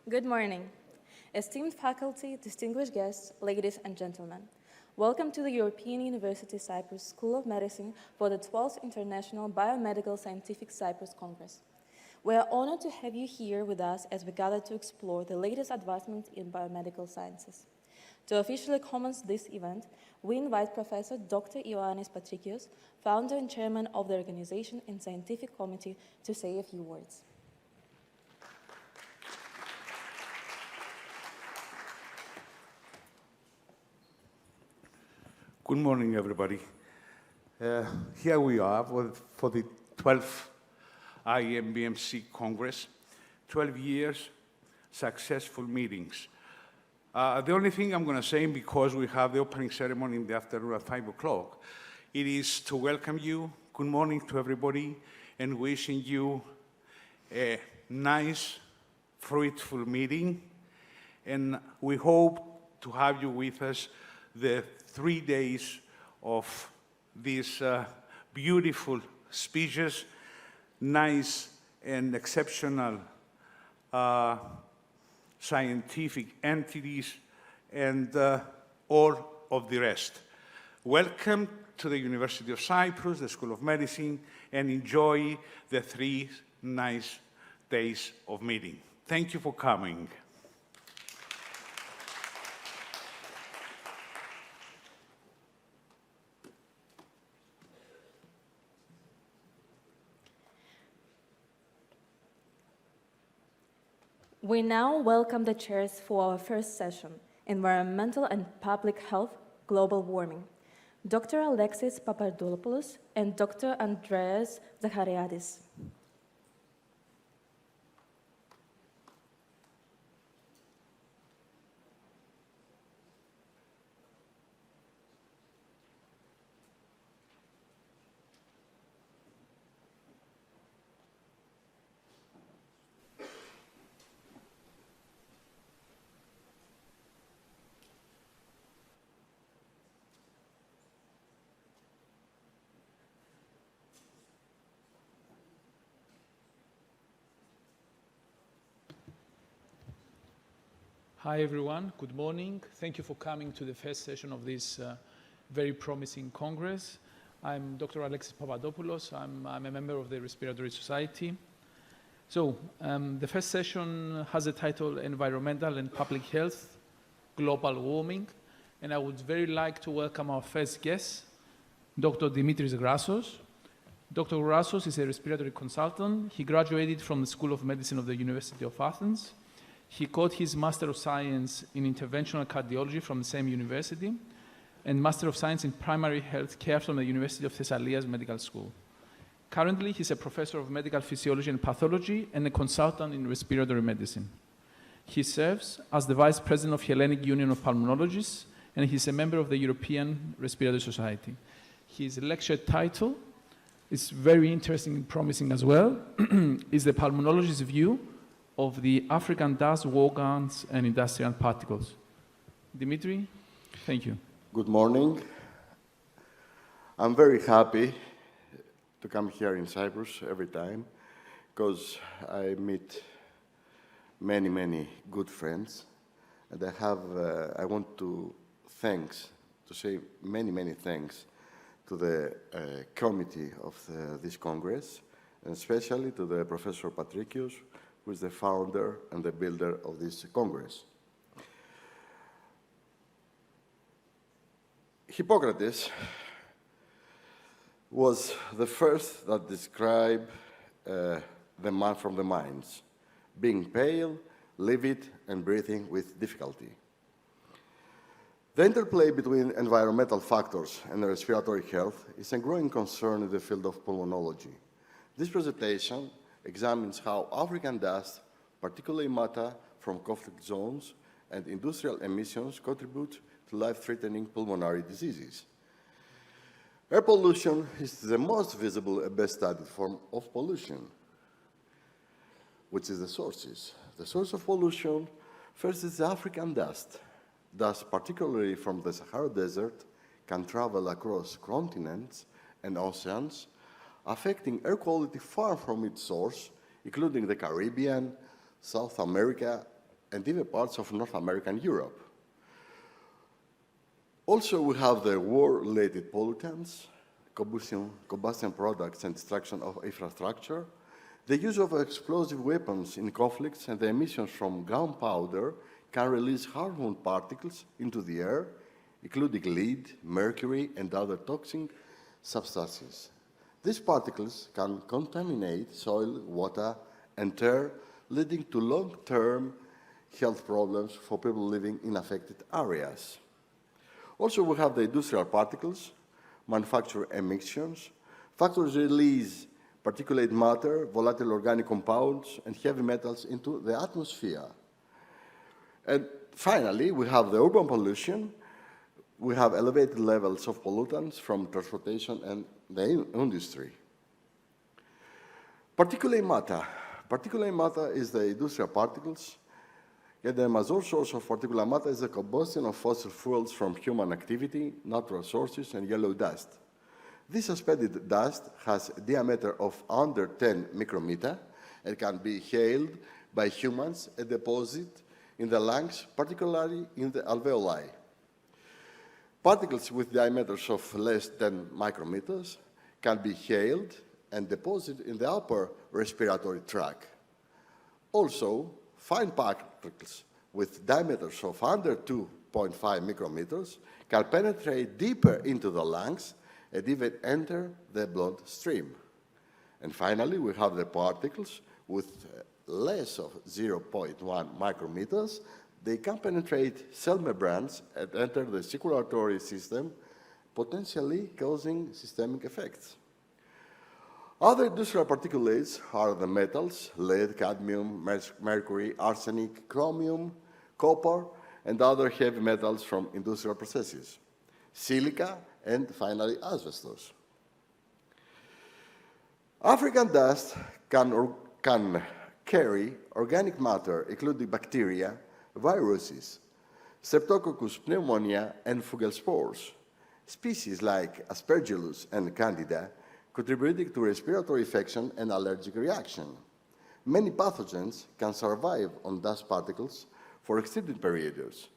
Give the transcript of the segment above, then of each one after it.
Good morning. Esteemed faculty, distinguished guests, ladies and gentlemen. Welcome to the European University Cyprus School of Medicine for the 12th International Biomedical Scientific Cyprus Congress. We are honored to have you here with us as we gather to explore the latest advancements in biomedical sciences. To officially commence this event, we invite Professor Dr. Ioannis Patrikios, founder and chairman of the organization and scientific committee, to say a few words. Good morning, everybody. Here we are for the 12th IMBMC Congress, 12 years, successful meetings. The only thing I'm going to say, because we have the opening ceremony in the afternoon at 5 o'clock, it is to welcome you, good morning to everybody, and wishing you a nice, fruitful meeting. And we hope to have you with us the 3 days of these beautiful speeches, nice and exceptional scientific entities, and all of the rest. Welcome to the University of Cyprus, the School of Medicine, and enjoy the 3 nice days of meeting. Thank you for coming. We now welcome the chairs for our first session, Environmental and Public Health, Global Warming, Dr. Alexis Papadopoulos and Dr. Andreas Zachariadis. Hi, everyone. Good morning. Thank you for coming to the first session of this very promising Congress. I'm Dr. Alexis Papadopoulos. I'm a member of the Respiratory Society. So, the first session has a title, Environmental and Public Health, Global Warming. And I would very like to welcome our first guest, Dr. Dimitris Grassos. Dr. Grassos is a respiratory consultant. He graduated from the School of Medicine of the University of Athens. He got his Master of Science in Interventional Cardiology from the same university and Master of Science in Primary Health Care from the University of Thessalias Medical School. Currently, he's a professor of medical physiology and pathology and a consultant in respiratory medicine. He serves as the Vice President of Hellenic Union of Pulmonologists, and he's a member of the European Respiratory Society. His lecture title is very interesting and promising as well, is The Pulmonologist's View of the African dust, organs, and industrial particles. Dimitri, thank you. Good morning. I'm very happy to come here in Cyprus every time because I meet many, many good friends. And I want to say many, many thanks to the committee of this Congress, and especially to the Professor Patrikios, who is the founder and the builder of this Congress. Hippocrates was the first that described the man from the mines, being pale, livid, and breathing with difficulty. The interplay between environmental factors and respiratory health is a growing concern in the field of pulmonology. This presentation examines how African dust, particularly matter from conflict zones and industrial emissions, contribute to life-threatening pulmonary diseases. Air pollution is the most visible and best studied form of pollution. Which is the sources? The source of pollution, first, is the African dust. Dust, particularly from the Sahara Desert, can travel across continents and oceans, affecting air quality far from its source, including the Caribbean, South America, and even parts of North America and Europe. Also, we have the war-related pollutants, combustion products and destruction of infrastructure, the use of explosive weapons in conflicts, and the emissions from gunpowder can release harmful particles into the air, including lead, mercury, and other toxic substances. These particles can contaminate soil, water, and air, leading to long-term health problems for people living in affected areas. Also, we have the industrial particles, manufacturing emissions. Factories release particulate matter, volatile organic compounds, and heavy metals into the atmosphere. And finally, we have the urban pollution. We have elevated levels of pollutants from transportation and the industry. Particulate matter. Particulate matter is the industrial particles. Yet the major source of particulate matter is the combustion of fossil fuels from human activity, natural sources, and yellow dust. This suspended dust has a diameter of under 10 micrometer and can be inhaled by humans and deposited in the lungs, particularly in the alveoli. Particles with diameters of less than micrometers can be inhaled and deposited in the upper respiratory tract. Also, fine particles with diameters of under 2.5 micrometers can penetrate deeper into the lungs and even enter the bloodstream. And finally, we have the particles with less of 0.1 micrometers. They can penetrate cell membranes and enter the circulatory system, potentially causing systemic effects. Other industrial particulates are the metals, lead, cadmium, mercury, arsenic, chromium, copper, and other heavy metals from industrial processes, silica, and finally asbestos. African dust can carry organic matter, including bacteria, viruses, Streptococcus pneumonia, and fungal spores. Species like Aspergillus and Candida contributing to respiratory infection and allergic reaction. Many pathogens can survive on dust particles for extended periods,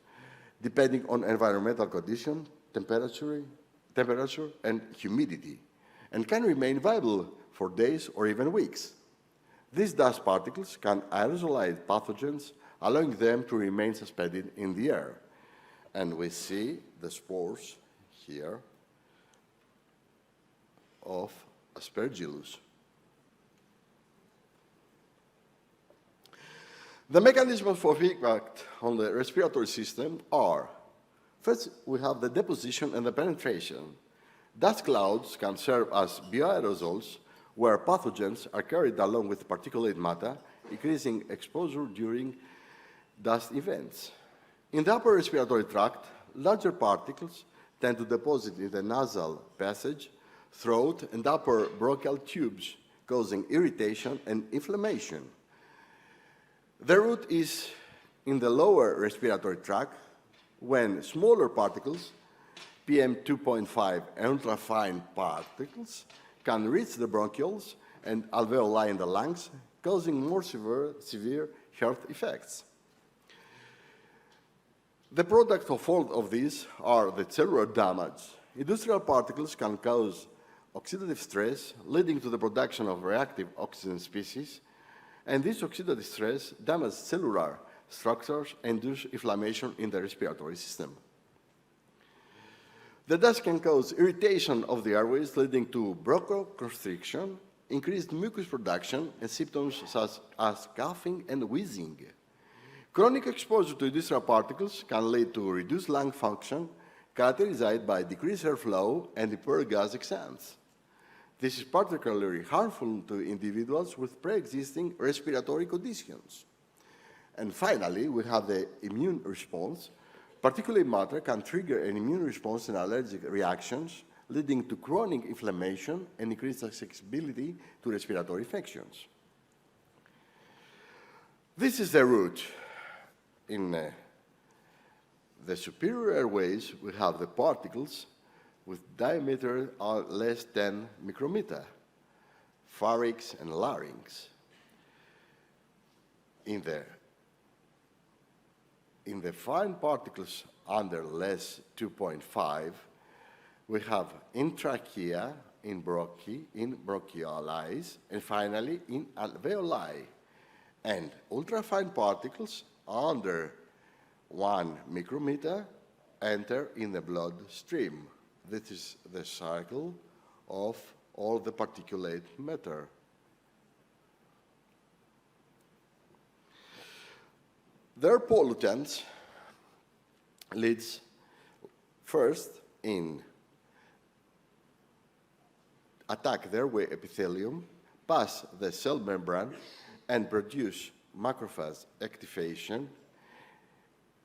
depending on environmental conditions, temperature, and humidity, and can remain viable for days or even weeks. These dust particles can aerosolize pathogens, allowing them to remain suspended in the air. And we see the spores here of Aspergillus. The mechanisms for impact on the respiratory system are, first, we have the deposition and the penetration. Dust clouds can serve as bioaerosols where pathogens are carried along with particulate matter, increasing exposure during dust events. In the upper respiratory tract, larger particles tend to deposit in the nasal passage, throat, and upper bronchial tubes, causing irritation and inflammation. The root is in the lower respiratory tract, when smaller particles, PM2.5 and ultrafine particles, can reach the bronchioles and alveoli in the lungs, causing more severe health effects. The product of all of these are the cellular damage. Industrial particles can cause oxidative stress, leading to the production of reactive oxygen species, and this oxidative stress damages cellular structures and induces inflammation in the respiratory system. The dust can cause irritation of the airways, leading to bronchoconstriction, increased mucus production, and symptoms such as coughing and wheezing. Chronic exposure to industrial particles can lead to reduced lung function, characterized by decreased airflow and impaired gas exchange. This is particularly harmful to individuals with pre-existing respiratory conditions. And finally, we have the immune response. Particulate matter can trigger an immune response and allergic reactions, leading to chronic inflammation and increased susceptibility to respiratory infections. This is the root. In the superior airways, we have the particles with diameter less than micrometer, pharynx and larynx. In the in the fine particles under less 2.5, we have in trachea, in bronchi, in bronchioli, and finally in alveoli. And ultrafine particles under 1 micrometer enter in the bloodstream. This is the cycle of all the particulate matter. Their pollutants leads first in attack the airway epithelium, pass the cell membrane, and produce macrophage activation,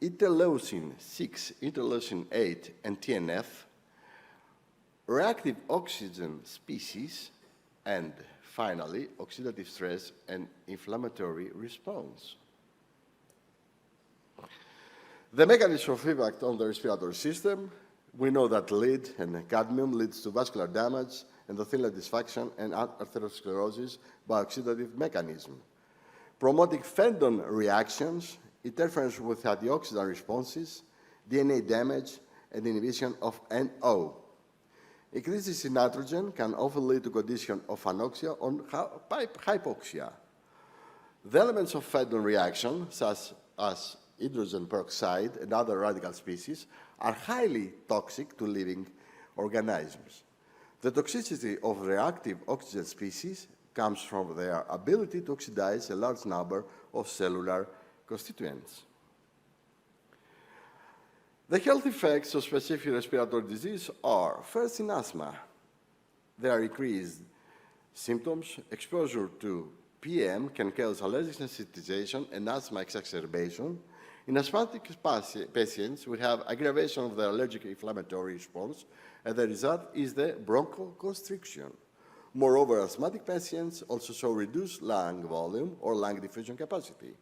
interleucin 6, interleucin 8, and TNF, reactive oxygen species, and finally, oxidative stress and inflammatory response. The mechanism of impact on the respiratory system, we know that lead and cadmium leads to vascular damage, endothelial dysfunction, and atherosclerosis by oxidative mechanism. Promoting Fendon reactions, interference with antioxidant responses, DNA damage, and inhibition of NO. Increases in nitrogen can often lead to condition of anoxia or hypoxia. The elements of Fendon reaction, such as hydrogen peroxide and other radical species, are highly toxic to living organisms. The toxicity of reactive oxygen species comes from their ability to oxidize a large number of cellular constituents. The health effects of specific respiratory disease are, first in asthma, there are increased symptoms. Exposure to PM can cause allergic sensitization and asthma exacerbation. In asthmatic patients, we have aggravation of the allergic inflammatory response, and the result is the bronchoconstriction. Moreover, asthmatic patients also show reduced lung volume or lung diffusion capacity.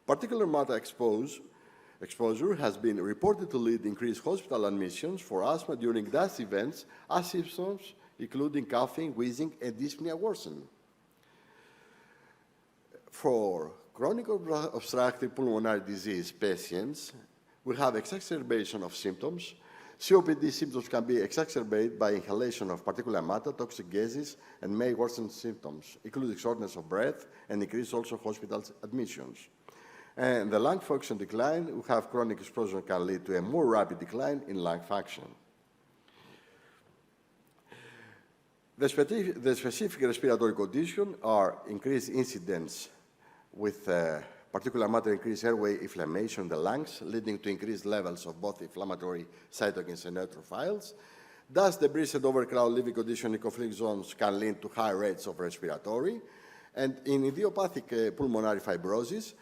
Particulate matter exposure has been reported to lead to increased hospital admissions for asthma during dust events, as symptoms including coughing, wheezing, and dyspnea worsen. For chronic obstructive pulmonary disease patients, we have exacerbation of symptoms. COPD symptoms can be exacerbated by inhalation of particulate matter, toxic gases, and may worsen symptoms, including shortness of breath and increase also hospital admissions. And the lung function decline, we have chronic exposure can lead to a more rapid decline in lung function. The specific respiratory conditions are increased incidence with particulate matter increased airway inflammation in the lungs, leading to increased levels of both inflammatory cytokines and neutrophiles. Dust, debris, and overcrowded living conditions in conflict zones can lead to high rates of respiratory. And in idiopathic pulmonary fibrosis,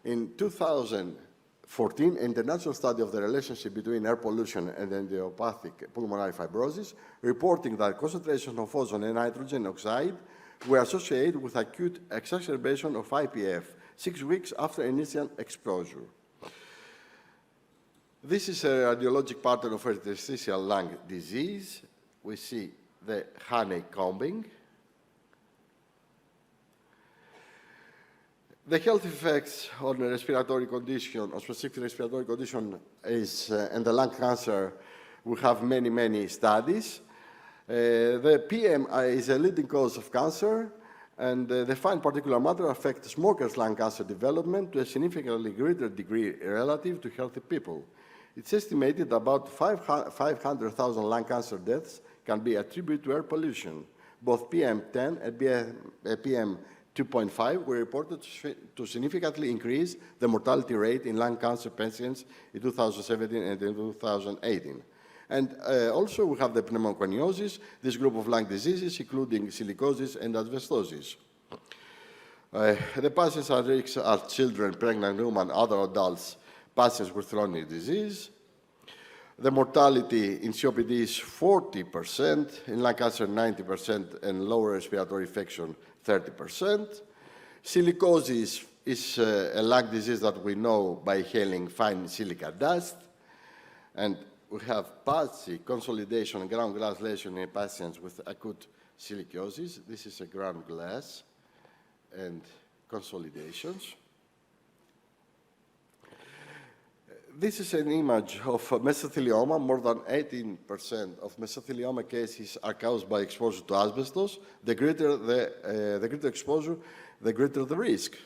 in 2014, an international study of the relationship between air pollution and idiopathic pulmonary fibrosis, reporting that concentrations of ozone and nitrogen oxide were associated with acute exacerbation of IPF 6 weeks after initial exposure. This is a radiologic pattern of interstitial lung disease. We see the honeycombing. The health effects on a respiratory condition, or specific respiratory condition, is, and the lung cancer, we have many, many studies. The PM is a leading cause of cancer, and the fine particulate matter affects smokers' lung cancer development to a significantly greater degree relative to healthy people. It's estimated about 500,000 lung cancer deaths can be attributed to air pollution. Both PM10 and PM2.5 were reported to significantly increase the mortality rate in lung cancer patients in 2017 and in 2018. And also we have the pneumoconiosis, this group of lung diseases, including silicosis and asbestosis. The patients at risk are children, pregnant women, other adults, patients with chronic disease. The mortality in COPD is 40%, in lung cancer 90%, and lower respiratory infection 30%. Silicosis is a lung disease that we know by inhaling fine silica dust. And we have patchy consolidation and ground glass lesion in patients with acute silicosis. This is a ground glass and consolidations. This is an image of mesothelioma. More than 18% of mesothelioma cases are caused by exposure to asbestos. The greater the exposure, the greater the risk.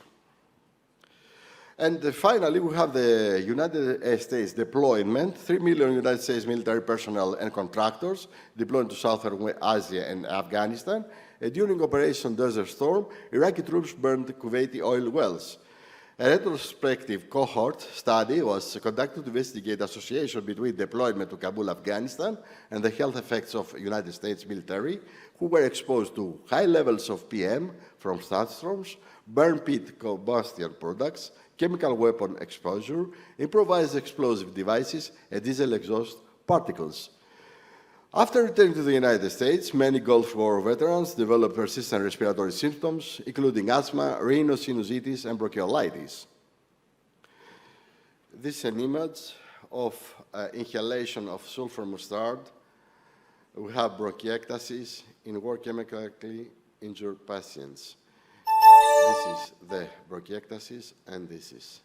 And finally, we have the United States deployment. 3 million United States military personnel and contractors deployed to Southern Asia and Afghanistan. During Operation Desert Storm, Iraqi troops burned Kuwaiti oil wells. A retrospective cohort study was conducted to investigate association between deployment to Kabul, Afghanistan, and the health effects of United States military, who were exposed to high levels of PM from sandstorms, burn pit combustion products, chemical weapon exposure, improvised explosive devices, and diesel exhaust particles. After returning to the United States, many Gulf War veterans developed persistent respiratory symptoms, including asthma, rhinosinusitis, and bronchiolitis. This is an image of inhalation of sulfur mustard. We have bronchiectasis in war chemically injured patients. This is the bronchiectasis, and this is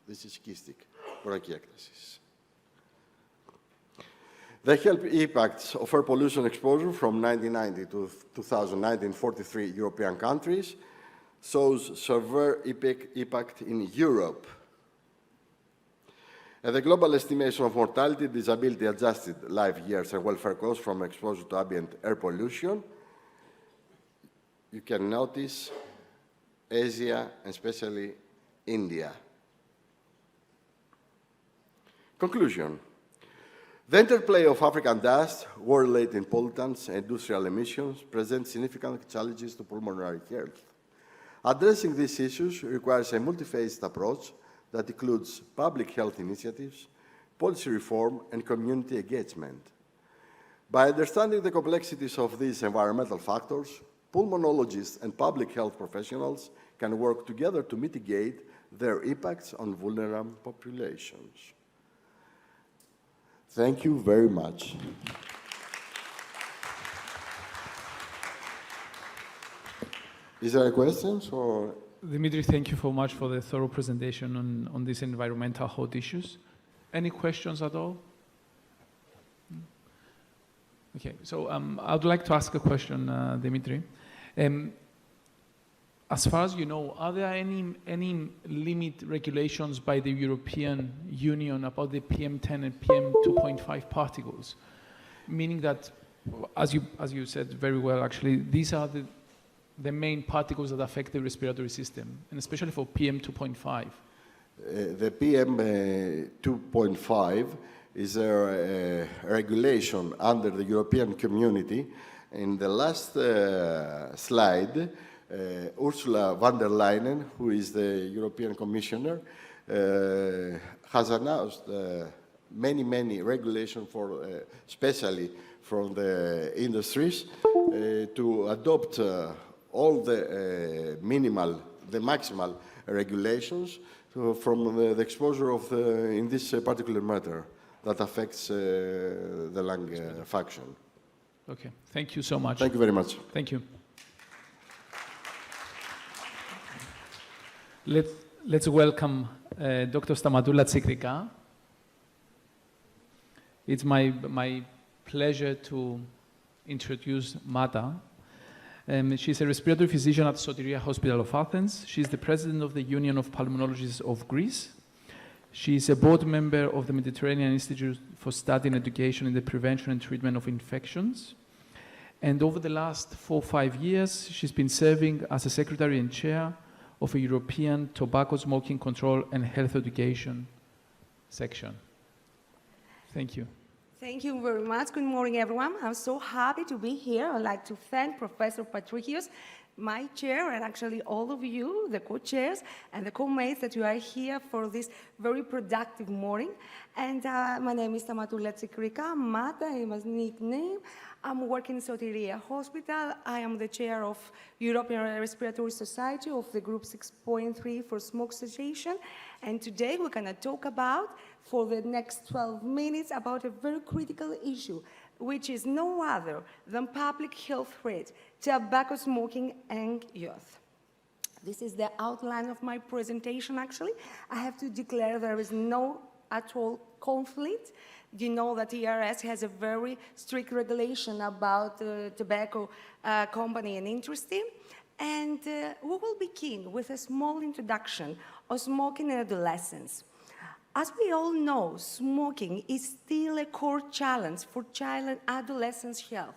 cystic bronchiectasis. The health impacts of air pollution exposure from 1990 to 2019 in 43 European countries shows severe impact in Europe. And the global estimation of mortality, disability, adjusted life years, and welfare costs from exposure to ambient air pollution, you can notice Asia, and especially India. Conclusion. The interplay of African dust, war-related pollutants, and industrial emissions presents significant challenges to pulmonary health. Addressing these issues requires a multi-phased approach that includes public health initiatives, policy reform, and community engagement. By understanding the complexities of these environmental factors, pulmonologists and public health professionals can work together to mitigate their impacts on vulnerable populations. Thank you very much. Is there questions or? Dimitri, thank you so much for the thorough presentation on these environmental hot issues. Any questions at all? Okay, so I'd like to ask a question, Dimitri. As far as you know, are there any limit regulations by the European Union about the PM10 and PM2.5 particles? Meaning that, as you said very well, actually, these are the main particles that affect the respiratory system, and especially for PM2.5. The PM2.5 is a regulation under the European Community. In the last slide, Ursula von der Leyen, who is the European Commissioner, has announced many regulations for, especially from the industries, to adopt all the maximal regulations from the exposure of in this particular matter that affects the lung function. Okay, thank you so much. Thank you very much. Thank you. Let's welcome Dr. Stamadoula Tsikrika. It's my pleasure to introduce Mata. She's a respiratory physician at Soteria Hospital of Athens. She's the president of the Union of Pulmonologists of Greece. She's a board member of the Mediterranean Institute for Study and Education in the Prevention and Treatment of Infections. And over the last 4 or 5 years, she's been serving as a secretary and chair of a European Tobacco Smoking Control and Health Education section. Thank you. Thank you very much. Good morning, everyone. I'm so happy to be here. I'd like to thank Professor Patrikios, my chair, and actually all of you, the co-chairs and the co-mates, that you are here for this very productive morning. And my name is Stamadoula Tsikrika. Mata is my nickname. I'm working in Soteria Hospital. I am the chair of European Respiratory Society of the group 6.3 for smoke cessation. And today we're going to talk about, for the next 12 minutes, about a very critical issue, which is no other than public health threat, tobacco smoking and youth. This is the outline of my presentation, actually. I have to declare there is no at all conflict. You know that ERS has a very strict regulation about tobacco company and industry. And we will begin with a small introduction of smoking in adolescence. As we all know, smoking is still a core challenge for child and adolescent health.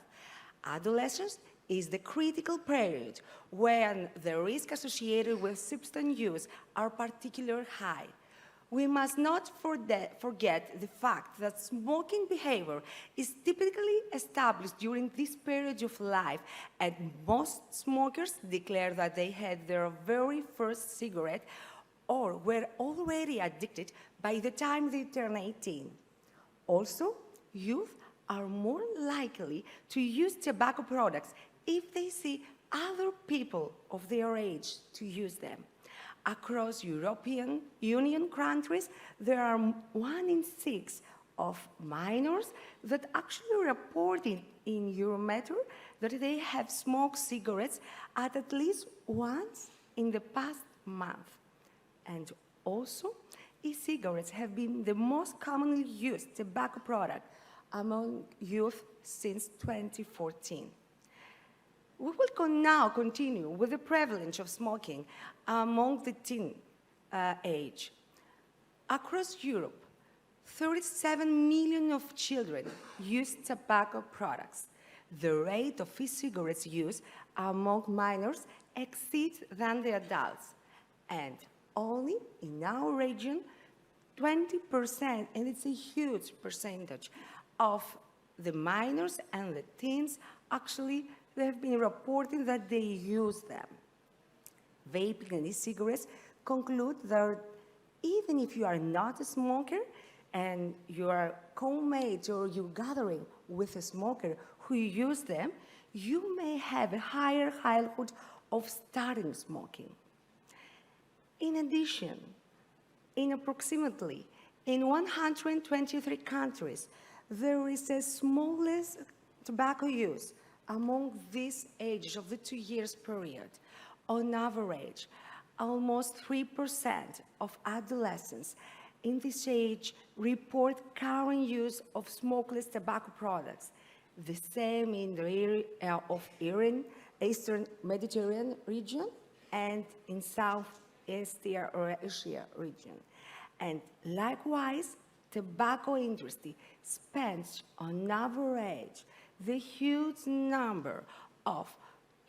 Adolescence is the critical period when the risk associated with substance use are particularly high. We must not forget the fact that smoking behavior is typically established during this period of life, and most smokers declare that they had their very first cigarette or were already addicted by the time they turn 18. Also, youth are more likely to use tobacco products if they see other people of their age to use them. Across European Union countries, there are 1 in 6 of minors that actually report in Eurometer that they have smoked cigarettes at least once in the past month. And also, e-cigarettes have been the most commonly used tobacco product among youth since 2014. We will now continue with the prevalence of smoking among the teen age. Across Europe, 37 million of children use tobacco products. The rate of e-cigarettes use among minors exceeds than the adults. And only in our region, 20%, and it's a huge percentage, of the minors and the teens actually they have been reporting that they use them. Vaping and e-cigarettes conclude that even if you are not a smoker and you are co-mates or you're gathering with a smoker who use them, you may have a higher likelihood of starting smoking. In addition, in approximately 123 countries, there is a smallest tobacco use among these ages of the 2 years period. On average, almost 3% of adolescents in this age report current use of smokeless tobacco products. The same in the area of Eastern Mediterranean region and in Southeast Asia region. And likewise, tobacco industry spends on average the huge number of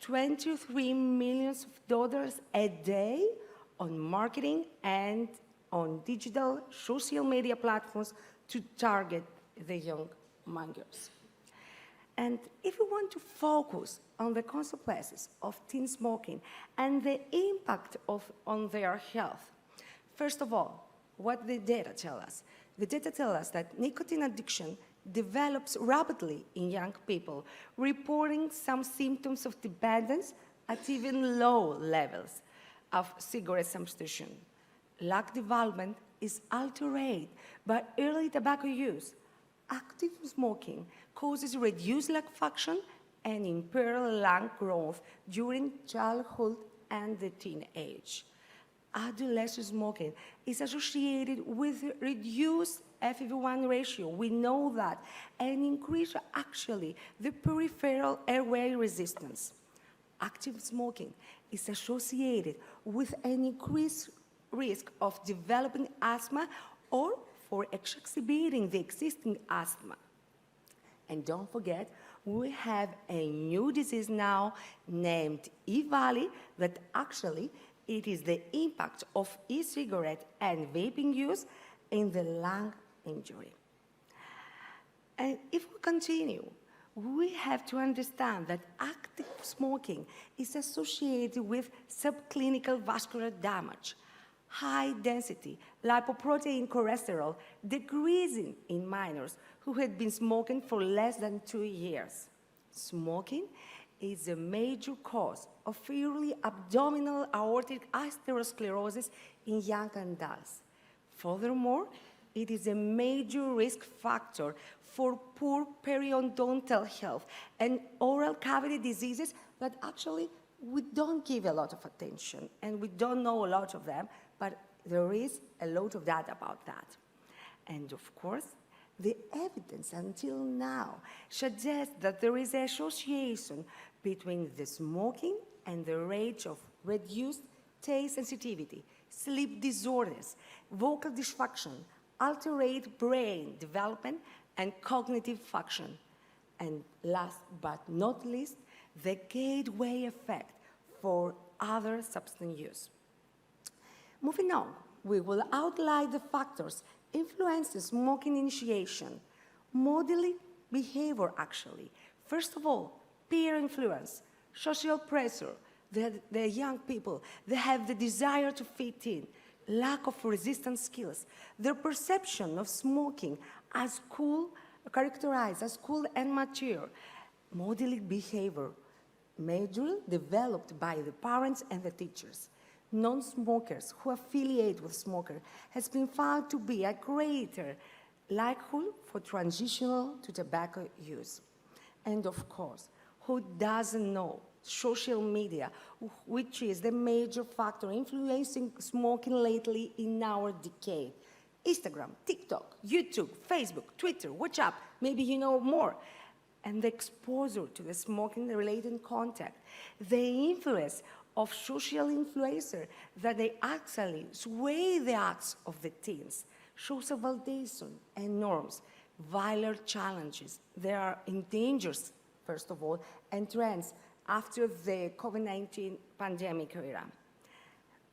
$23 million a day on marketing and on digital social media platforms to target the young minors. And if we want to focus on the consequences of teen smoking and the impact on their health, first of all, what the data tell us? The data tell us that nicotine addiction develops rapidly in young people, reporting some symptoms of dependence at even low levels of cigarette substitution. Lung development is altered by early tobacco use. Active smoking causes reduced lung function and impaired lung growth during childhood and the teen age. Adolescent smoking is associated with reduced FEV1 ratio. We know that, and increase actually the peripheral airway resistance. Active smoking is associated with an increased risk of developing asthma or for exacerbating the existing asthma. And don't forget, we have a new disease now named E-Valley that actually it is the impact of e-cigarette and vaping use in the lung injury. And if we continue, we have to understand that active smoking is associated with subclinical vascular damage, high-density lipoprotein cholesterol decreasing in minors who had been smoking for less than 2 years. Smoking is a major cause of early abdominal aortic atherosclerosis in young adults. Furthermore, it is a major risk factor for poor periodontal health and oral cavity diseases that actually we don't give a lot of attention and we don't know a lot of them, but there is a lot of data about that. And of course, the evidence until now suggests that there is an association between the smoking and the rate of reduced taste sensitivity, sleep disorders, vocal dysfunction, altered brain development, and cognitive function. And last but not least, the gateway effect for other substance use. Moving on, we will outline the factors influencing smoking initiation, modeling behavior actually. First of all, peer influence, social pressure, the young people, they have the desire to fit in, lack of resistance skills, their perception of smoking as cool, characterized as cool and mature, modeling behavior, majorly developed by the parents and the teachers. Non-smokers who affiliate with smoker has been found to be a greater likelihood for transitional to tobacco use. And of course, who doesn't know social media, which is the major factor influencing smoking lately in our decade? Instagram, TikTok, YouTube, Facebook, Twitter, WhatsApp, maybe you know more. And the exposure to the smoking-related content, the influence of social influencers that they actually sway the acts of the teens, social validation and norms, violent challenges. There are dangers, first of all, and trends after the COVID-19 pandemic era.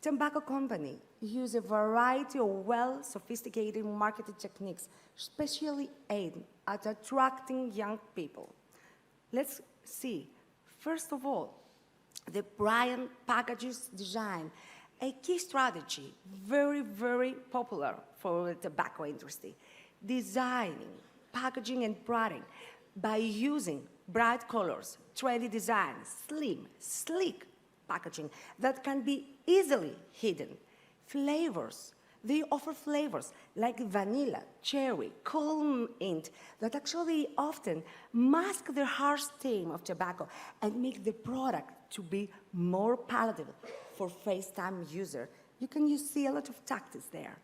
Tobacco companies use a variety of well-sophisticated marketing techniques, especially aimed at attracting young people. Let's see, first of all, the brand packages design, a key strategy, very, very popular for the tobacco industry. Designing, packaging, and branding by using bright colors, trendy designs, slim, sleek packaging that can be easily hidden. Flavors. They offer flavors like vanilla, cherry, cool mint that actually often mask the harsh stain of tobacco and make the product to be more palatable for first-time user. You can see a lot of tactics there.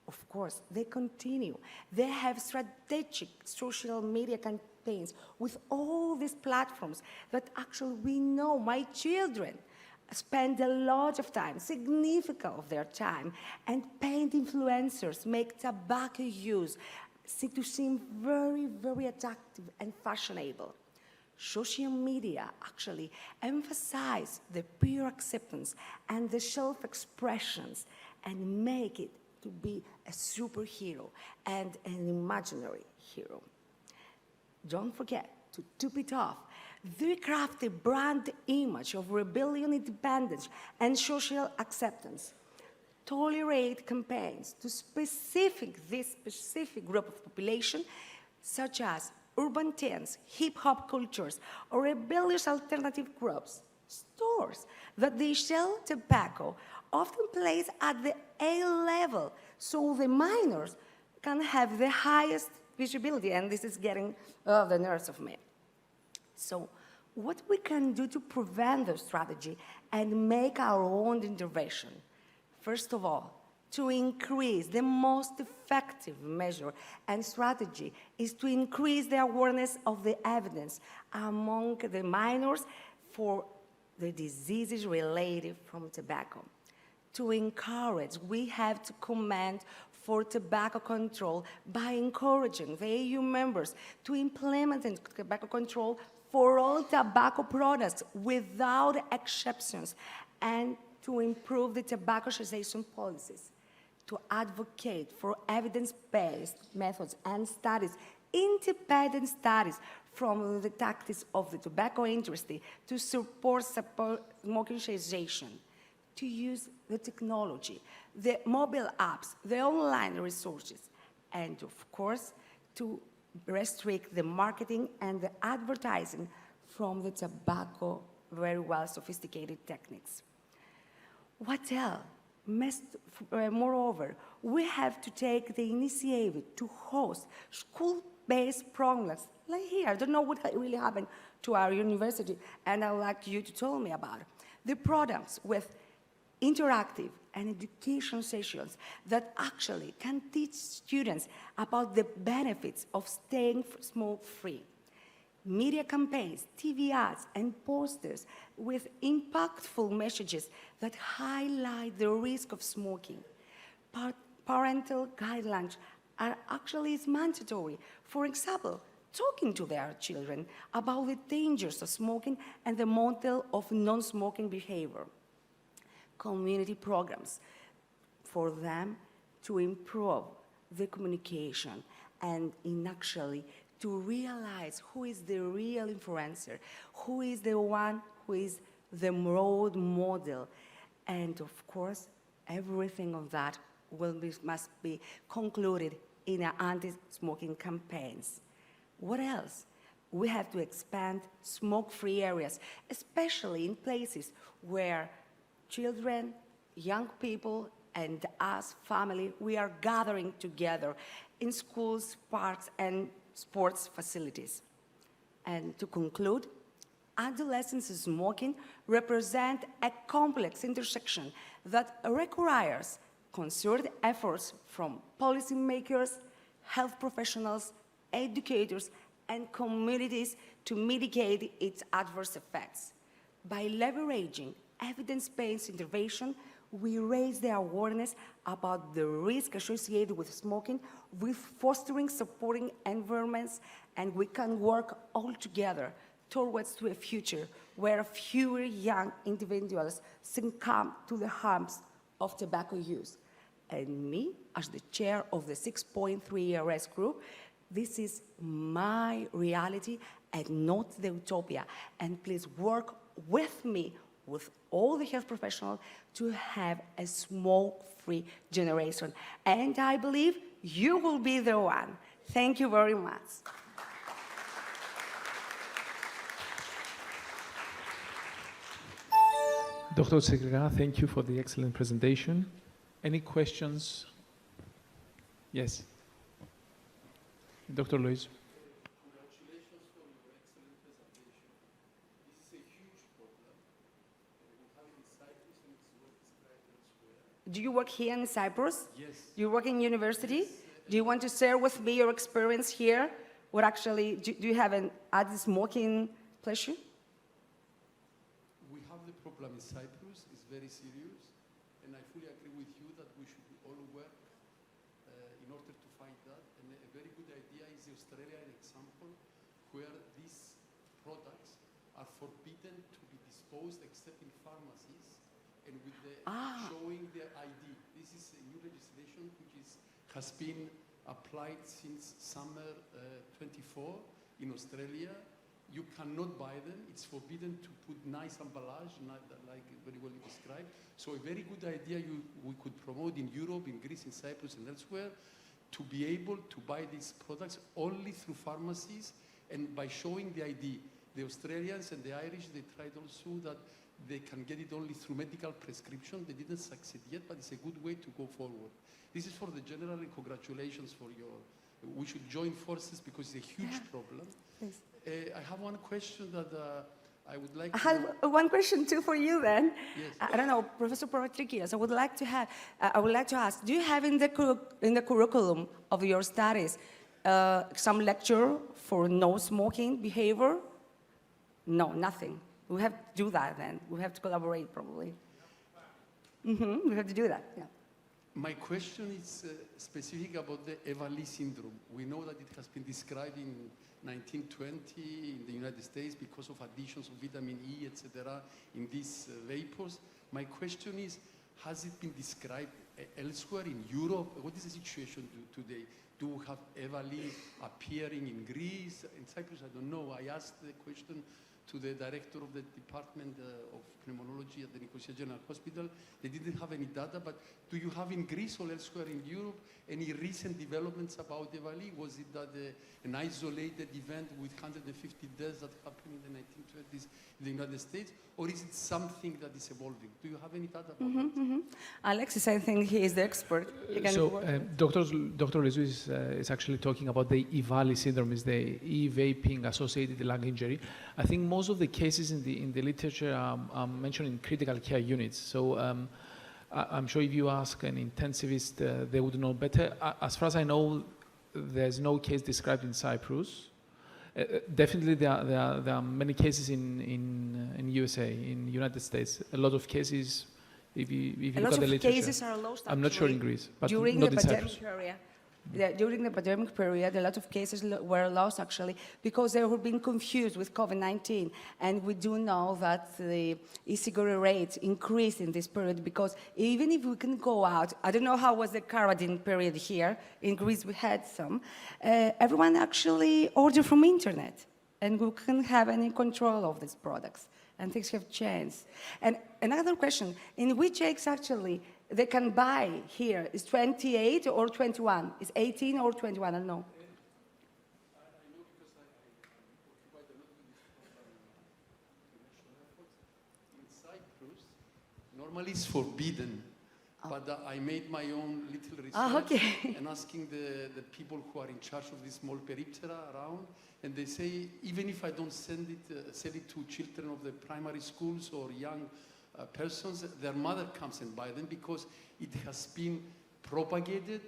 Of course, they continue. They have strategic social media campaigns with all these platforms that actually we know my children spend a lot of time, significant of their time, and paid influencers make tobacco use to seem very, very attractive and fashionable. Social media actually emphasize the peer acceptance and the self-expressions and make it to be a superhero and an imaginary hero. Don't forget to top it off. They craft a brand image of rebellion, independence, and social acceptance. Tolerate campaigns to this specific group of population, such as urban teens, hip-hop cultures, or rebellious alternative groups. Stores that they sell tobacco often place at the A level, so the minors can have the highest visibility, and this is getting the nerves of me. So what we can do to prevent the strategy and make our own intervention? First of all, to increase the most effective measure and strategy is to increase the awareness of the evidence among the minors for the diseases related from tobacco. To encourage, we have to commend for tobacco control by encouraging the EU members to implement tobacco control for all tobacco products without exceptions, and to improve the tobacco cessation policies, to advocate for evidence-based methods and studies, independent studies from the tactics of the tobacco industry to support smoking cessation, to use the technology, the mobile apps, the online resources, and of course, to restrict the marketing and the advertising from the tobacco very well sophisticated techniques. What else? Moreover, we have to take the initiative to host school-based programs like here. I don't know what really happened to our university, and I would like you to tell me about it. The programs with interactive and education sessions that actually can teach students about the benefits of staying smoke-free. Media campaigns, TV ads, and posters with impactful messages that highlight the risk of smoking. Parental guidelines are actually mandatory. For example, talking to their children about the dangers of smoking and the model of non-smoking behavior. Community programs for them to improve the communication and actually to realize who is the real influencer, who is the one who is the role model. And of course, everything of that must be concluded in our anti-smoking campaigns. What else? We have to expand smoke-free areas, especially in places where children, young people, and us, family, we are gathering together in schools, parks, and sports facilities. And to conclude, adolescent smoking represents a complex intersection that requires concerted efforts from policymakers, health professionals, educators, and communities to mitigate its adverse effects. By leveraging evidence-based intervention, we raise the awareness about the risk associated with smoking, with fostering supporting environments, and we can work all together towards to a future where fewer young individuals succumb to the harms of tobacco use. And me, as the chair of the 6.3 ERS group, this is my reality and not the utopia. And please work with me, with all the health professionals, to have a smoke-free generation. And I believe you will be the one. Thank you very much. Dr. Segregara, thank you for the excellent presentation. Any questions? Yes. Dr. Luis. Congratulations for your excellent presentation. This is a huge problem. We have it in Cyprus and it's well described elsewhere. Do you work here in Cyprus? Yes. You work in university? Do you want to share with me your experience here? What actually, do you have an anti-smoking pleasure? We have the problem in Cyprus. It's very serious. And I fully agree with you that we should all work in order to find that. And a very good idea is the Australian example, where these products are forbidden to be disposed except in pharmacies and with the showing their ID. This is a new legislation which has been applied since summer 24 in Australia. You cannot buy them. It's forbidden to put nice emballage, like very well described. So a very good idea we could promote in Europe, in Greece, in Cyprus, and elsewhere, to be able to buy these products only through pharmacies and by showing the ID. The Australians and the Irish, they tried also that they can get it only through medical prescription. They didn't succeed yet, but it's a good way to go forward. This is for the general, and congratulations for your... We should join forces because it's a huge problem. Please. I have one question that I would like I to... have one question too for you then. Yes. I don't know, Professor Patrikios, I would like to ask, do you have in the curriculum of your studies some lecture for no smoking behavior? No, nothing. We have to do that then. We have to collaborate probably. We have to do that, yeah. My question is specific about the EVALI syndrome. We know that it has been described in 1920 in the United States because of additions of vitamin E, etc., in these vapors. My question is, has it been described elsewhere in Europe? What is the situation today? Do we have EVALI appearing in Greece? In Cyprus, I don't know. I asked the question to the director of the Department of Pneumology at the Nicosia General Hospital. They didn't have any data, but do you have in Greece or elsewhere in Europe any recent developments about EVALI? Was it that an isolated event with 150 deaths that happened in the 1920s in the United States? Or is it something that is evolving? Do you have any data about that? Alexis, I think he is the expert. He can So, work. Dr. Lezus is actually talking about the EVALI syndrome, is the e-vaping associated lung injury. I think most of the cases in the literature are mentioned in critical care units. So I'm sure if you ask an intensivist, they would know better. As far as I know, there's no case described in Cyprus. Definitely, there are many cases in USA, in United States. A lot of cases, if you look at the literature. Cases are lost. I'm not sure in Greece, but during not the in Cyprus. pandemic period. During the pandemic period, a lot of cases were lost actually because they were being confused with COVID-19. And we do know that the e-cigarette rates increased in this period because even if we can go out, I don't know how was the quarantine period here. In Greece, we had some. Everyone actually ordered from internet, and we couldn't have any control of these products. And things have changed. And another question, in which age actually they can buy here? Is 28 or 21? Is 18 or 21? I don't know. I know because I occupied a lot with this program in Cyprus. Normally it's forbidden, but I made my own little research and asking the people who are in charge of this small periptera around, and they say even if I don't sell it to children of the primary schools or young persons, their mother comes and buy them because it has been propagated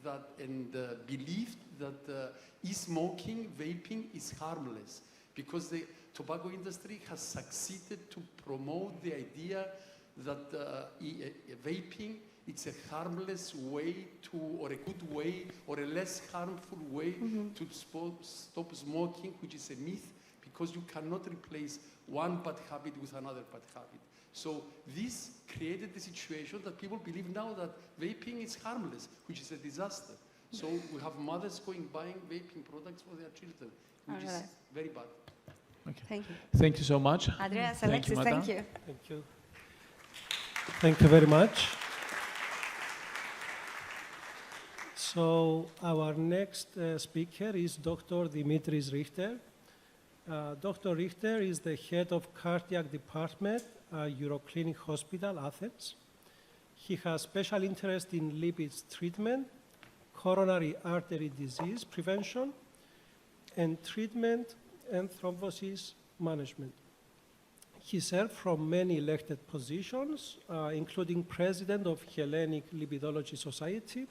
that and believed that e-smoking, vaping is harmless because the tobacco industry has succeeded to promote the idea that vaping it's a harmless way to, or a good way, or a less harmful way to stop smoking, which is a myth because you cannot replace one bad habit with another bad habit. So this created the situation that people believe now that vaping is harmless, which is a disaster. So we have mothers buying vaping products for their children, which is very bad. Okay. Thank you. Thank you so much. Andreas, Thank you, Alexis, madam. thank you. Thank you. Thank you very much. So our next speaker is Dr. Dimitris Richter. Dr. Richter is the head of cardiac department at Euroclinic Hospital, Athens. He has special interest in lipids treatment, coronary artery disease prevention, and treatment and thrombosis management. He served from many elected positions, including president of Hellenic Lipidology Society,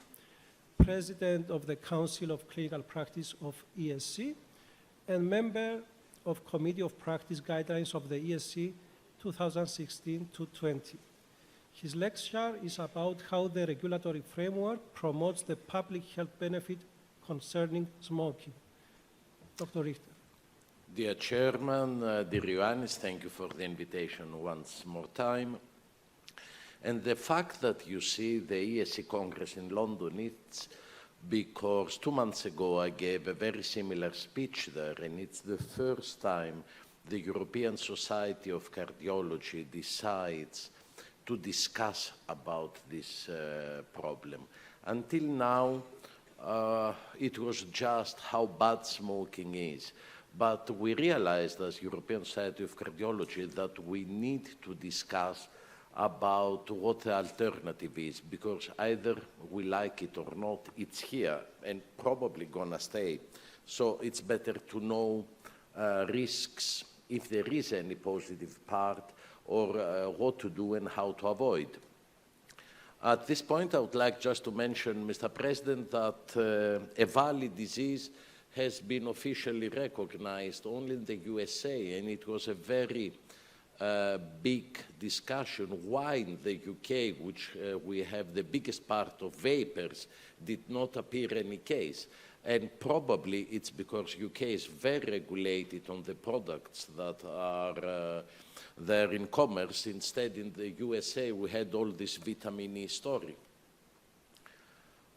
president of the Council of Clinical Practice of ESC, and member of Committee of Practice Guidelines of the ESC 2016-20. His lecture is about how the regulatory framework promotes the public health benefit concerning smoking. Dr. Richter. Dear Chairman, dear Ioannis, thank you for the invitation once more time. And the fact that you see the ESC Congress in London, it's because 2 months ago I gave a very similar speech there, and it's the first time the European Society of Cardiology decides to discuss about this problem. Until now, it was just how bad smoking is. But we realized as European Society of Cardiology that we need to discuss about what the alternative is, because either we like it or not, it's here and probably gonna stay. So it's better to know risks, if there is any positive part, or what to do and how to avoid. At this point, I would like just to mention, Mr. President, that a valid disease has been officially recognized only in the USA, and it was a very big discussion why in the UK, which we have the biggest part of vapors, did not appear any case. And probably it's because UK is very regulated on the products that are there in commerce. Instead, in the USA, we had all this vitamin E story.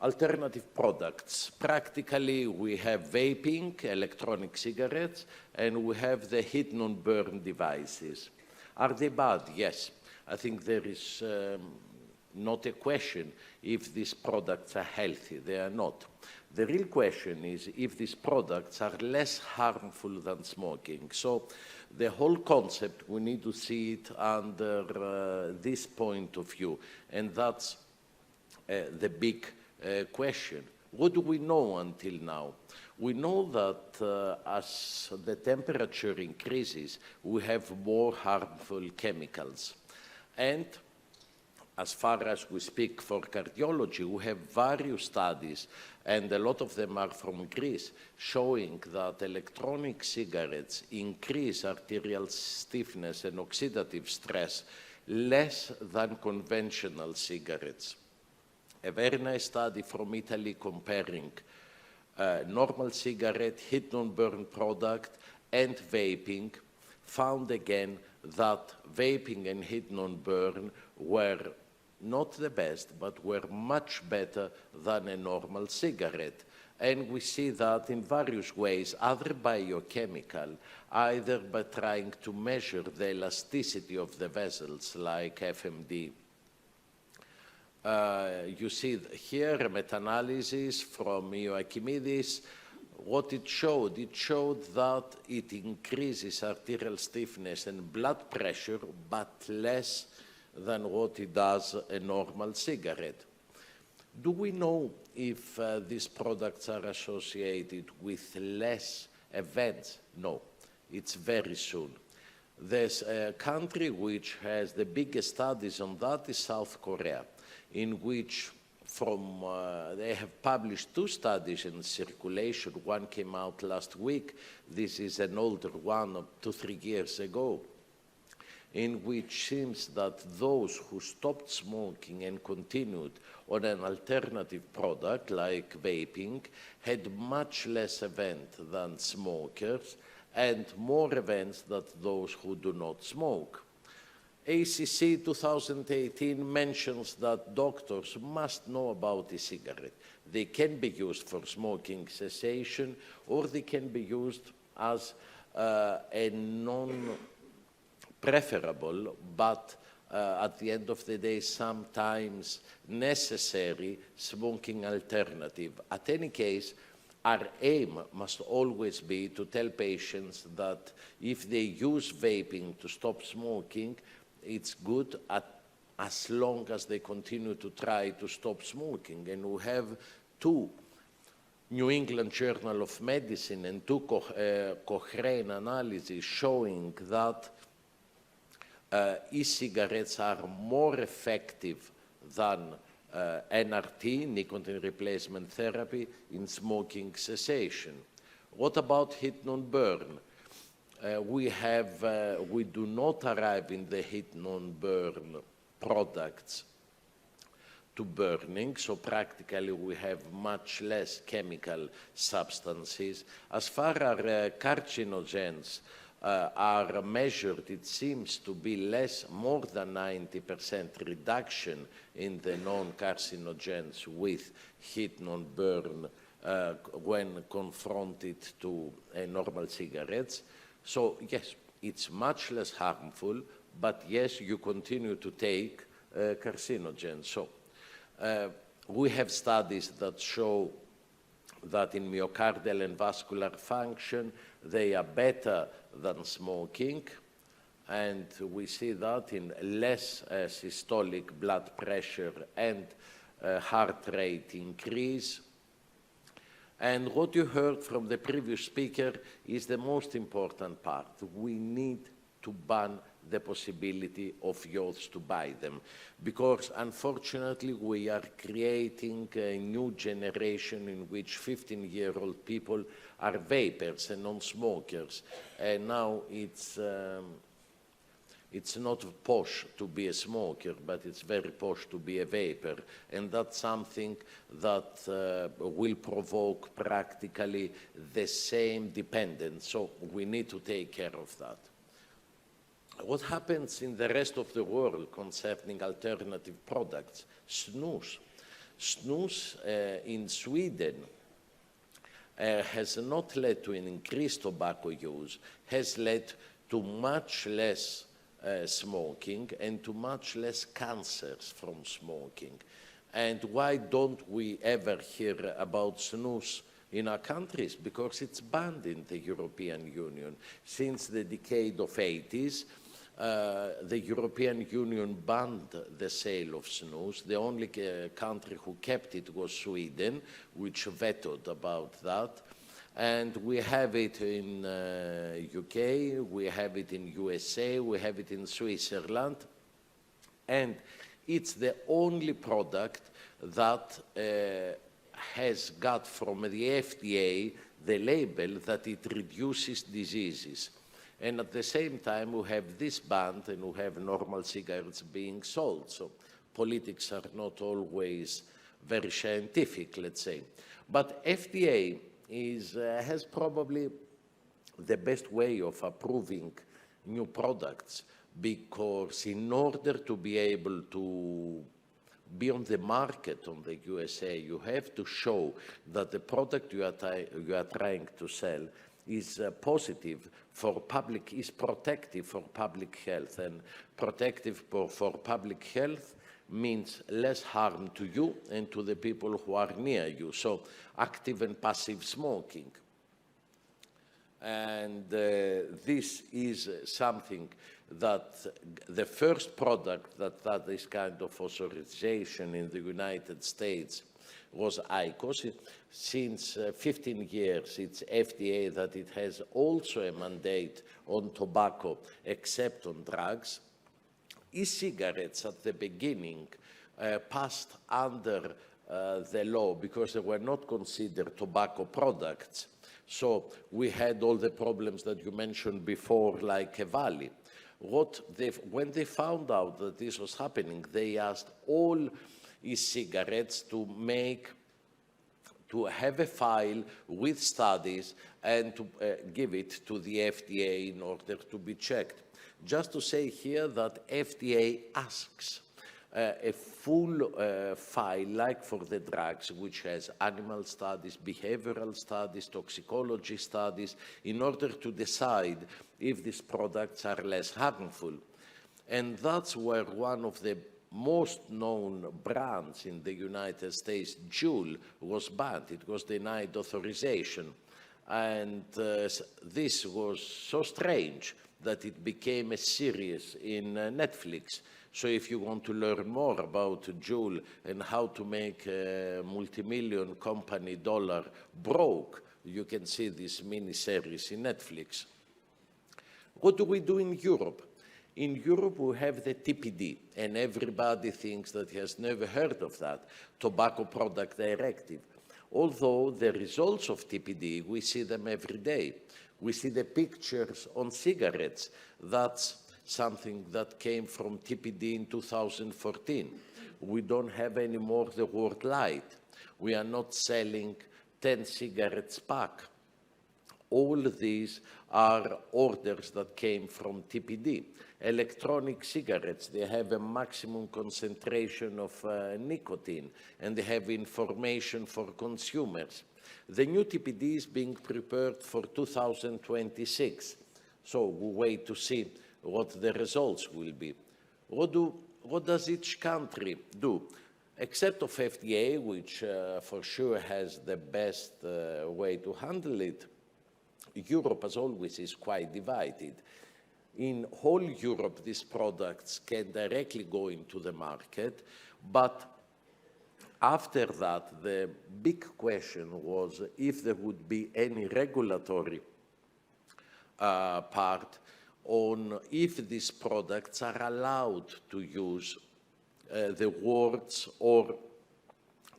Alternative products. Practically, we have vaping, electronic cigarettes, and we have the heat-not-burn devices. Are they bad? Yes. I think there is not a question if these products are healthy. They are not. The real question is if these products are less harmful than smoking. So the whole concept, we need to see it under this point of view, and that's the big question. What do we know until now? We know that as the temperature increases, we have more harmful chemicals. And as far as we speak for cardiology, we have various studies, and a lot of them are from Greece, showing that electronic cigarettes increase arterial stiffness and oxidative stress less than conventional cigarettes. A very nice study from Italy comparing normal cigarette, heat-not-burn product, and vaping found again that vaping and heat-not-burn were not the best, but were much better than a normal cigarette. And we see that in various ways, either biochemical, either by trying to measure the elasticity of the vessels, like FMD. You see here a meta-analysis from Ioachimidis. What it showed that it increases arterial stiffness and blood pressure, but less than what it does a normal cigarette. Do we know if these products are associated with less events? No, it's very soon. There's a country which has the biggest studies on that is South Korea, in which they have published 2 studies in circulation. One came out last week. This is an older one of 2-3 years ago, in which seems that those who stopped smoking and continued on an alternative product like vaping had much less events than smokers and more events than those who do not smoke. ACC 2018 mentions that doctors must know about e-cigarette. They can be used for smoking cessation, or they can be used as a non-preferable, but at the end of the day, sometimes necessary smoking alternative. At any case, our aim must always be to tell patients that if they use vaping to stop smoking, it's good as long as they continue to try to stop smoking. And we have 2 New England Journal of Medicine and 2 Cochrane analyses showing that e-cigarettes are more effective than NRT, nicotine replacement therapy, in smoking cessation. What about heat-not-burn? We do not arrive in the heat-not-burn products to burning, so practically we have much less chemical substances. As far as carcinogens are measured, it seems to be more than 90% reduction in the non-carcinogens with heat-not-burn when confronted to normal cigarettes. So yes, it's much less harmful, but yes, you continue to take carcinogens. So we have studies that show that in myocardial and vascular function, they are better than smoking, and we see that in less systolic blood pressure and heart rate increase. And what you heard from the previous speaker is the most important part. We need to ban the possibility of youths to buy them, because unfortunately we are creating a new generation in which 15-year-old people are vapers and non-smokers, and now it's not posh to be a smoker, but it's very posh to be a vapor, and that's something that will provoke practically the same dependence, so we need to take care of that. What happens in the rest of the world concerning alternative products? Snus. Snus in Sweden has not led to an increased tobacco use, has led to much less smoking and to much less cancers from smoking. And why don't we ever hear about snus in our countries? Because it's banned in the European Union. Since the decade of 80s, the European Union banned the sale of snus. The only country who kept it was Sweden, which vetoed about that. And we have it in UK, we have it in USA, we have it in Switzerland. And It's the only product that has got from the FDA the label that it reduces diseases. And at the same time, we have this ban and we have normal cigarettes being sold. So politics are not always very scientific, let's say. But FDA has probably the best way of approving new products, because in order to be able to be on the market on the USA, you have to show that the product you are trying to sell is positive for public, is protective for public health. And protective for public health means less harm to you and to the people who are near you. So active and passive smoking. And this is something that the first product that had this kind of authorization in the United States was IQOS. Since 15 years, it's FDA that it has also a mandate on tobacco, except on drugs. E-cigarettes at the beginning passed under the law because they were not considered tobacco products. So we had all the problems that you mentioned before, like EVALI. When they found out that this was happening, they asked all e-cigarettes to have a file with studies and to give it to the FDA in order to be checked. Just to say here that FDA asks a full file, like for the drugs, which has animal studies, behavioral studies, toxicology studies, in order to decide if these products are less harmful. And that's where one of the most known brands in the United States, Juul, was banned. It was denied authorization. And this was so strange that it became a series in Netflix. So if you want to learn more about Juul and how to make a multi-million company dollar broke, you can see this mini-series in Netflix. What do we do in Europe? In Europe, we have the TPD, and everybody thinks that he has never heard of that, Tobacco Product Directive. Although the results of TPD, we see them every day. We see the pictures on cigarettes. That's something that came from TPD in 2014. We don't have anymore the word light. We are not selling 10 cigarettes pack. All these are orders that came from TPD. Electronic cigarettes, they have a maximum concentration of nicotine, and they have information for consumers. The new TPD is being prepared for 2026, so we wait to see what the results will be. What does each country do? Except of FDA, which for sure has the best way to handle it, Europe, as always, is quite divided. In whole Europe, these products can directly go into the market, but after that, the big question was if there would be any regulatory part on if these products are allowed to use the words or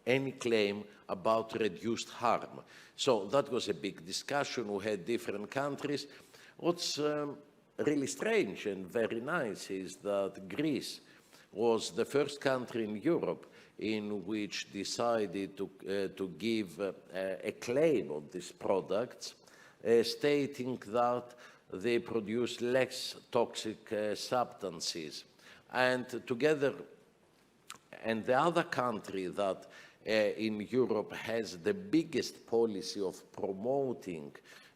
any claim about reduced harm. So that was a big discussion. We had different countries. What's really strange and very nice is that Greece was the first country in Europe in which decided to give a claim on these products, stating that they produce less toxic substances. And together, and the other country that in Europe has the biggest policy of promoting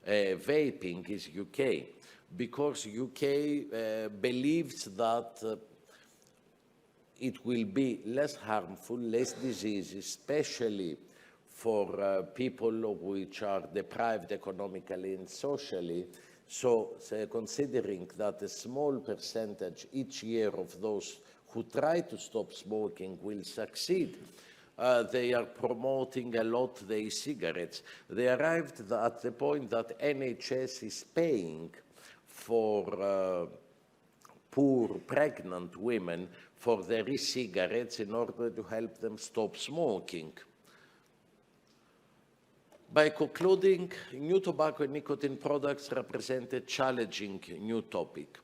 vaping is UK, because UK believes that it will be less harmful, less disease, especially for people which are deprived economically and socially. So considering that a small percentage each year of those who try to stop smoking will succeed, they are promoting a lot the e-cigarettes. They arrived at the point that NHS is paying for poor pregnant women for their e-cigarettes in order to help them stop smoking. By concluding, new tobacco and nicotine products represent a challenging new topic.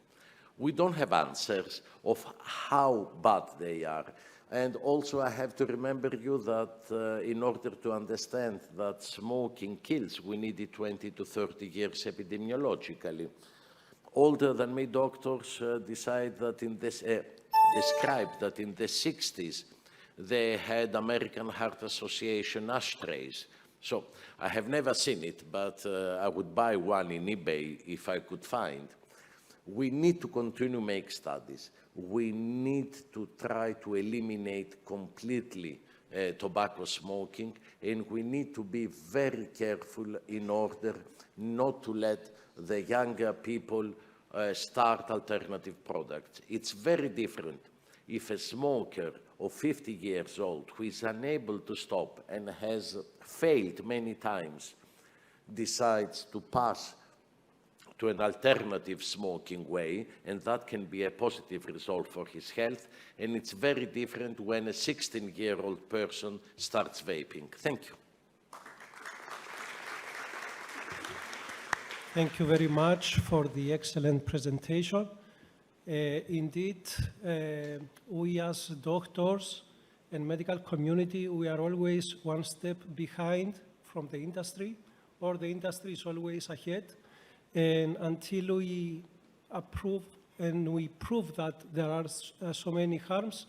We don't have answers of how bad they are. And also I have to remember you that in order to understand that smoking kills, we needed 20 to 30 years epidemiologically. Older than me doctors described that in the 60s they had American Heart Association ashtrays. So I have never seen it, but I would buy one in eBay if I could find. We need to continue to make studies. We need to try to eliminate completely tobacco smoking, and we need to be very careful in order not to let the younger people start alternative products. It's very different if a smoker of 50 years old who is unable to stop and has failed many times decides to pass to an alternative smoking way, and that can be a positive result for his health. And it's very different when a 16-year-old person starts vaping. Thank you. Thank you very much for the excellent presentation. Indeed, we as doctors and medical community, we are always one step behind from the industry, or the industry is always ahead. And until we approve and we prove that there are so many harms,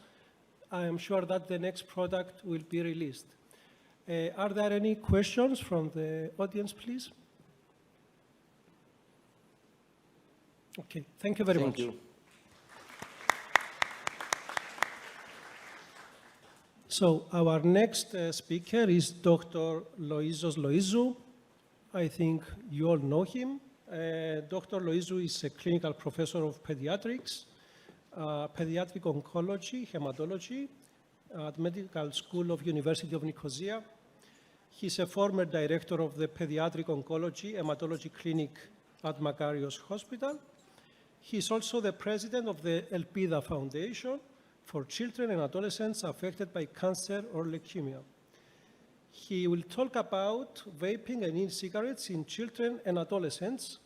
I am sure that the next product will be released. Are there any questions from the audience, please? Okay, thank you very much. Thank you. So our next speaker is Dr. Loizos Loizou. I think you all know him. Dr. Loizou is a clinical professor of pediatrics, pediatric oncology, hematology at Medical School of University of Nicosia. He's a former director of the Pediatric Oncology Hematology Clinic at Makarios Hospital. He's also the president of the Elpida Foundation for children and adolescents affected by cancer or leukemia. He will talk about vaping and e-cigarettes in children and adolescents,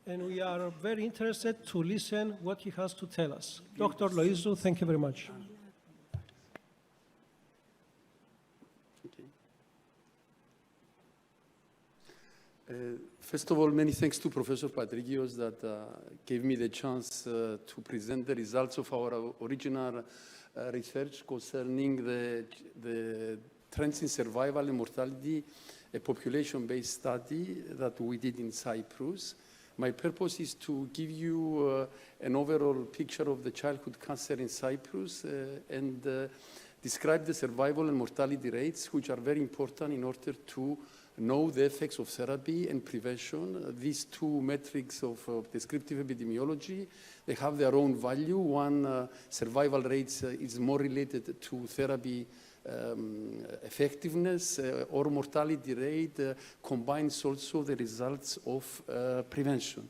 and we are very interested to listen what he has to tell us. Dr. Loizou, thank you very much. First of all, many thanks to Professor Patrikios that gave me the chance to present the results of our original research concerning the trends in survival and mortality, a population-based study that we did in Cyprus. My purpose is to give you an overall picture of the childhood cancer in Cyprus and describe the survival and mortality rates, which are very important in order to know the effects of therapy and prevention. These two metrics of descriptive epidemiology, they have their own value. One, survival rates is more related to therapy effectiveness or mortality rate combines also the results of prevention.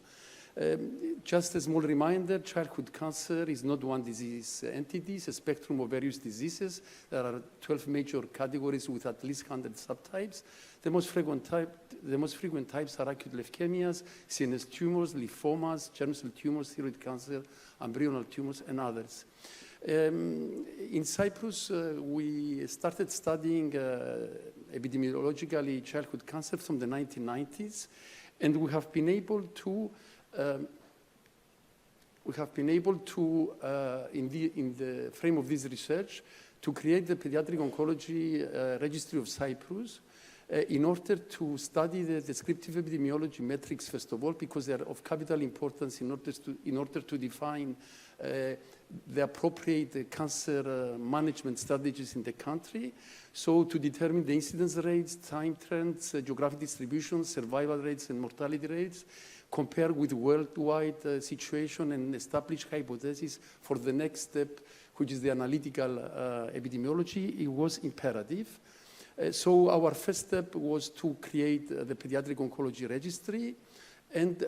Just a small reminder, childhood cancer is not one disease entity, it's a spectrum of various diseases. There are 12 major categories with at least 100 subtypes. The most frequent types are acute leukemias, CNS tumors, lymphomas, germ cell tumors, thyroid cancer, embryonal tumors, and others. In Cyprus, we started studying epidemiologically childhood cancer from the 1990s, and we have been able to in the frame of this research, to create the Pediatric Oncology Registry of Cyprus in order to study the descriptive epidemiology metrics, first of all, because they are of capital importance in order to define the appropriate cancer management strategies in the country. So to determine the incidence rates, time trends, geographic distribution, survival rates, and mortality rates, compare with worldwide situation and establish hypotheses for the next step, which is the analytical epidemiology, it was imperative. So our first step was to create the Pediatric Oncology Registry. and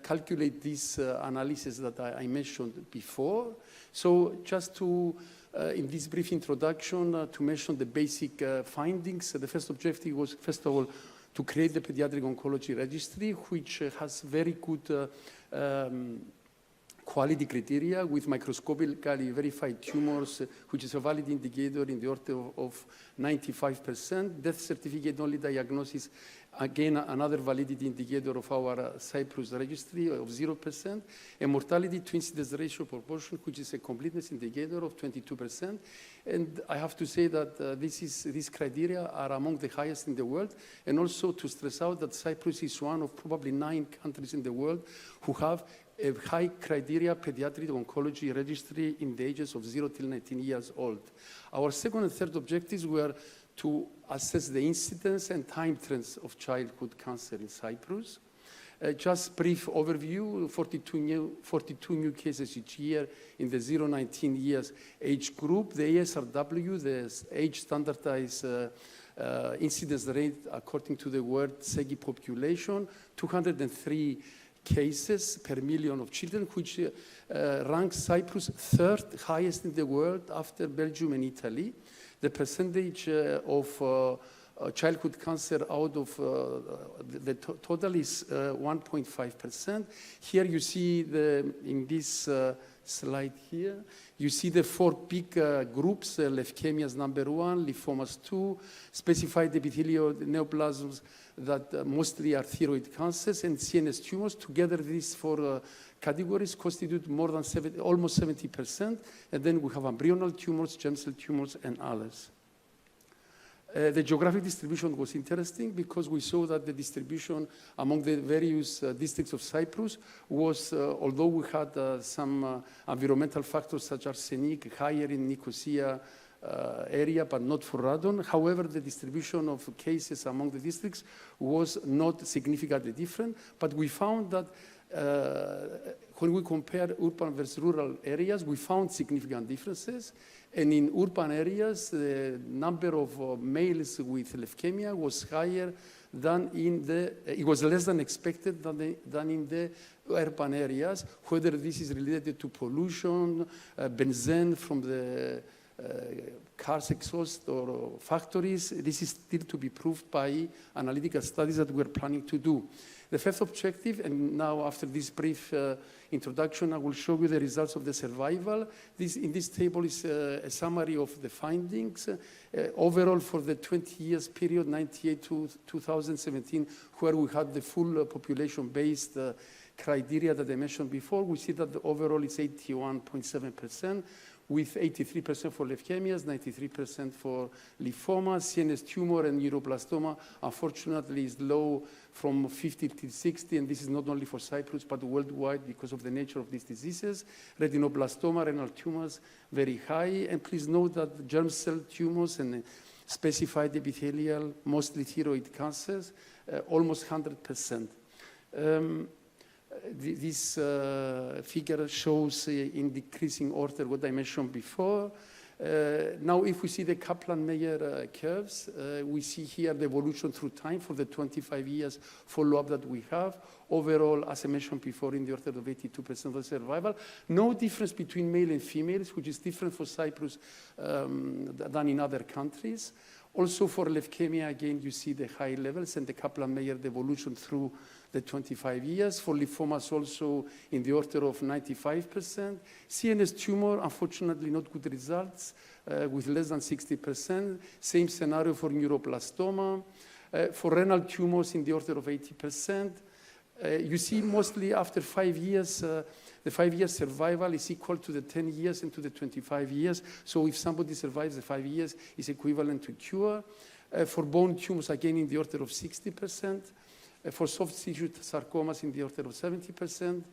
calculate this analysis that I mentioned before. So just to, in this brief introduction, to mention the basic findings, the first objective was, first of all, to create the pediatric oncology registry, which has very good quality criteria with microscopically verified tumors, which is a valid indicator in the order of 95%. Death certificate only diagnosis, again, another validity indicator of our Cyprus registry of 0%. And mortality to incidence ratio proportion, which is a completeness indicator of 22%. And I have to say that these criteria are among the highest in the world. And also to stress out that Cyprus is one of probably 9 countries in the world who have a high criteria pediatric oncology registry in the ages of 0 till 19 years old. Our second and third objectives were to assess the incidence and time trends of childhood cancer in Cyprus. Just brief overview, 42 new cases each year in the 0-19 years age group. The ASRW, the age standardized incidence rate according to the world SEGI population, 203 cases per million of children, which ranks Cyprus third highest in the world after Belgium and Italy. The percentage of childhood cancer out of the total is 1.5%. Here you see in this slide here, you see the 4 big groups, leukemias number 1, lymphomas 2, specified epithelial neoplasms that mostly are thyroid cancers, and CNS tumors. Together these 4 categories constitute more than almost 70%. And then we have embryonal tumors, germ cell tumors, and others. The geographic distribution was interesting because we saw that the distribution among the various districts of Cyprus was, although we had some environmental factors such as arsenic higher in Nicosia area, but not for radon. However, the distribution of cases among the districts was not significantly different, but we found that when we compare urban versus rural areas, we found significant differences. And in urban areas, the number of males with leukemia was higher than it was less than expected than in the urban areas, whether this is related to pollution, benzene from the cars exhaust or factories. This is still to be proved by analytical studies that we're planning to do. The fifth objective, and now after this brief introduction, I will show you the results of the survival. In this table is a summary of the findings. Overall, for the 20 years period, 98 to 2017, where we had the full population-based criteria that I mentioned before, we see that the overall is 81.7%. With 83% for leukemias, 93% for lymphomas, CNS tumor and neuroblastoma, unfortunately, is low from 50 to 60, and this is not only for Cyprus, but worldwide because of the nature of these diseases. Retinoblastoma, renal tumors, very high, and please note that germ cell tumors and specified epithelial, mostly thyroid cancers, almost 100%. This figure shows in decreasing order what I mentioned before. Now, if we see the Kaplan-Meier curves, we see here the evolution through time for the 25 years follow-up that we have. Overall, as I mentioned before, in the order of 82% of survival. No difference between male and females, which is different for Cyprus than in other countries. Also for leukemia, again, you see the high levels and the Kaplan-Meier evolution through the 25 years. For lymphomas, also in the order of 95%. CNS tumor, unfortunately, not good results with less than 60%. Same scenario for neuroblastoma. For renal tumors, in the order of 80%. You see mostly after 5 years, the 5-year survival is equal to the 10 years and to the 25 years. So if somebody survives the 5 years, it's equivalent to cure. For bone tumors, again, in the order of 60%. For soft tissue sarcomas, in the order of 70%.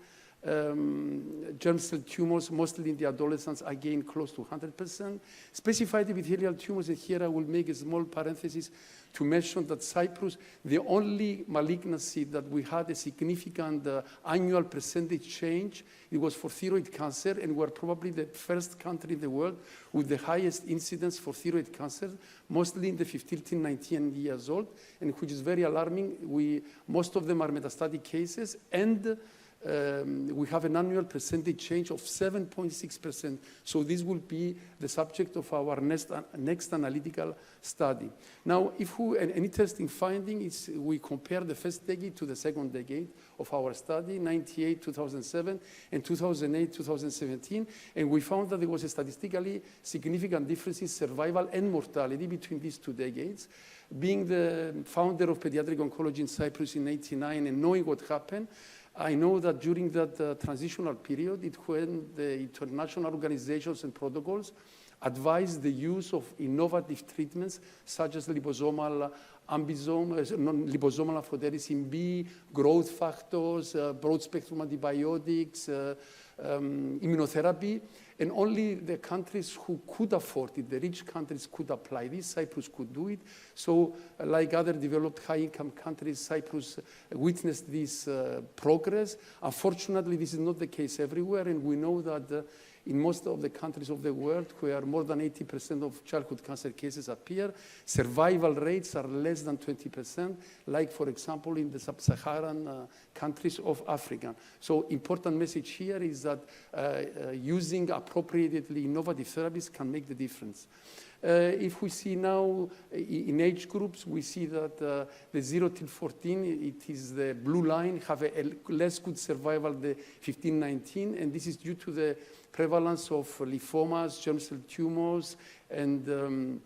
Germ cell tumors, mostly in the adolescents, again close to 100%. Specified epithelial tumors, and here I will make a small parenthesis to mention that Cyprus, the only malignancy that we had a significant annual percentage change, it was for thyroid cancer, and we're probably the first country in the world with the highest incidence for thyroid cancer, mostly in the 15 to 19 years old, and which is very alarming. Most of them are metastatic cases, and we have an annual percentage change of 7.6%. So this will be the subject of our next analytical study. Now, an interesting finding is we compare the first decade to the second decade of our study, 98, 2007, and 2008, 2017, and we found that there was a statistically significant difference in survival and mortality between these 2 decades. Being the founder of pediatric oncology in Cyprus in 1989 and knowing what happened, I know that during that transitional period, when the international organizations and protocols advised the use of innovative treatments such as liposomal liposomal amphotericin B, growth factors, broad-spectrum antibiotics, immunotherapy, and only the countries who could afford it, the rich countries, could apply this. Cyprus could do it. So like other developed high-income countries, Cyprus witnessed this progress. Unfortunately, this is not the case everywhere, and we know that in most of the countries of the world where more than 80% of childhood cancer cases appear, survival rates are less than 20%, like, for example, in the sub-Saharan countries of Africa. So important message here is that using appropriately innovative therapies can make the difference. If we see now in age groups, we see that the 0 till 14, it is the blue line, have a less good survival than 15-19, and this is due to the prevalence of lymphomas, germ cell tumors, and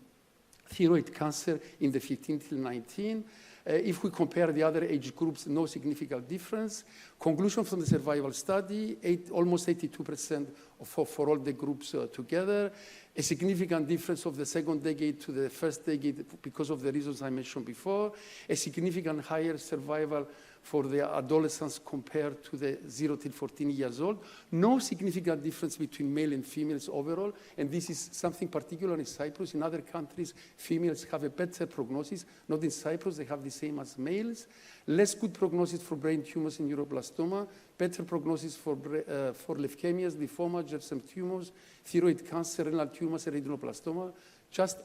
thyroid cancer in the 15 till 19. If we compare the other age groups, no significant difference. Conclusion from the survival study, almost 82% for all the groups together. A significant difference of the second decade to the first decade because of the reasons I mentioned before. A significant higher survival for the adolescents compared to the 0 till 14 years old. No significant difference between male and females overall, and this is something particular in Cyprus. In other countries, females have a better prognosis. Not in Cyprus, they have the same as males. Less good prognosis for brain tumors and neuroblastoma, better prognosis for leukemias, lymphoma, germ cell tumors, thyroid cancer, renal tumors, and retinoblastoma, just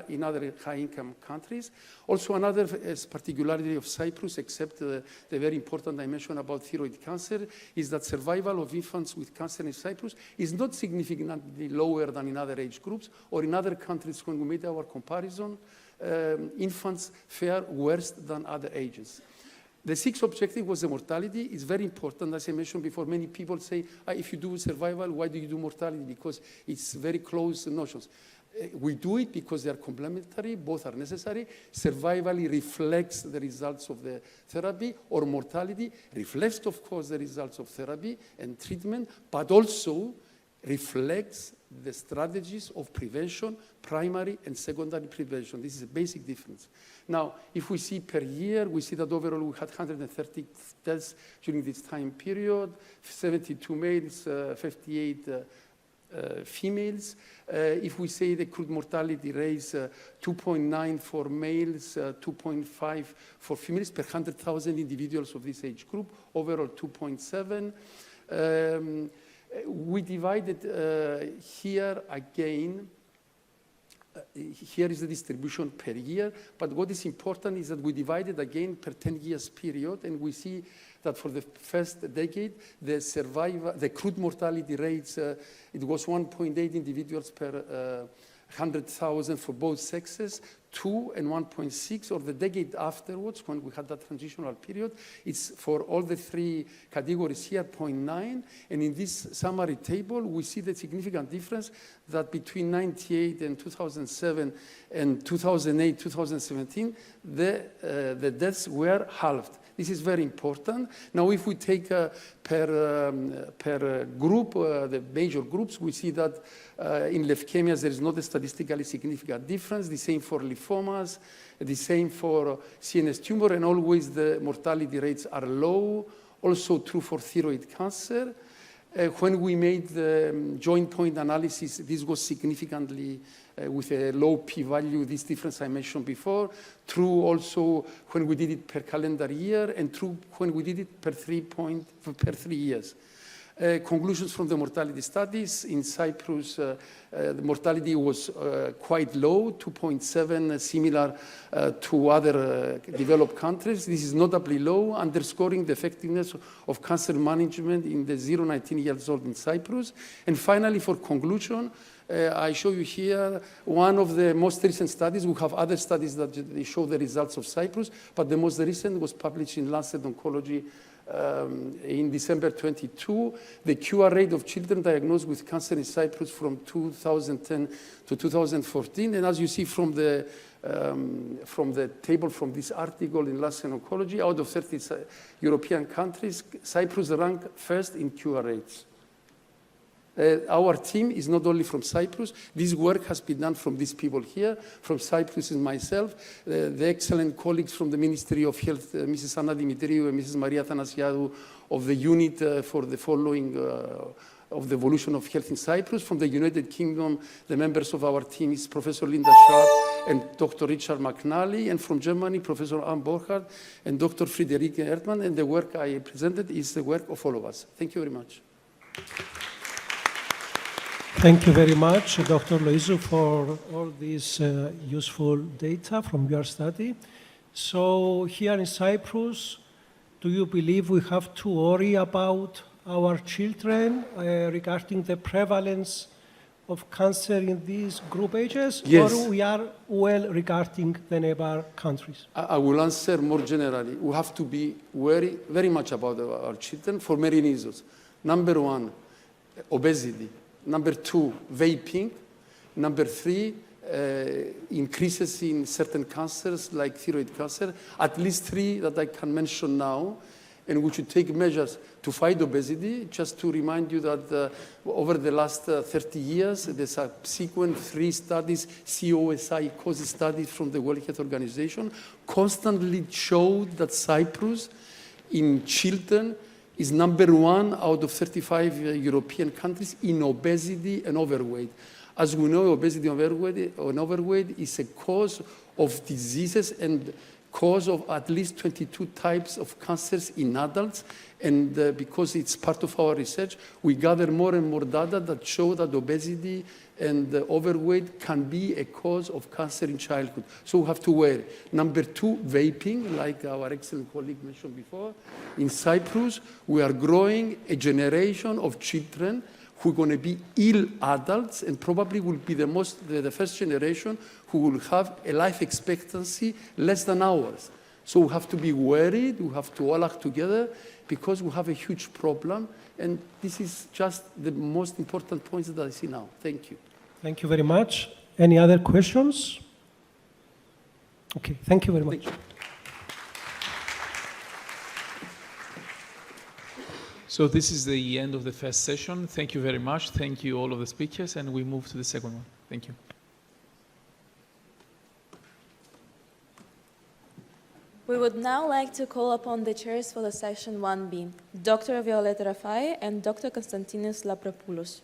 in other high-income countries. Also, another particularity of Cyprus, except the very important dimension about thyroid cancer, is that survival of infants with cancer in Cyprus is not significantly lower than in other age groups, or in other countries when we made our comparison, infants fare worse than other ages. The sixth objective was the mortality. It's very important. As I mentioned before, many people say, if you do survival, why do you do mortality? Because it's very close notions. We do it because they are complementary, both are necessary. Survival reflects the results of the therapy, or mortality reflects, of course, the results of therapy and treatment, but also reflects the strategies of prevention, primary and secondary prevention. This is a basic difference. Now, if we see per year, we see that overall we had 130 deaths during this time period, 72 males, 58 females. If we say the crude mortality rates, 2.9 for males, 2.5 for females per 100,000 individuals of this age group, overall 2.7. We divided here again, here is the distribution per year, but what is important is that we divided again per 10 years period, and we see that for the first decade, the crude mortality rates, it was 1.8 individuals per 100,000 for both sexes, 2 and 1.6, or the decade afterwards, when we had that transitional period, it's for all the three categories here, 0.9, and in this summary table, we see the significant difference that between 98 and 2007 and 2008, 2017, the deaths were halved. This is very important. Now, if we take per group, the major groups, we see that in leukemias, there is not a statistically significant difference. The same for lymphomas, the same for CNS tumor, and always the mortality rates are low. also true for thyroid cancer. When we made the joint point analysis, this was significantly with a low p-value, this difference I mentioned before. True also when we did it per calendar year, and true when we did it per 3 years. Conclusions from the mortality studies. In Cyprus, the mortality was quite low, 2.7, similar to other developed countries. This is notably low, underscoring the effectiveness of cancer management in the 0-19 years old in Cyprus. And finally, for conclusion, I show you here one of the most recent studies. We have other studies that they show the results of Cyprus, but the most recent was published in Lancet Oncology in December 22, the cure rate of children diagnosed with cancer in Cyprus from 2010 to 2014. And as you see from the table from this article in Lancet Oncology, out of 30 European countries, Cyprus ranked first in cure rates. Our team is not only from Cyprus. This work has been done from these people here, from Cyprus and myself, the excellent colleagues from the Ministry of Health, Mrs. Anna Dimitriou and Mrs. Maria Thanasiadou of the unit for the following of the evolution of health in Cyprus. From the United Kingdom, the members of our team is Professor Linda Sharp and Dr. Richard McNally, and from Germany, Professor Anne Borchardt and Dr. Friederike Erdmann, and the work I presented is the work of all of us. Thank you very much. Thank you very much, Dr. Loizou, for all this useful data from your study. So here in Cyprus, do you believe we have to worry about our children regarding the prevalence of cancer in these group ages? Yes. Or we are well regarding the neighbor countries? I will answer more generally. We have to be very much about our children for many reasons. Number one, obesity. Number two, vaping. Number three, increases in certain cancers like thyroid cancer. At least three that I can mention now. And we should take measures to fight obesity. Just to remind you that over the last 30 years, the subsequent 3 studies, COSI, COSI studies from the World Health Organization, constantly showed that Cyprus in children is number 1 out of 35 European countries in obesity and overweight. As we know, obesity and overweight is a cause of diseases and cause of at least 22 types of cancers in adults. And because it's part of our research, we gather more and more data that show that obesity and overweight can be a cause of cancer in childhood. So we have to worry. Number 2, vaping, like our excellent colleague mentioned before. In Cyprus, we are growing a generation of children who are going to be ill adults and probably will be the first generation who will have a life expectancy less than ours. So we have to be worried, we have to all act together because we have a huge problem. And this is just the most important points that I see now. Thank you. Thank you very much. Any other questions? Okay, thank you very much. So this is the end of the first session. Thank you very much. Thank you all of the speakers, and we move to the second one. Thank you. We would now like to call upon the chairs for the session 1B, Dr. Violeta Rafai and Dr. Konstantinos Lapropoulos.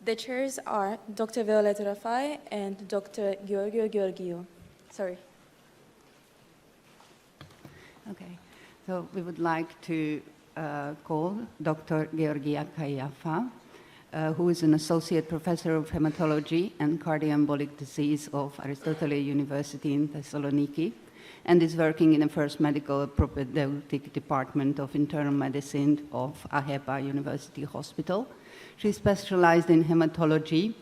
The chairs are Dr. Violeta Rafai and Dr. Georgiou Georgiou. Sorry. Okay, so we would like to call Dr. Georgia Kaiafa, who is an associate professor of hematology and cardioembolic disease of Aristoteles University in Thessaloniki, and is working in the first medical propedeutic department of internal medicine of AHEPA University Hospital. She specialized in hematology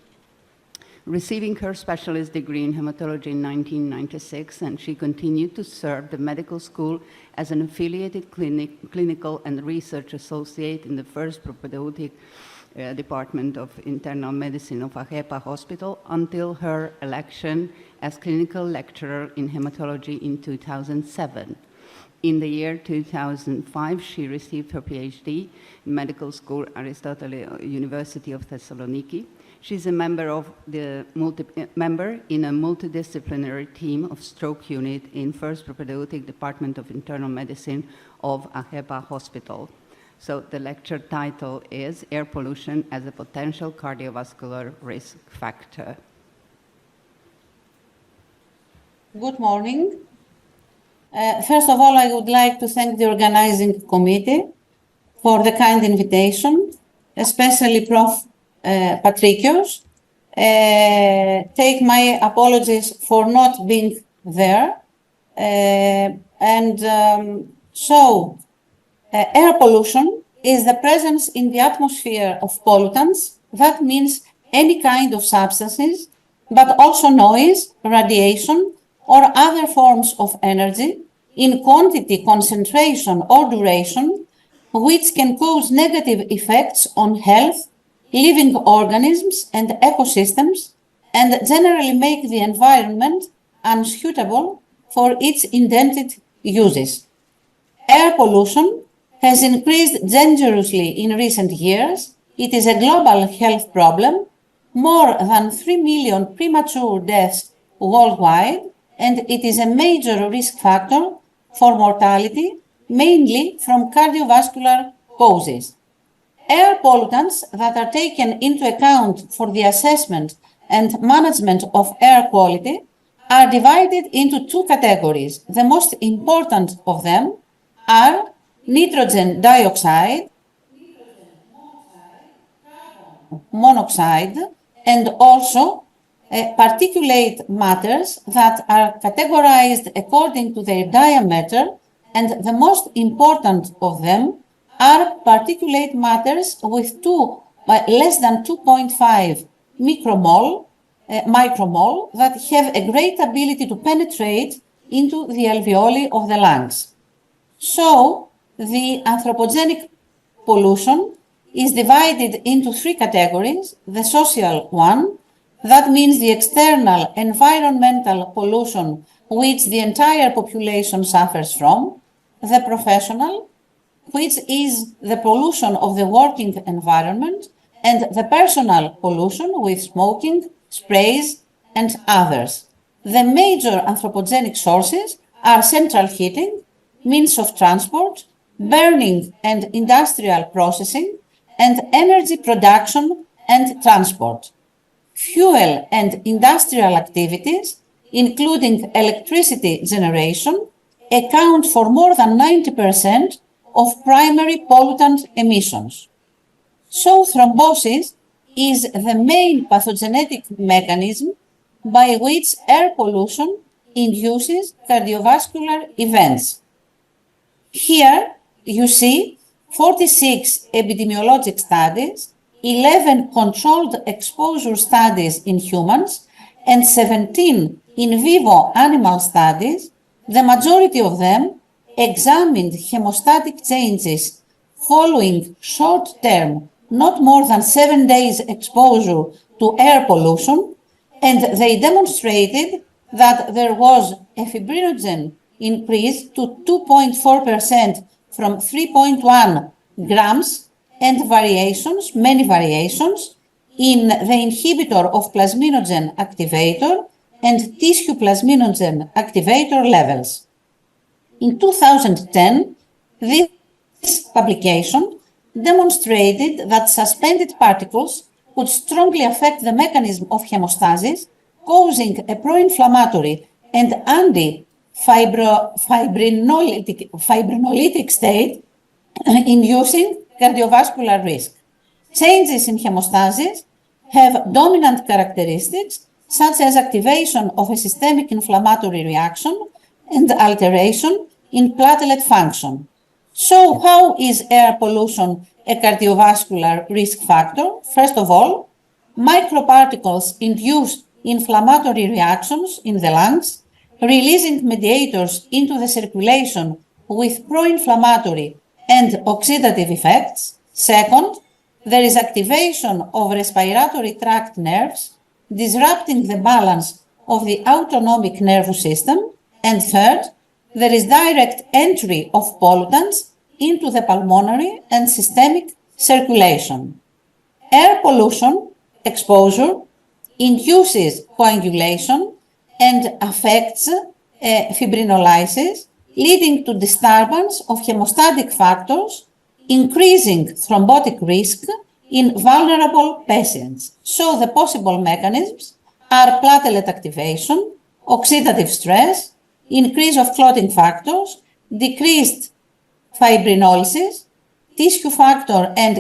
receiving her specialist degree in hematology in 1996, and she continued to serve the medical school as an affiliated clinical and research associate in the first propedeutic Department of Internal Medicine of AHEPA Hospital until her election as clinical lecturer in hematology in 2007. In the year 2005, she received her PhD in Medical School, Aristotle University of Thessaloniki. She's a member of the member in a multidisciplinary team of stroke unit in First Propedeutic Department of Internal Medicine of AHEPA Hospital. So the lecture title is Air Pollution as a Potential Cardiovascular Risk Factor. Good morning. First of all, I would like to thank the organizing committee for the kind invitation, especially Prof. Patrikios. Take my apologies for not being there. Air pollution is the presence in the atmosphere of pollutants. That means any kind of substances, but also noise, radiation, or other forms of energy in quantity, concentration, or duration, which can cause negative effects on health, living organisms, and ecosystems, and generally make the environment unsuitable for its intended uses. Air pollution has increased dangerously in recent years. It is a global health problem, more than 3 million premature deaths worldwide, and it is a major risk factor for mortality, mainly from cardiovascular causes. Air pollutants that are taken into account for the assessment and management of air quality are divided into two categories. The most important of them are nitrogen dioxide, monoxide, and also particulate matters that are categorized according to their diameter, and the most important of them are particulate matters with less than 2.5 micromole that have a great ability to penetrate into the alveoli of the lungs. So, the anthropogenic pollution is divided into three categories. The social one, that means the external environmental pollution which the entire population suffers from. The professional, which is the pollution of the working environment, and the personal pollution with smoking, sprays, and others. The major anthropogenic sources are central heating, means of transport, burning and industrial processing, and energy production and transport. Fuel and industrial activities, including electricity generation, account for more than 90% of primary pollutant emissions. So thrombosis is the main pathogenetic mechanism by which air pollution induces cardiovascular events. Here you see 46 epidemiologic studies, 11 controlled exposure studies in humans, and 17 in vivo animal studies. The majority of them examined hemostatic changes following short-term, not more than 7 days exposure to air pollution, and they demonstrated that there was a fibrinogen increase to 2.4% from 3.1 grams, and variations, many variations, in the inhibitor of plasminogen activator and tissue plasminogen activator levels. In 2010, this publication demonstrated that suspended particles could strongly affect the mechanism of hemostasis, causing a pro-inflammatory and fibrinolytic state, inducing cardiovascular risk. Changes in hemostasis have dominant characteristics such as activation of a systemic inflammatory reaction and alteration in platelet function. So how is air pollution a cardiovascular risk factor? First of all, microparticles induce inflammatory reactions in the lungs, releasing mediators into the circulation with pro-inflammatory and oxidative effects. Second, there is activation of respiratory tract nerves, disrupting the balance of the autonomic nervous system. And third, there is direct entry of pollutants into the pulmonary and systemic circulation. Air pollution exposure induces coagulation and affects fibrinolysis, leading to disturbance of hemostatic factors, increasing thrombotic risk in vulnerable patients. So the possible mechanisms are platelet activation, oxidative stress, increase of clotting factors, decreased fibrinolysis, tissue factor and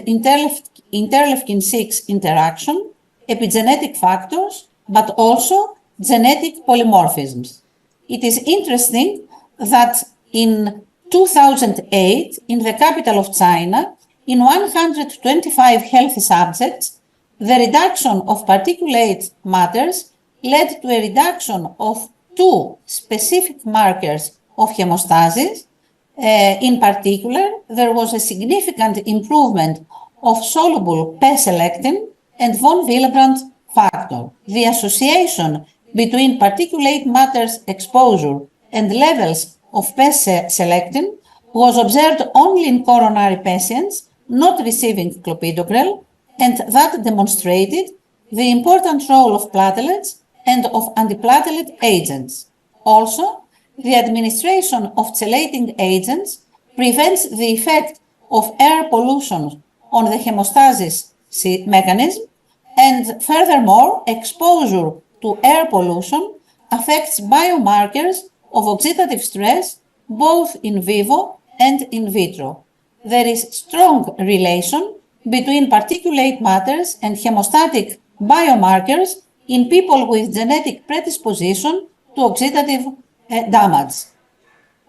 interleukin-6 interaction, epigenetic factors, but also genetic polymorphisms. It is interesting that in 2008, in the capital of China, in 125 healthy subjects, the reduction of particulate matters led to a reduction of 2 specific markers of hemostasis. In particular, there was a significant improvement of soluble P-selectin and von Willebrand factor. The association between particulate matters exposure and levels of P-selectin was observed only in coronary patients not receiving clopidogrel, and that demonstrated the important role of platelets and of antiplatelet agents. Also, the administration of chelating agents prevents the effect of air pollution on the hemostasis mechanism, and furthermore, exposure to air pollution affects biomarkers of oxidative stress both in vivo and in vitro. There is strong relation between particulate matters and hemostatic biomarkers in people with genetic predisposition to oxidative damage.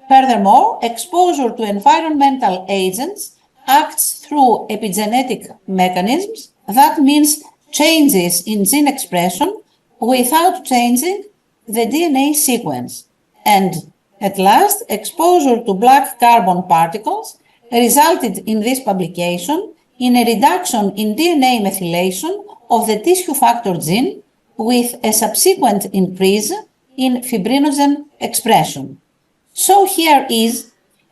Furthermore, exposure to environmental agents acts through epigenetic mechanisms. That means changes in gene expression without changing the DNA sequence. And at last, exposure to black carbon particles resulted in this publication in a reduction in DNA methylation of the tissue factor gene with a subsequent increase in fibrinogen expression. So here is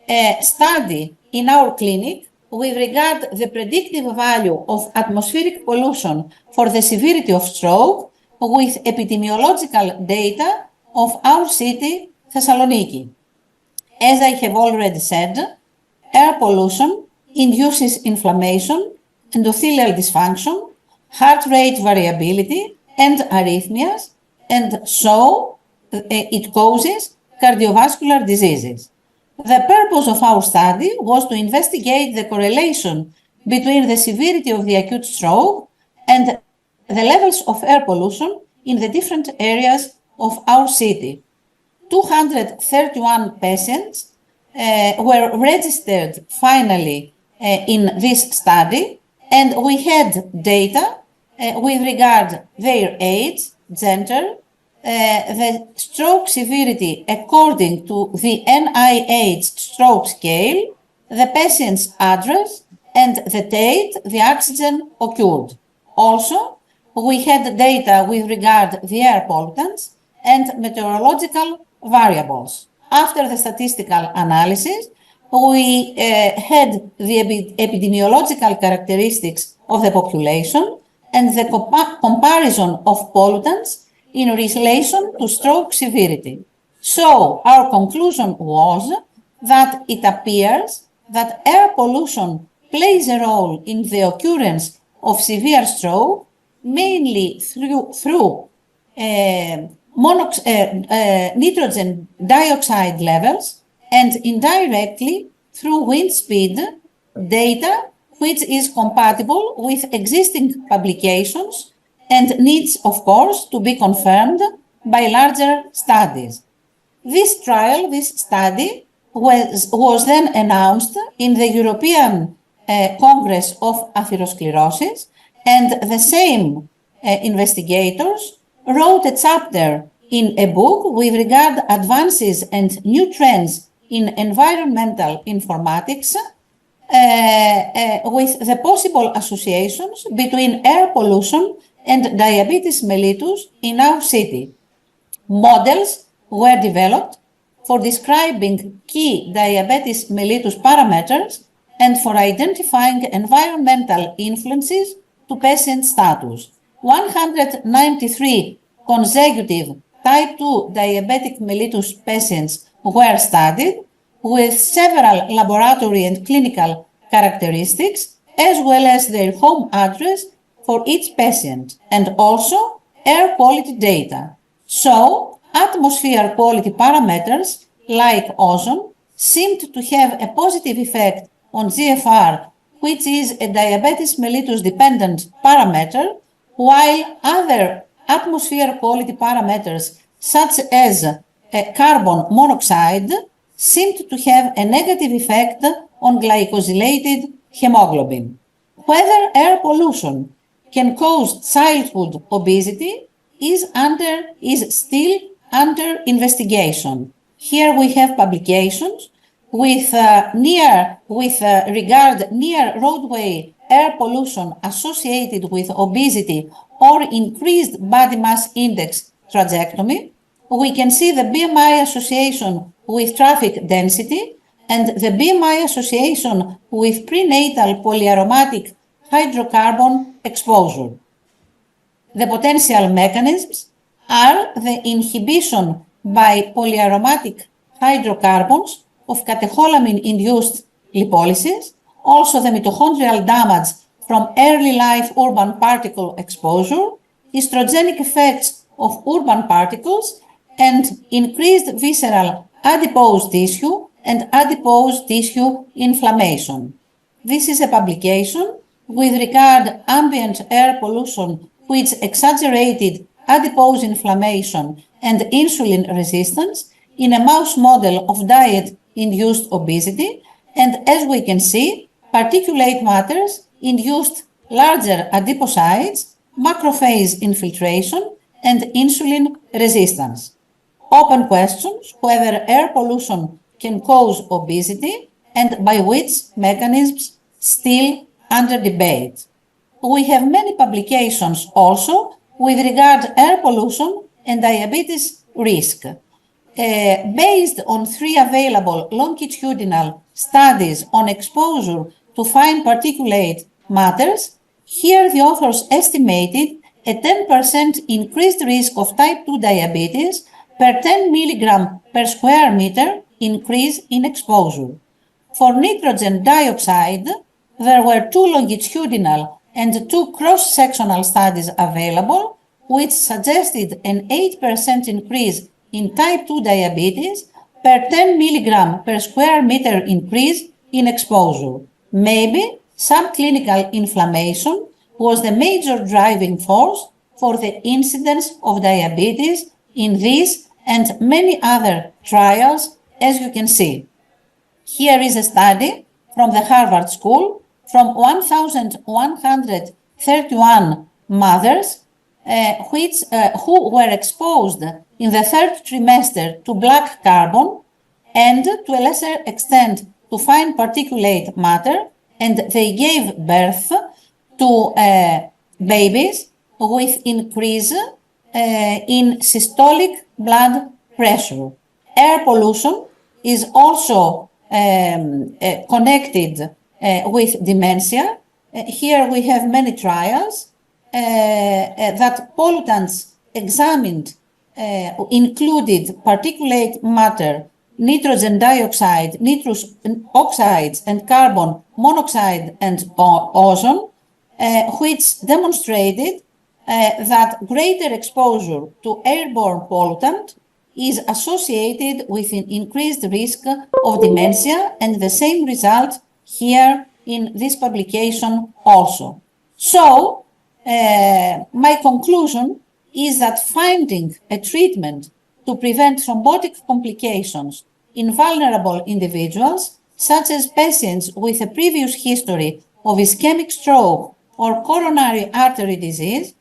a study in our clinic with regard to the predictive value of atmospheric pollution for the severity of stroke with epidemiological data of our city, Thessaloniki. As I have already said, air pollution induces inflammation, endothelial dysfunction, heart rate variability, and arrhythmias, and so it causes cardiovascular diseases. The purpose of our study was to investigate the correlation between the severity of the acute stroke and the levels of air pollution in the different areas of our city. 231 patients were registered finally in this study, and we had data with regard their age, gender, the stroke severity according to the NIH stroke scale, the patient's address, and the date the accident occurred. Also, we had data with regard to the air pollutants and meteorological variables. After the statistical analysis, we had the epidemiological characteristics of the population and the comparison of pollutants in relation to stroke severity. So our conclusion was that it appears that air pollution plays a role in the occurrence of severe stroke, mainly through nitrogen dioxide levels and indirectly through wind speed data, which is compatible with existing publications and needs, of course, to be confirmed by larger studies. This study, was then announced in the European Congress of Atherosclerosis, and the same investigators wrote a chapter in a book with regard advances and new trends in environmental informatics with the possible associations between air pollution and diabetes mellitus in our city. Models were developed for describing key diabetes mellitus parameters and for identifying environmental influences to patient status. 193 consecutive type 2 diabetic mellitus patients were studied with several laboratory and clinical characteristics, as well as their home address for each patient, and also air quality data. So, atmosphere quality parameters like ozone seemed to have a positive effect on GFR, which is a diabetes mellitus dependent parameter, while other atmosphere quality parameters such as carbon monoxide seemed to have a negative effect on glycosylated hemoglobin. Whether air pollution can cause childhood obesity is still under investigation. Here we have publications with regard near roadway air pollution associated with obesity or increased body mass index trajectory. We can see the BMI association with traffic density and the BMI association with prenatal polyaromatic hydrocarbon exposure. The potential mechanisms are the inhibition by polyaromatic hydrocarbons of catecholamine-induced lipolysis, also the mitochondrial damage from early life urban particle exposure, estrogenic effects of urban particles, and increased visceral adipose tissue and adipose tissue inflammation. This is a publication with regard ambient air pollution which exaggerated adipose inflammation and insulin resistance in a mouse model of diet-induced obesity, and as we can see, particulate matters induced larger adipocytes, macrophage infiltration, and insulin resistance. Open questions whether air pollution can cause obesity and by which mechanisms still under debate. We have many publications also with regard air pollution and diabetes risk. Based on 3 available longitudinal studies on exposure to fine particulate matters, here the authors estimated a 10% increased risk of type 2 diabetes per 10 milligram per square meter increase in exposure. For nitrogen dioxide, there were 2 longitudinal and 2 cross-sectional studies available, which suggested an 8% increase in type 2 diabetes per 10 milligram per square meter increase in exposure. Maybe subclinical inflammation was the major driving force for the incidence of diabetes in these and many other trials, as you can see. Here is a study from the Harvard School from 1,131 mothers who were exposed in the 3rd trimester to black carbon and to a lesser extent to fine particulate matter, and they gave birth to babies with increase in systolic blood pressure. Air pollution is also connected with dementia. Here we have many trials that pollutants examined included particulate matter, nitrogen dioxide, nitrous oxides, and carbon monoxide and ozone, which demonstrated that greater exposure to airborne pollutant is associated with an increased risk of dementia, and the same result here in this publication also. So, my conclusion is that finding a treatment to prevent thrombotic complications in vulnerable individuals, such as patients with a previous history of ischemic stroke or coronary artery disease,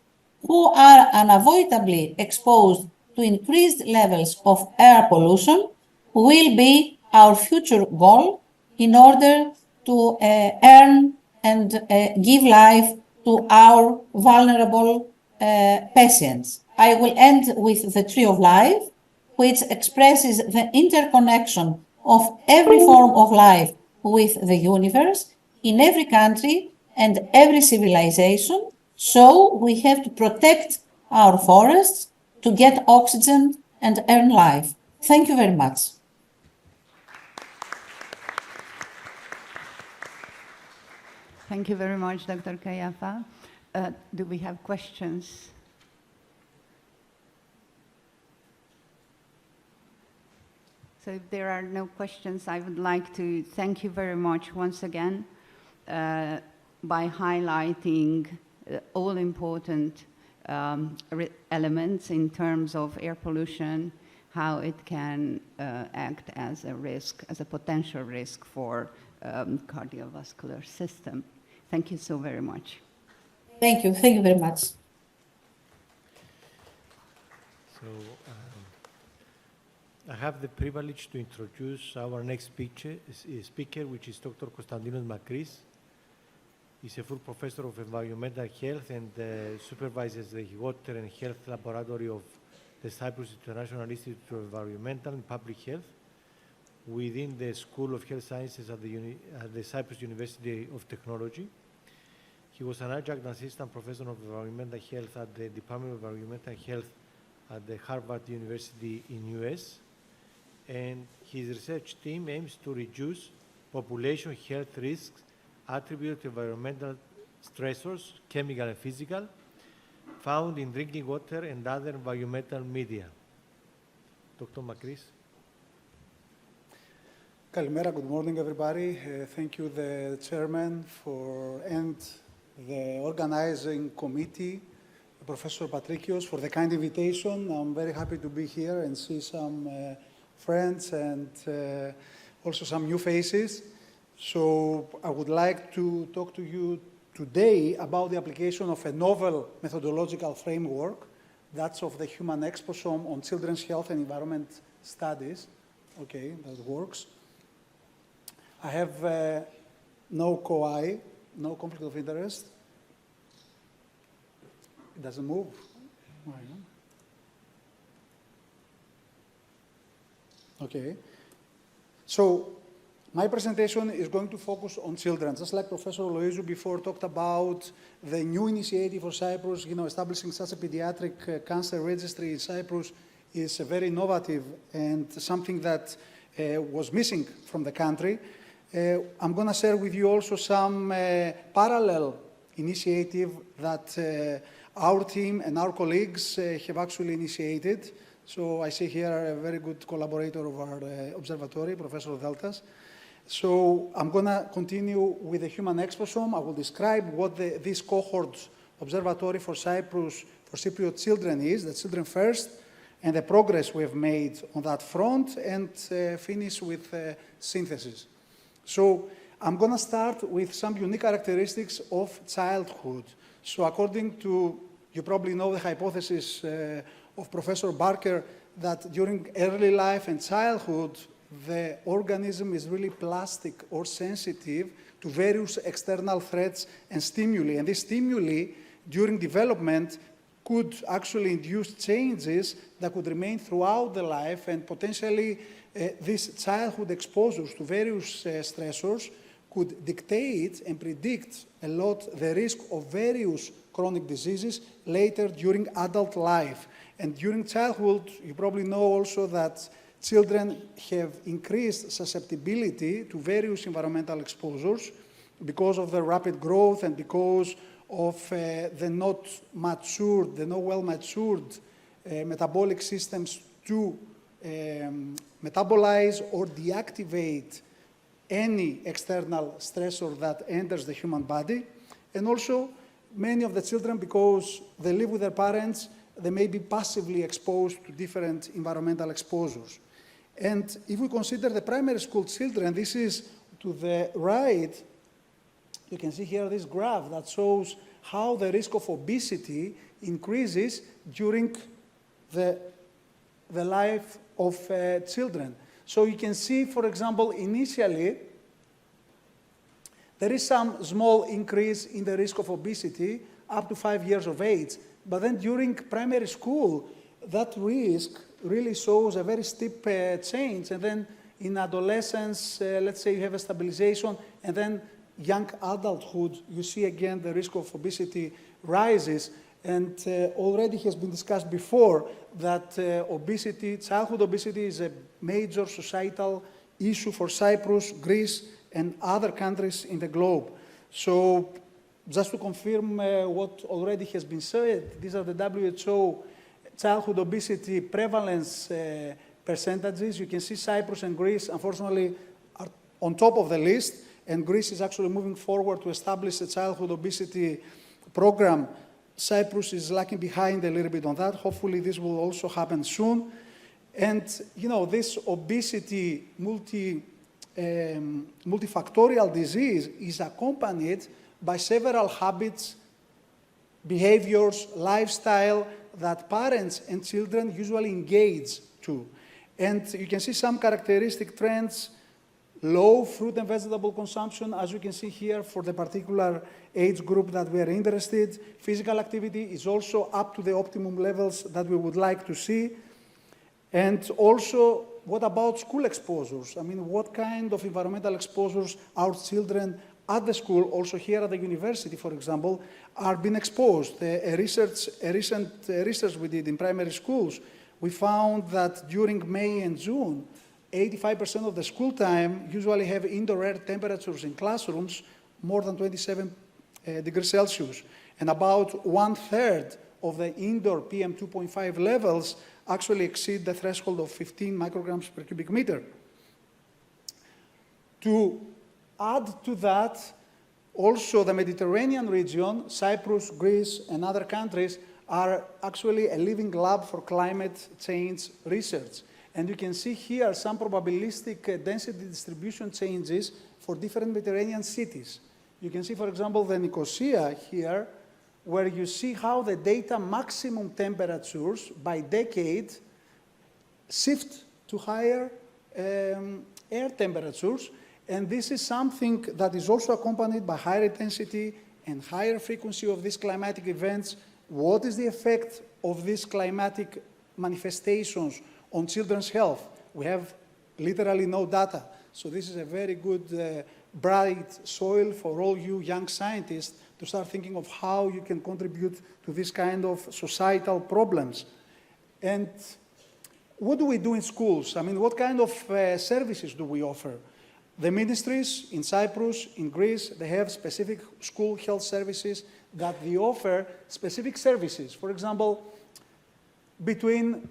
who are unavoidably exposed to increased levels of air pollution will be our future goal in order to earn and give life to our vulnerable patients. I will end with the tree of life, which expresses the interconnection of every form of life with the universe in every country and every civilization. So we have to protect our forests to get oxygen and earn life. Thank you very much. Thank you very much, Dr. Kayafa. Do we have questions? So if there are no questions, I would like to thank you very much once again by highlighting all important elements in terms of air pollution, how it can act as a risk, as a potential risk for cardiovascular system. Thank you so very much. Thank you. Thank you very much. So I have the privilege to introduce our next speaker, which is Dr. Konstantinos Makris. He's a full professor of environmental health and supervises the water and health laboratory of the Cyprus International Institute of Environmental and Public Health within the School of Health Sciences at the Cyprus University of Technology. He was an adjunct assistant professor of environmental health at the Department of Environmental Health at the Harvard University in US. And his research team aims to reduce population health risks attributed to environmental stressors, chemical and physical, found in drinking water and other environmental media. Dr. Makris. Kalimera, good morning, everybody. Thank you, the chairman, and the organizing committee, Professor Patrikios, for the kind invitation. I'm very happy to be here and see some friends and also some new faces. So I would like to talk to you today about the application of a novel methodological framework, that's of the human exposome on children's health and environment studies. Okay, that works. I have no COI, no conflict of interest. It doesn't move. Okay. So my presentation is going to focus on children, just like Professor Loizou before talked about the new initiative for Cyprus, establishing such a pediatric cancer registry in Cyprus is very innovative and something that was missing from the country. I'm going to share with you also some parallel initiative that our team and our colleagues have actually initiated. So I see here a very good collaborator of our observatory, Professor Deltas. So I'm going to continue with the human exposome. I will describe what this cohort observatory for Cyprus, for Cypriot children is, the children first, and the progress we have made on that front, and finish with synthesis. So I'm going to start with some unique characteristics of childhood. So according to, you probably know the hypothesis of Professor Barker that during early life and childhood, the organism is really plastic or sensitive to various external threats and stimuli. And these stimuli, during development, could actually induce changes that could remain throughout the life, and potentially these childhood exposures to various stressors could dictate and predict a lot the risk of various chronic diseases later during adult life. And during childhood, you probably know also that children have increased susceptibility to various environmental exposures because of their rapid growth and because of the not well matured metabolic systems to metabolize or deactivate any external stressor that enters the human body. And also, many of the children, because they live with their parents, they may be passively exposed to different environmental exposures. And if we consider the primary school children, this is to the right, you can see here this graph that shows how the risk of obesity increases during the life of children. So you can see, for example, initially, there is some small increase in the risk of obesity up to 5 years of age. But then during primary school, that risk really shows a very steep change. And then in adolescence, let's say you have a stabilization, and then young adulthood, you see again the risk of obesity rises. And already has been discussed before that obesity, childhood obesity, is a major societal issue for Cyprus, Greece, and other countries in the globe. So just to confirm what already has been said, these are the WHO childhood obesity prevalence percentages. You can see Cyprus and Greece, unfortunately, are on top of the list, and Greece is actually moving forward to establish a childhood obesity program. Cyprus is lagging behind a little bit on that. Hopefully this will also happen soon. And, you know, this obesity multifactorial disease is accompanied by several habits, behaviors, lifestyle that parents and children usually engage to. And you can see some characteristic trends: low fruit and vegetable consumption, as you can see here for the particular age group that we are interested. Physical activity is also up to the optimum levels that we would like to see. And also, what about school exposures? I mean, what kind of environmental exposures our children at the school, also here at the university, for example, are being exposed? A recent research we did in primary schools, we found that during May and June, 85% of the school time usually have indoor air temperatures in classrooms more than 27 degrees Celsius. And about 1/3 of the indoor PM 2.5 levels actually exceed the threshold of 15 micrograms per cubic meter. To add to that, also the Mediterranean region, Cyprus, Greece, and other countries are actually a living lab for climate change research. And you can see here some probabilistic density distribution changes for different Mediterranean cities. You can see, for example, the Nicosia here, where you see how the data maximum temperatures by decade shift to higher air temperatures. And this is something that is also accompanied by higher intensity and higher frequency of these climatic events. What is the effect of these climatic manifestations on children's health? We have literally no data. So this is a very good, bright soil for all you young scientists to start thinking of how you can contribute to this kind of societal problems. And what do we do in schools? I mean, what kind of services do we offer? The ministries in Cyprus, in Greece, they have specific school health services that they offer specific services. For example, between,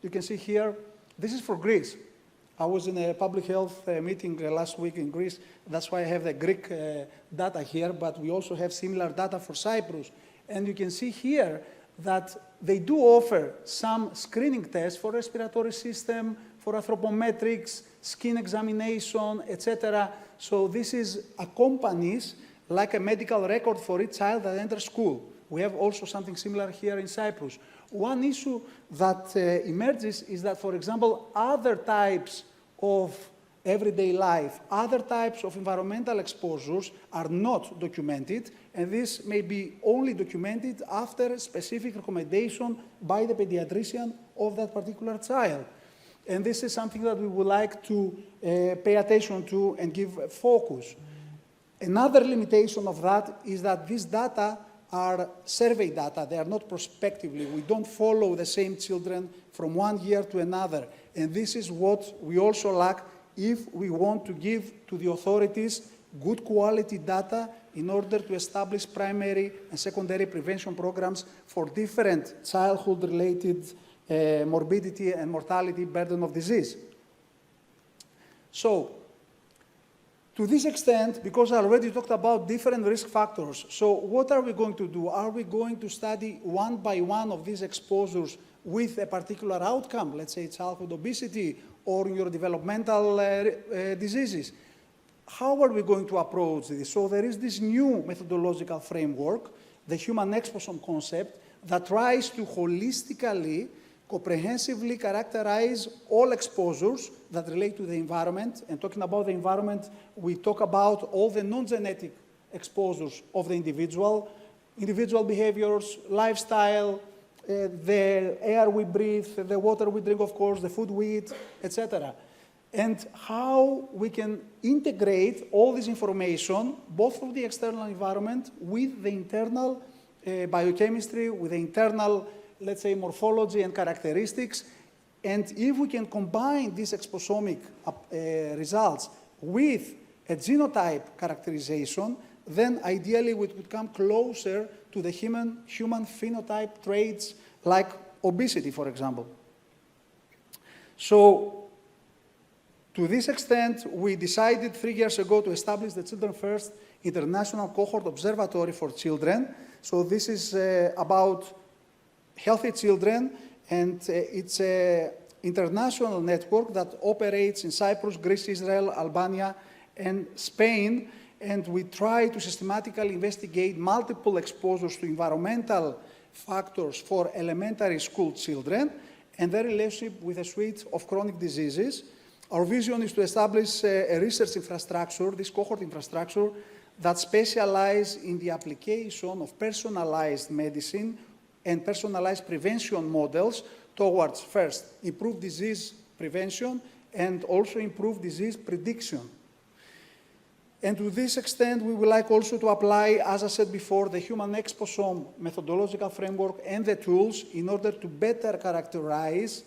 you can see here, this is for Greece. I was in a public health meeting last week in Greece. That's why I have the Greek data here, but we also have similar data for Cyprus. And you can see here that they do offer some screening tests for respiratory system, for anthropometrics, skin examination, etc. So this is accompanies like a medical record for each child that enters school. We have also something similar here in Cyprus. One issue that emerges is that, for example, other types of everyday life, other types of environmental exposures are not documented, and this may be only documented after specific recommendation by the pediatrician of that particular child. And this is something that we would like to pay attention to and give focus. Another limitation of that is that these data are survey data. They are not prospectively. We don't follow the same children from one year to another. And this is what we also lack if we want to give to the authorities good quality data in order to establish primary and secondary prevention programs for different childhood-related morbidity and mortality burden of disease. So, to this extent, because I already talked about different risk factors, so what are we going to do? Are we going to study one by one of these exposures with a particular outcome, let's say childhood obesity or neurodevelopmental diseases? How are we going to approach this? So there is this new methodological framework, the human exposome concept, that tries to holistically, comprehensively characterize all exposures that relate to the environment. And talking about the environment, we talk about all the non-genetic exposures of the individual behaviors, lifestyle, the air we breathe, the water we drink, of course, the food we eat, etc. And how we can integrate all this information, both from the external environment with the internal biochemistry, with the internal, let's say, morphology and characteristics. And if we can combine these exposomic results with a genotype characterization, then ideally we would come closer to the human phenotype traits like obesity, for example. So, to this extent, we decided 3 years ago to establish the Children First International Cohort Observatory for Children. So this is about healthy children, and it's an international network that operates in Cyprus, Greece, Israel, Albania, and Spain. And we try to systematically investigate multiple exposures to environmental factors for elementary school children and their relationship with a suite of chronic diseases. Our vision is to establish a research infrastructure, this cohort infrastructure, that specializes in the application of personalized medicine and personalized prevention models towards, first, improved disease prevention and also improved disease prediction. And to this extent, we would like also to apply, as I said before, the human exposome methodological framework and the tools in order to better characterize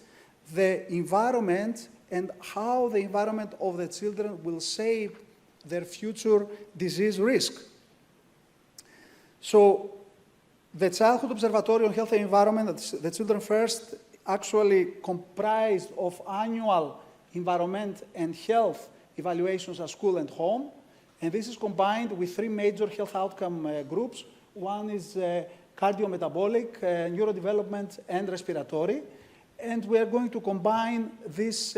the environment and how the environment of the children will shape their future disease risk. So the Childhood Observatory on Health and Environment, the Children First, actually comprised of annual environment and health evaluations at school and home. And this is combined with 3 major health outcome groups. One is cardiometabolic, neurodevelopment, and respiratory. And we are going to combine these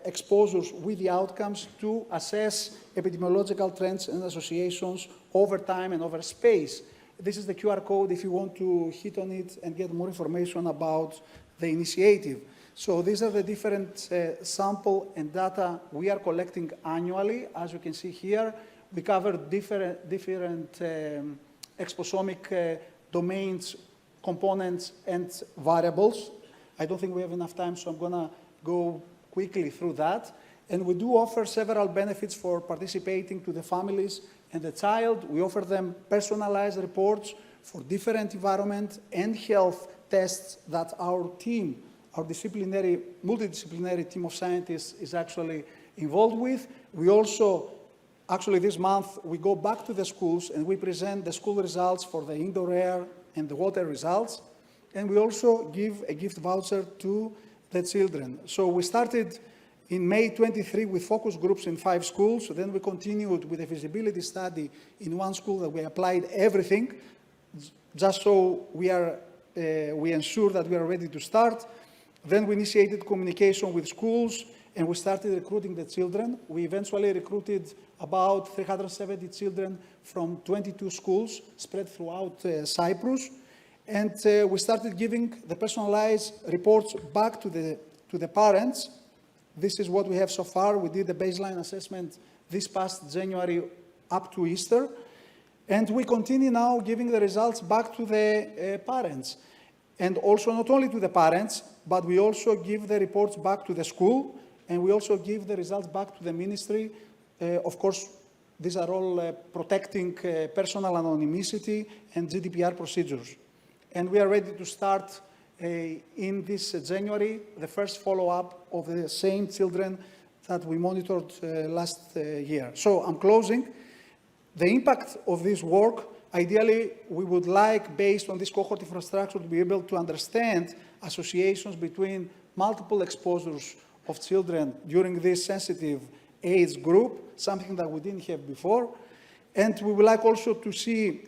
exposures with the outcomes to assess epidemiological trends and associations over time and over space. This is the QR code if you want to hit on it and get more information about the initiative. So these are the different sample and data we are collecting annually. As you can see here, we cover different exposomic domains, components, and variables. I don't think we have enough time, so I'm going to go quickly through that. And we do offer several benefits for participating to the families and the child. We offer them personalized reports for different environment and health tests that our team, our multidisciplinary team of scientists is actually involved with. We also, actually this month, we go back to the schools and we present the school results for the indoor air and the water results. And we also give a gift voucher to the children. So we started in May 23 with focus groups in 5 schools. So then we continued with a feasibility study in 1 school that we applied everything, just so we ensure that we are ready to start. Then we initiated communication with schools and we started recruiting the children. We eventually recruited about 370 children from 22 schools spread throughout Cyprus. And we started giving the personalized reports back to the parents. This is what we have so far. We did the baseline assessment this past January up to Easter. And we continue now giving the results back to the parents. And also not only to the parents, but we also give the reports back to the school, and we also give the results back to the ministry. Of course, these are all protecting personal anonymity and GDPR procedures. And we are ready to start in this January, the first follow-up of the same children that we monitored last year. So I'm closing. The impact of this work, ideally, we would like, based on this cohort infrastructure, to be able to understand associations between multiple exposures of children during this sensitive age group, something that we didn't have before. And we would like also to see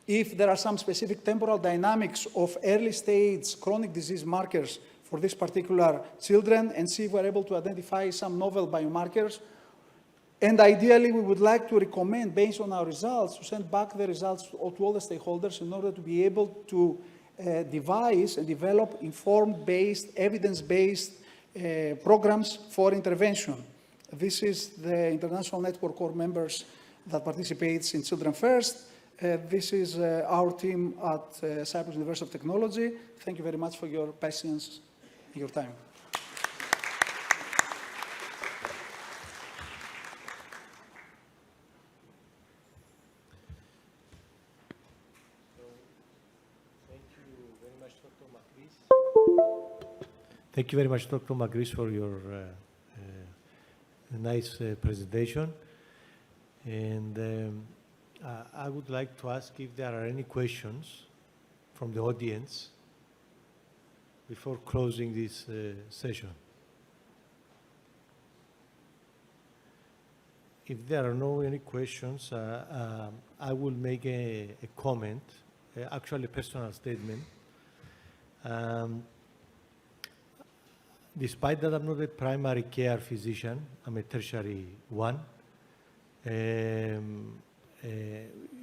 if there are some specific temporal dynamics of early-stage chronic disease markers for these particular children, and see if we're able to identify some novel biomarkers. And ideally, we would like to recommend, based on our results, to send back the results to all the stakeholders in order to be able to devise and develop informed-based, evidence-based programs for intervention. This is the international network core members that participates in Children First. This is our team at Cyprus University of Technology. Thank you very much for your patience and your time. Thank you very much, Dr. Magris, for your nice presentation. And I would like to ask if there are any questions from the audience before closing this session. If there are no any questions, I will make a comment, actually a personal statement. Despite that I'm not a primary care physician, I'm a tertiary one.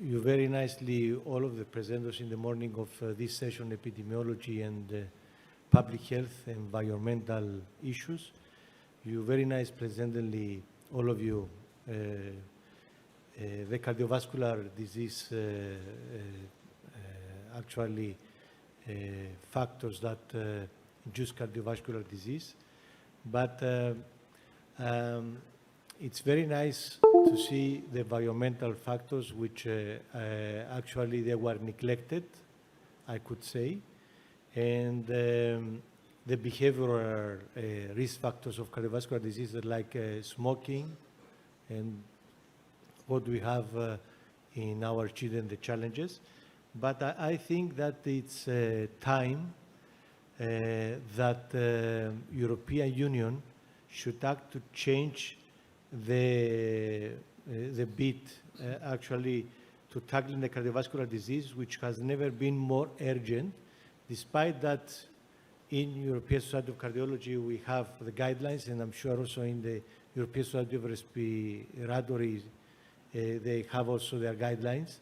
You very nicely, all of the presenters in the morning of this session, epidemiology and public health, environmental issues, you very nice presently, all of you, the cardiovascular disease, actually factors that induce cardiovascular disease. But it's very nice to see the environmental factors which actually they were neglected, I could say, and the behavioral risk factors of cardiovascular disease like smoking and what we have in our children, the challenges. But I think that it's time that European Union should act to change the beat actually to tackling the cardiovascular disease, which has never been more urgent, despite that in European Society of Cardiology we have the guidelines, and I'm sure also in the European Society of Respiratory they have also their guidelines.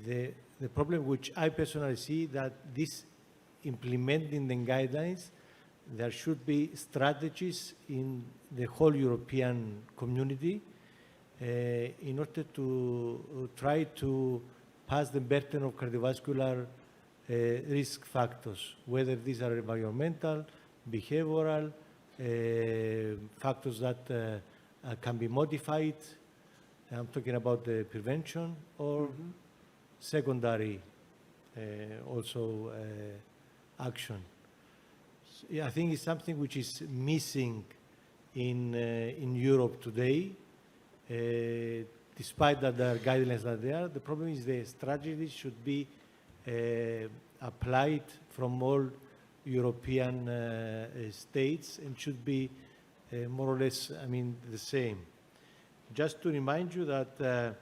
The problem which I personally see that this implementing the guidelines, there should be strategies in the whole European community in order to try to pass the burden of cardiovascular risk factors, whether these are environmental, behavioral, factors that can be modified. I'm talking about the prevention or secondary also action. I think it's something which is missing in Europe today. Despite that there are guidelines that there, the problem is the strategies should be applied from all European states and should be more or less, I mean, the same. Just to remind you that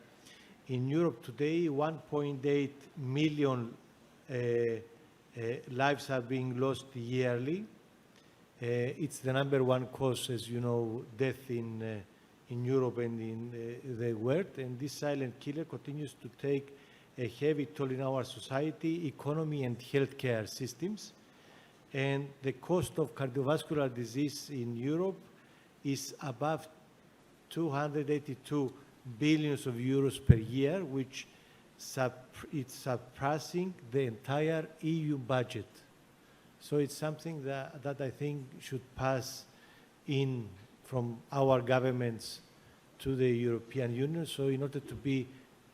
in Europe today, 1.8 million lives are being lost yearly. It's the #1 cause, as you know, death in Europe and in the world. And this silent killer continues to take a heavy toll in our society, economy, and healthcare systems. And the cost of cardiovascular disease in Europe is above 282 billions of euros per year, which it's surpassing the entire EU budget. So it's something that I think should pass in from our governments to the European Union. So in order to be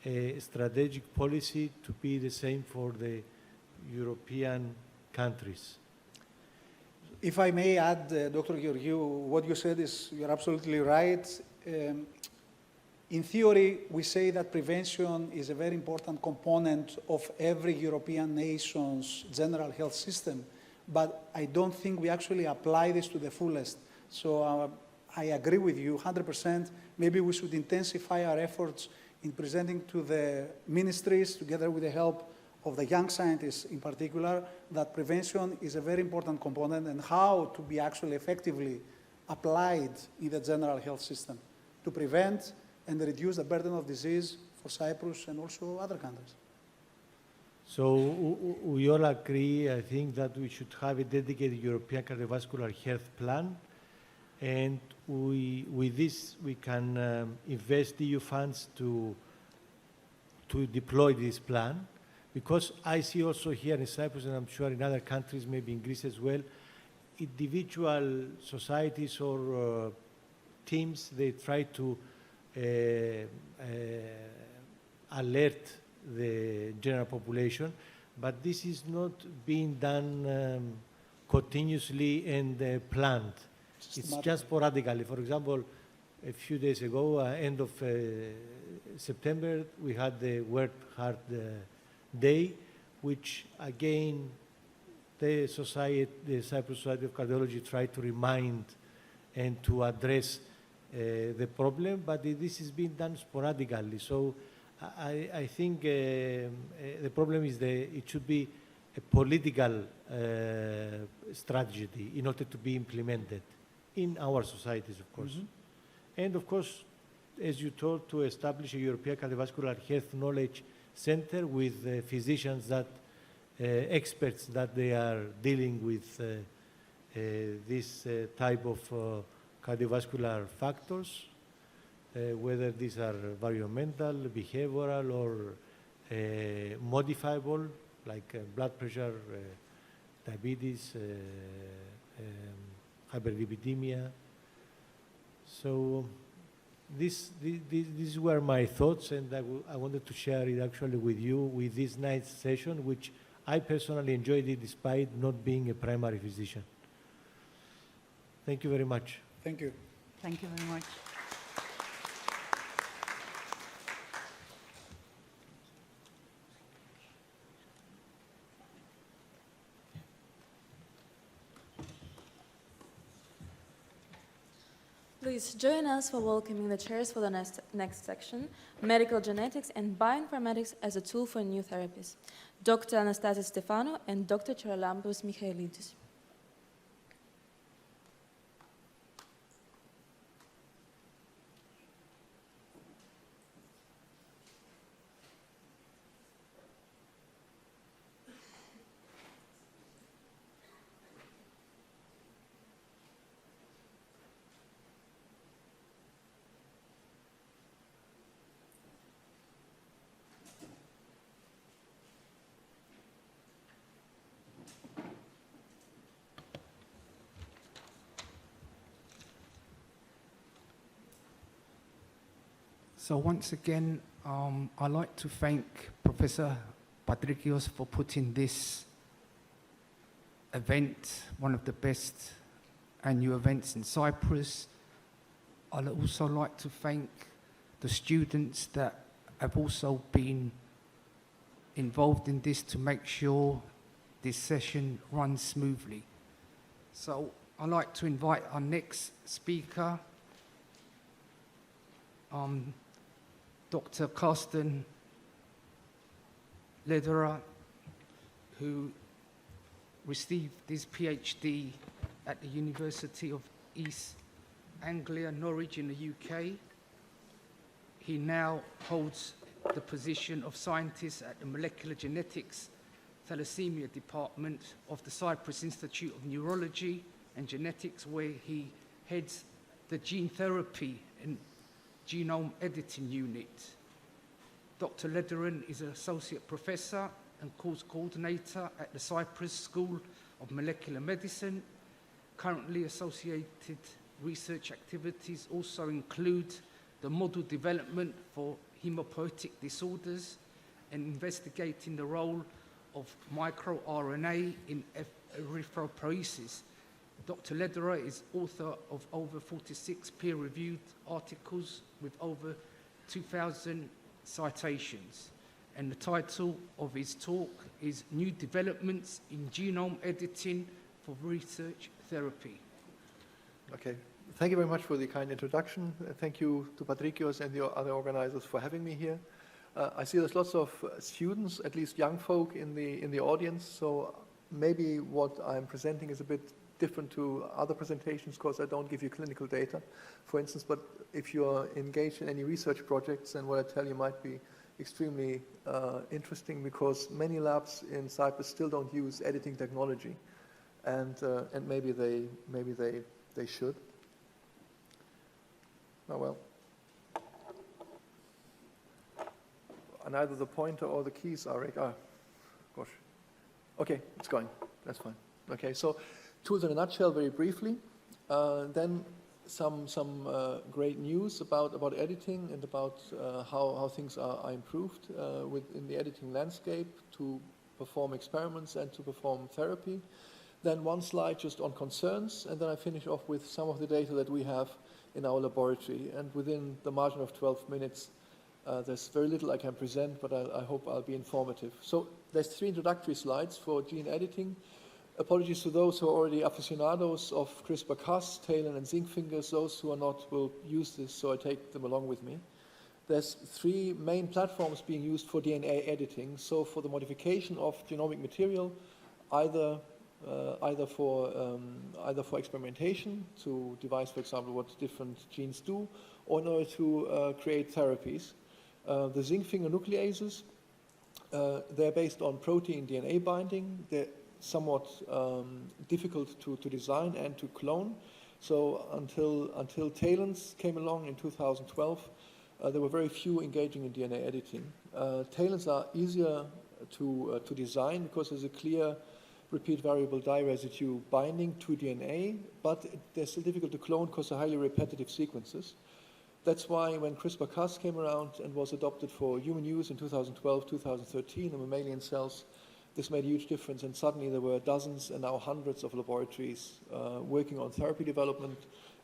a strategic policy, to be the same for the European countries. If I may add, Dr. Georgiou, what you said is, you're absolutely right. In theory, we say that prevention is a very important component of every European nation's general health system, but I don't think we actually apply this to the fullest. So I agree with you 100%. Maybe we should intensify our efforts in presenting to the ministries, together with the help of the young scientists in particular, that prevention is a very important component and how to be actually effectively applied in the general health system to prevent and reduce the burden of disease for Cyprus and also other countries. So we all agree, I think, that we should have a dedicated European cardiovascular health plan. And with this, we can invest EU funds to deploy this plan. Because I see also here in Cyprus, and I'm sure in other countries, maybe in Greece as well, individual societies or teams, they try to alert the general population, but this is not being done continuously and planned. It's just sporadically. For example, a few days ago, end of September, we had the World Heart Day, which again, the Cyprus Society of Cardiology tried to remind and to address the problem, but this is being done sporadically. So I think the problem is it should be a political strategy in order to be implemented in our societies, of course. Mm-hmm. And of course, as you told, to establish a European Cardiovascular Health Knowledge Center with physicians that experts that they are dealing with this type of cardiovascular factors, whether these are environmental, behavioral, or modifiable, like blood pressure, diabetes, hyperlipidemia. So these were my thoughts, and I wanted to share it actually with you with this night's session, which I personally enjoyed it despite not being a primary physician. Thank you very much. Thank you. Thank you very much. Please join us for welcoming the chairs for the next section, Medical Genetics and Bioinformatics as a Tool for New Therapies, Dr. Anastasis Stefanou and Dr. Charalambos Michailidis. So once again, I'd like to thank Professor Patrikios for putting this event, one of the best annual events in Cyprus. I'd also like to thank the students that have also been involved in this to make sure this session runs smoothly. So I'd like to invite our next speaker, Dr. Carsten Lederer, who received his PhD at the University of East Anglia, Norwich in the UK. He now holds the position of scientist at the Molecular Genetics Thalassemia Department of the Cyprus Institute of Neurology and Genetics, where he heads the gene therapy and genome editing unit. Dr. Lederer is an associate professor and course coordinator at the Cyprus School of Molecular Medicine. Currently associated research activities also include the model development for hemopoietic disorders and investigating the role of microRNA in erythropoiesis. Dr. Lederer is author of over 46 peer-reviewed articles with over 2,000 citations. And the title of his talk is New Developments in Genome Editing for Research Therapy. Okay, thank you very much for the kind introduction. Thank you to Patrikios and the other organizers for having me here. I see there's lots of students, at least young folk in the audience, so maybe what I'm presenting is a bit different to other presentations because I don't give you clinical data, for instance, but if you're engaged in any research projects, then what I tell you might be extremely interesting because many labs in Cyprus still don't use editing technology, and maybe they should. Oh well. And either the pointer or the keys are gosh. Okay, it's going. That's fine. Okay, so tools in a nutshell, very briefly. Then some great news about editing and about how things are improved within the editing landscape to perform experiments and to perform therapy. Then one slide just on concerns, and then I finish off with some of the data that we have in our laboratory. And within the margin of 12 minutes, there's very little I can present, but I hope I'll be informative. So there's 3 introductory slides for gene editing. Apologies to those who are already aficionados of CRISPR-Cas, TALEN, and zinc fingers. Those who are not will use this, so I take them along with me. There's 3 main platforms being used for DNA editing. So for the modification of genomic material, either for experimentation to devise, for example, what different genes do, or in order to create therapies. The zinc finger nucleases, they're based on protein DNA binding. They're somewhat difficult to design and to clone. So until TALENs came along in 2012, there were very few engaging in DNA editing. TALENs are easier to design because there's a clear repeat variable dye residue binding to DNA, but they're still difficult to clone because they're highly repetitive sequences. That's why when CRISPR-Cas came around and was adopted for human use in 2012, 2013 in mammalian cells, this made a huge difference, and suddenly there were dozens and now hundreds of laboratories working on therapy development,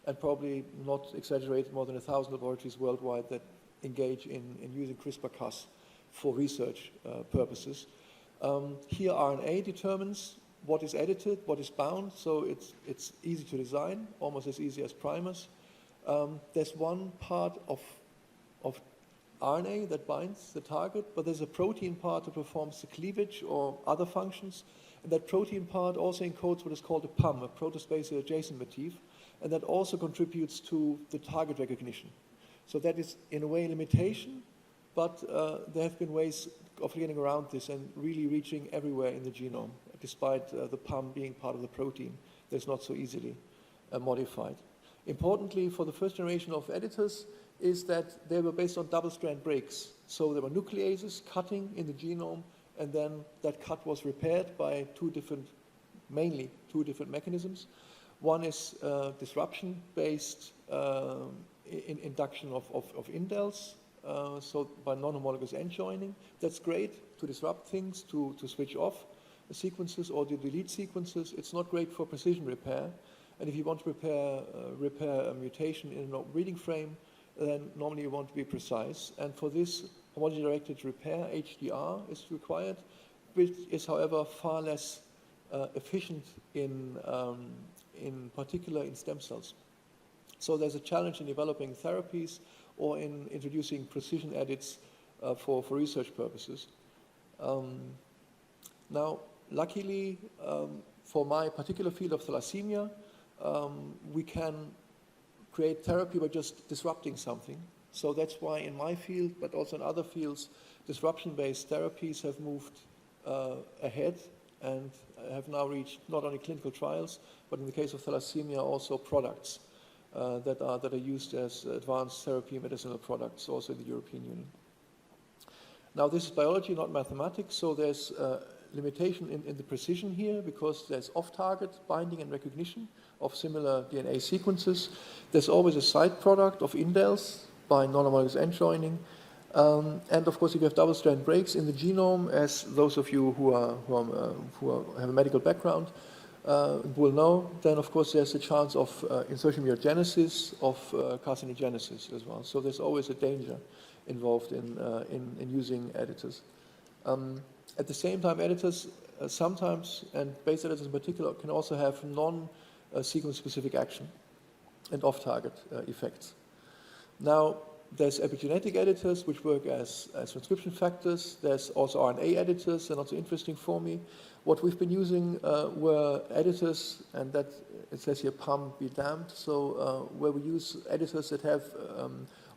and probably, not exaggerated, more than 1,000 laboratories worldwide that engage in using CRISPR-Cas for research purposes. Here RNA determines what is edited, what is bound, so it's easy to design, almost as easy as primers. There's one part of RNA that binds the target, but there's a protein part that performs the cleavage or other functions. And that protein part also encodes what is called a PAM, a protospatial adjacent motif, and that also contributes to the target recognition. So that is, in a way, a limitation, but there have been ways of getting around this and really reaching everywhere in the genome, despite the PAM being part of the protein that's not so easily modified. Importantly, for the first generation of editors, is that they were based on double-strand breaks. So there were nucleases cutting in the genome, and then that cut was repaired by mainly two different mechanisms. One is disruption-based induction of indels, so by non-homologous end joining. That's great to disrupt things, to switch off sequences or to delete sequences. It's not great for precision repair. And if you want to repair a mutation in a reading frame, then normally you want to be precise. And for this, homology-directed repair, HDR, is required, which is, however, far less efficient in particular in stem cells. So there's a challenge in developing therapies or in introducing precision edits for research purposes. Now, luckily, for my particular field of thalassemia, we can create therapy by just disrupting something. So that's why in my field, but also in other fields, disruption-based therapies have moved ahead and have now reached not only clinical trials, but in the case of thalassemia, also products that are used as advanced therapy medicinal products, also in the European Union. Now, this is biology, not mathematics, so there's limitation in the precision here because there's off-target binding and recognition of similar DNA sequences. There's always a side product of indels by non-homologous end joining. And of course, if you have double-strand breaks in the genome, as those of you who have a medical background will know, then of course there's a chance of insertion mutagenesis, of carcinogenesis as well. So there's always a danger involved in using editors. At the same time, editors sometimes, and base editors in particular, can also have non-sequence-specific action and off-target effects. Now, there's epigenetic editors which work as transcription factors. There's also RNA editors, they're not so interesting for me. What we've been using were editors, and that it says here PAM be damned, so where we use editors that have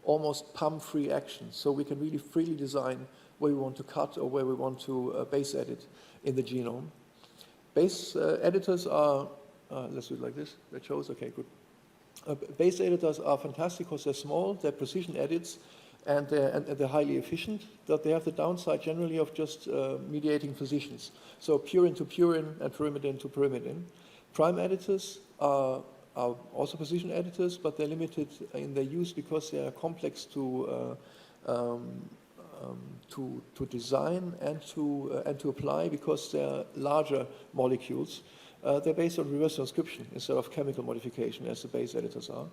almost PAM-free action. So we can really freely design where we want to cut or where we want to base edit in the genome. Base editors are, let's do it like this, that shows, okay, good. Base editors are fantastic because they're small, they're precision edits, and they're highly efficient, but they have the downside generally of just mediating positions. So purine to purine and pyrimidine to pyrimidine. Prime editors are also precision editors, but they're limited in their use because they are complex to design and to apply because they're larger molecules. They're based on reverse transcription instead of chemical modification as the base editors are.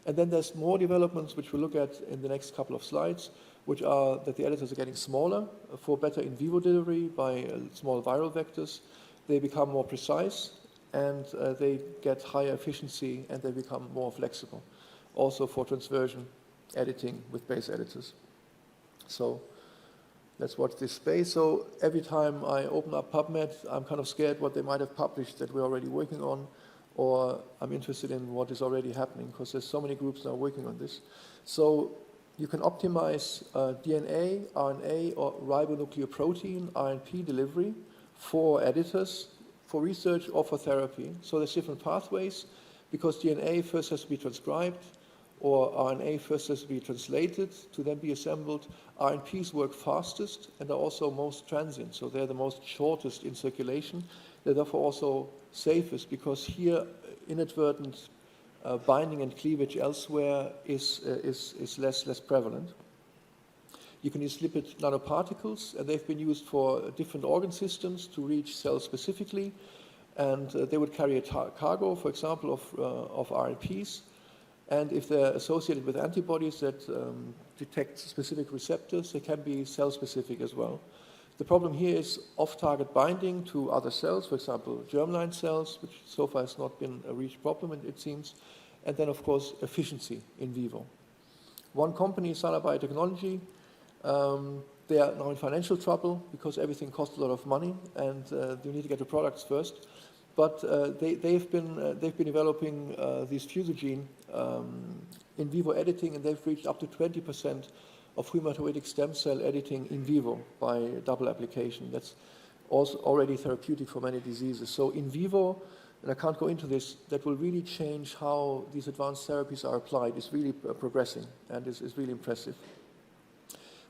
And then there's more developments which we'll look at in the next couple of slides, which are that the editors are getting smaller for better in vivo delivery by small viral vectors. They become more precise and they get higher efficiency and they become more flexible. Also for transversion editing with base editors. So let's watch this space. So every time I open up PubMed, I'm kind of scared what they might have published that we're already working on, or I'm interested in what is already happening because there's so many groups now working on this. So you can optimize DNA, RNA, or ribonucleoprotein, RNP delivery for editors, for research or for therapy. So there's different pathways because DNA first has to be transcribed, or RNA first has to be translated to then be assembled. RNPs work fastest and are also most transient, so they're the most shortest in circulation. They're therefore also safest because here inadvertent binding and cleavage elsewhere is less prevalent. You can use lipid nanoparticles, and they've been used for different organ systems to reach cells specifically, and they would carry a cargo, for example, of RNPs. And if they're associated with antibodies that detect specific receptors, they can be cell-specific as well. The problem here is off-target binding to other cells, for example, germline cells, which so far has not been a real problem, it seems. And then, of course, efficiency in vivo. One company, Sana Biotechnology, they are now in financial trouble because everything costs a lot of money, and they need to get the products first. But they've been developing these fusogene in vivo editing, and they've reached up to 20% of hematopoietic stem cell editing in vivo by double application. That's also already therapeutic for many diseases. So in vivo, and I can't go into this, that will really change how these advanced therapies are applied. It's really progressing, and it's really impressive.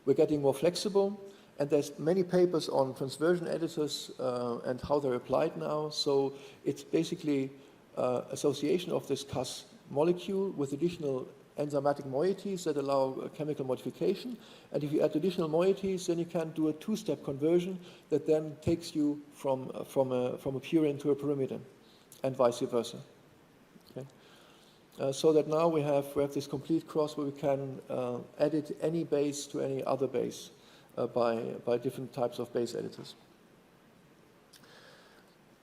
We're getting more flexible. And there's many papers on transversion editors and how they're applied now. So it's basically association of this Cas molecule with additional enzymatic moieties that allow chemical modification. And if you add additional moieties, then you can do a two-step conversion that then takes you from a purine to a pyrimidine, and vice versa. Okay? So that now we have this complete cross where we can edit any base to any other base. By different types of base editors.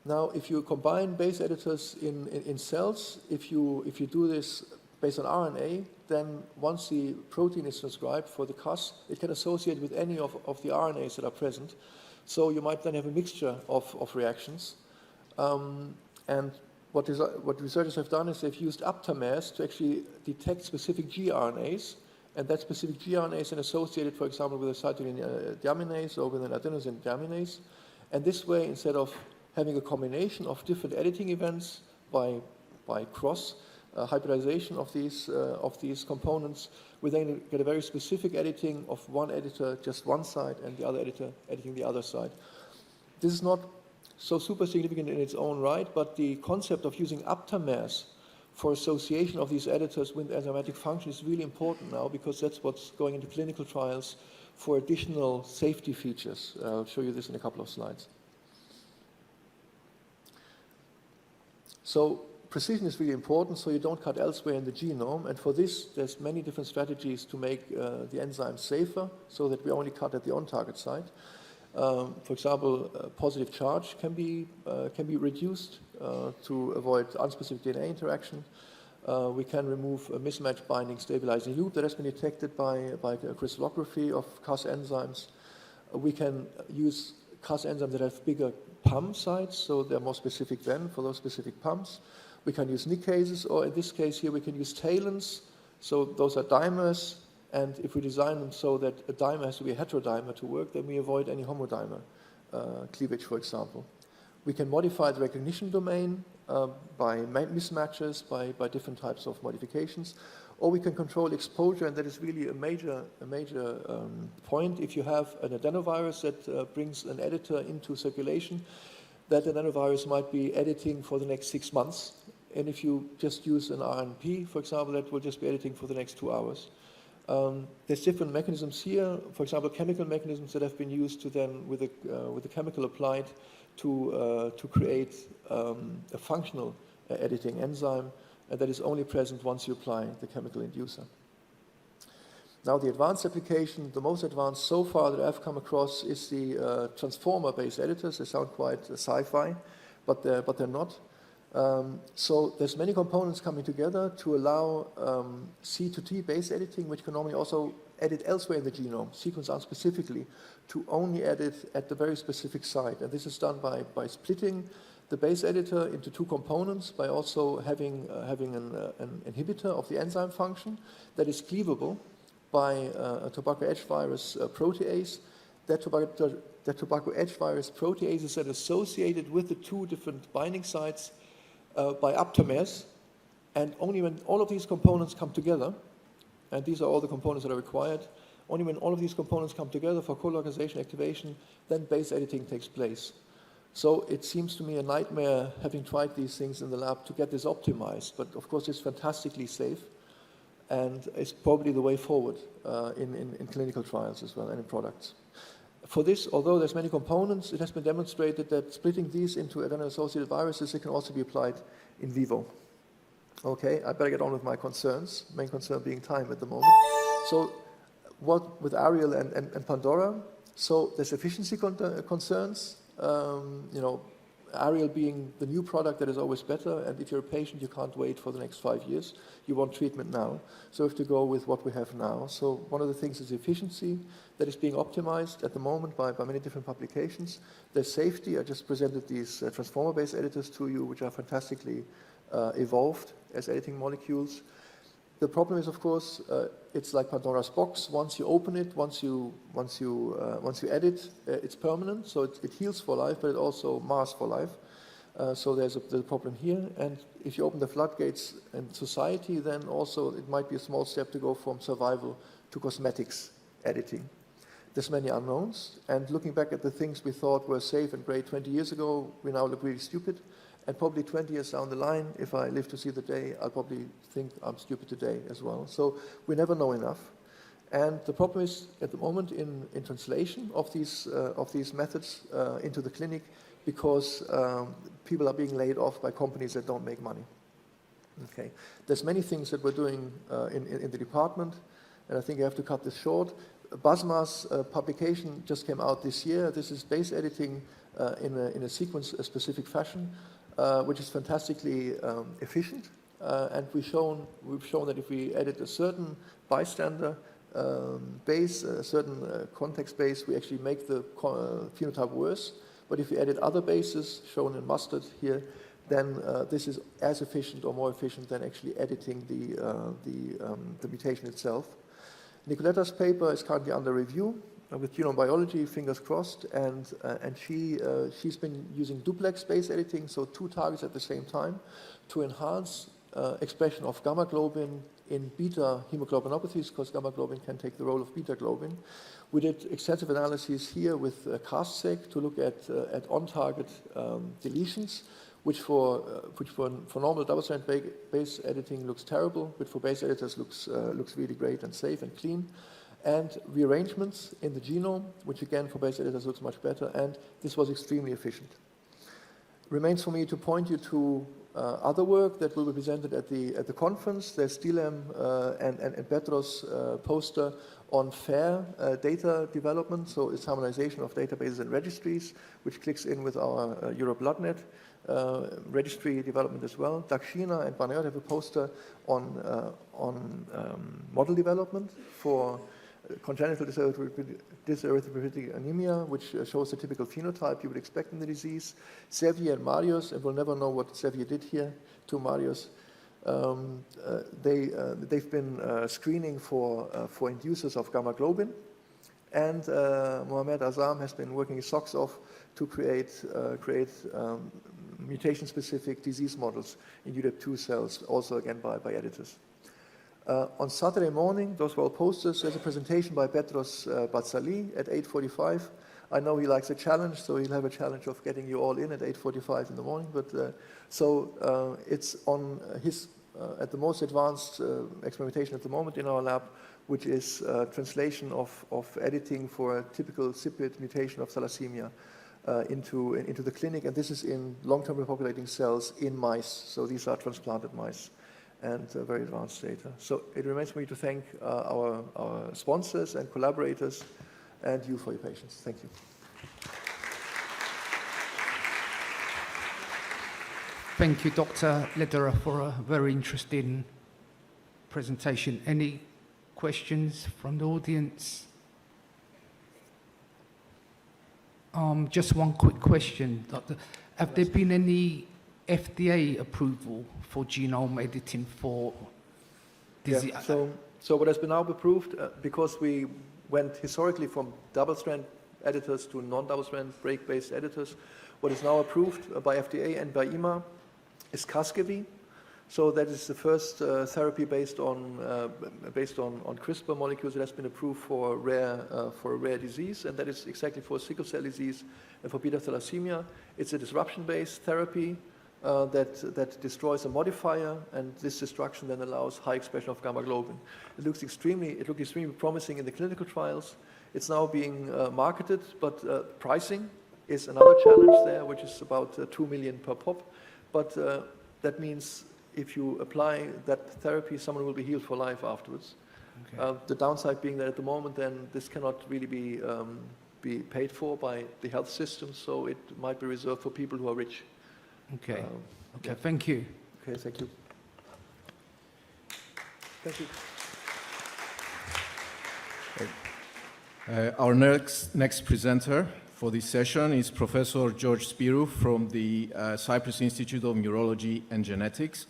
Now, if you combine base editors in cells, if you do this based on RNA, then once the protein is transcribed for the Cas, it can associate with any of the RNAs that are present. So you might then have a mixture of reactions. And what researchers have done is they've used aptamers to actually detect specific gRNAs. And that specific gRNA is then associated, for example, with a cytosine deaminase or with an adenosine deaminase. And this way, instead of having a combination of different editing events by cross hybridization of these components, we then get a very specific editing of one editor, just one side, and the other editor editing the other side. This is not so super significant in its own right, but the concept of using aptamers for association of these editors with enzymatic function is really important now because that's what's going into clinical trials for additional safety features. I'll show you this in a couple of slides. So precision is really important, so you don't cut elsewhere in the genome. And for this, there's many different strategies to make the enzyme safer so that we only cut at the on-target site. For example, positive charge can be reduced to avoid unspecific DNA interaction. We can remove a mismatch binding stabilizing loop that has been detected by crystallography of Cas enzymes. We can use Cas enzymes that have bigger PAM sites, so they're more specific then for those specific PAMs. We can use nicases, or in this case here we can use talons. So those are dimers And if we design them so that a dimer has to be a heterodimer to work, then we avoid any homodimer cleavage, for example. We can modify the recognition domain by mismatches, by different types of modifications, or we can control exposure, and that is really a major point. If you have an adenovirus that brings an editor into circulation, that adenovirus might be editing for the next 6 months. And if you just use an RNP, for example, that will just be editing for the next 2 hours. There's different mechanisms here, for example, chemical mechanisms that have been used to then, with the chemical applied, to create a functional editing enzyme that is only present once you apply the chemical inducer. Now, the advanced application, the most advanced so far that I've come across, is the transformer-based editors. They sound quite sci-fi, but they're not. So there's many components coming together to allow C to T base editing, which can normally also edit elsewhere in the genome, sequence out specifically, to only edit at the very specific site. And this is done by splitting the base editor into 2 components, by also having an inhibitor of the enzyme function that is cleavable by a tobacco edge virus protease. That tobacco edge virus protease is then associated with the 2 different binding sites by aptamers, and only when all of these components come together, and these are all the components that are required, only when all of these components come together for co-localization activation, then base editing takes place. So it seems to me a nightmare, having tried these things in the lab, to get this optimized, but of course it's fantastically safe, and it's probably the way forward in clinical trials as well, and in products. For this, although there's many components, it has been demonstrated that splitting these into adeno-associated viruses, it can also be applied in vivo. Okay, I better get on with my concerns, main concern being time at the moment. So what with Ariel and Pandora? So there's efficiency concerns, you know, Ariel being the new product that is always better, and if you're a patient, you can't wait for the next 5 years. You want treatment now. So we have to go with what we have now. So one of the things is efficiency that is being optimized at the moment by many different publications. There's safety. I just presented these transformer-based editors to you, which are fantastically evolved as editing molecules. The problem is, of course, it's like Pandora's box. Once you open it, once you edit, it's permanent. So it heals for life, but it also mars for life. So there's a problem here. And if you open the floodgates in society, then also it might be a small step to go from survival to cosmetics editing. There's many unknowns. And looking back at the things we thought were safe and great 20 years ago, we now look really stupid. And probably 20 years down the line, if I live to see the day, I'll probably think I'm stupid today as well. So we never know enough. And the problem is, at the moment, in translation of these methods into the clinic, because people are being laid off by companies that don't make money. Okay. There's many things that we're doing in the department, and I think I have to cut this short. Basma's publication just came out this year. This is base editing in a sequence-specific fashion, which is fantastically efficient. And we've shown that if we edit a certain bystander base, a certain context base, we actually make the phenotype worse. But if we edit other bases, shown in mustard here, then this is as efficient or more efficient than actually editing the mutation itself. Nicoletta's paper is currently under review with genome biology, fingers crossed, and she's been using duplex base editing, so 2 targets at the same time, to enhance expression of gamma globin in beta hemoglobinopathies, because gamma globin can take the role of beta globin. We did extensive analyses here with CastSec to look at on-target deletions, which for normal double-strand base editing looks terrible, but for base editors looks really great and safe and clean. And rearrangements in the genome, which again for base editors looks much better, and this was extremely efficient. Remains for me to point you to other work that will be presented at the conference. There's Dilem and Petros' poster on FAIR data development, so it's harmonization of databases and registries, which clicks in with our EuroBloodNet registry development as well. Dakshina and Banayot have a poster on model development for congenital dyserythropoietic anemia, which shows the typical phenotype you would expect in the disease. Xavier and Marius, and we'll never know what Xavier did here, to Marius, They've been screening for inducers of gamma globin, and Mohamed Azam has been working his socks off to create mutation-specific disease models in UDEP2 cells, also again by editors. On Saturday morning, those were all posters. There's a presentation by Petros Batsali at 8:45. I know he likes a challenge, so he'll have a challenge of getting you all in at 8:45 in the morning. But it's on his at the most advanced experimentation at the moment in our lab, which is translation of editing for a typical CYPRUS mutation of thalassemia into the clinic. And this is in long-term repopulating cells in mice. So these are transplanted mice and very advanced data. So it remains for me to thank our sponsors and collaborators and you for your patience. Thank you. Thank you, Dr. Lederer, for a very interesting presentation. Any questions from the audience? Just one quick question, Doctor. Have there been any FDA approval for genome editing for disease? Yeah, so what has been now approved, because we went historically from double-strand editors to non-double-strand break-based editors, what is now approved by FDA and by EMA is Casgevy. So that is the first therapy based on CRISPR molecules that has been approved for a rare disease, and that is exactly for sickle cell disease and for beta thalassemia. It's a disruption-based therapy that destroys a modifier, and this destruction then allows high expression of gamma globin. It looked extremely promising in the clinical trials. It's now being marketed, but pricing is another challenge there, which is about $2 million per pop. But that means if you apply that therapy, someone will be healed for life afterwards. Okay. The downside being that at the moment, then this cannot really be paid for by the health system, so it might be reserved for people who are rich. Okay. Okay. Thank you. Okay. Thank you. Thank you. Our next presenter for this session is Professor George Spirou from the Cyprus Institute of Neurology and Genetics.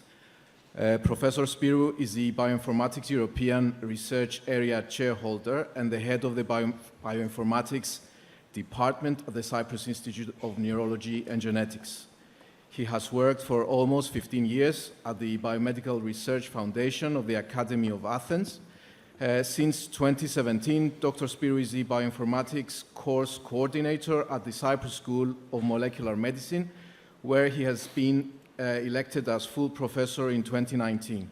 Professor Spirou is the Bioinformatics European Research Area Chairholder and the head of the Bioinformatics Department of the Cyprus Institute of Neurology and Genetics. He has worked for almost 15 years at the Biomedical Research Foundation of the Academy of Athens. Since 2017, Dr. Spirou is the Bioinformatics Course Coordinator at the Cyprus School of Molecular Medicine, where he has been elected as full professor in 2019.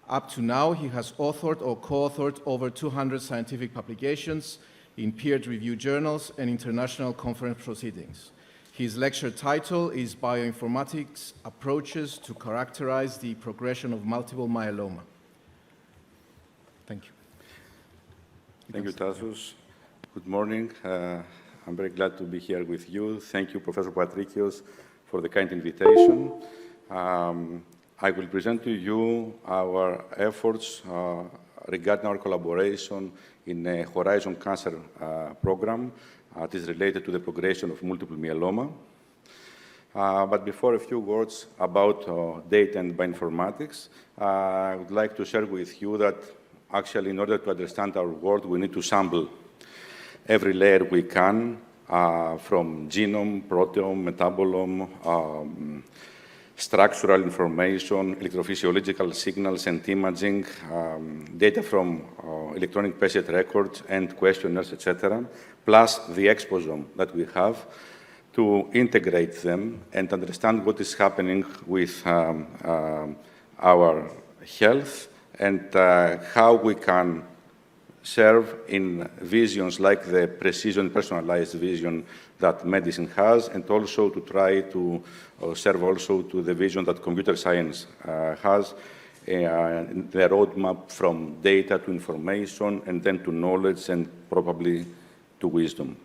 Up to now, he has authored or co-authored over 200 scientific publications in peer-reviewed journals and international conference proceedings. His lecture title is Bioinformatics Approaches to Characterize the Progression of Multiple Myeloma. Thank you. Thank you, Tassos. Good morning. I'm very glad to be here with you. Thank you, Professor Patrikios, for the kind invitation. I will present to you our efforts regarding our collaboration in a Horizon Cancer program that is related to the progression of multiple myeloma. But before, a few words about data and bioinformatics. I would like to share with you that actually, in order to understand our world, we need to sample every layer we can, from genome, proteome, metabolome, structural information, electrophysiological signals and imaging, data from electronic patient records and questionnaires, etc., plus the exposome that we have to integrate them and understand what is happening with our health and how we can serve in visions like the precision personalized vision that medicine has, and also to try to serve also to the vision that computer science has, the roadmap from data to information and then to knowledge and probably to wisdom.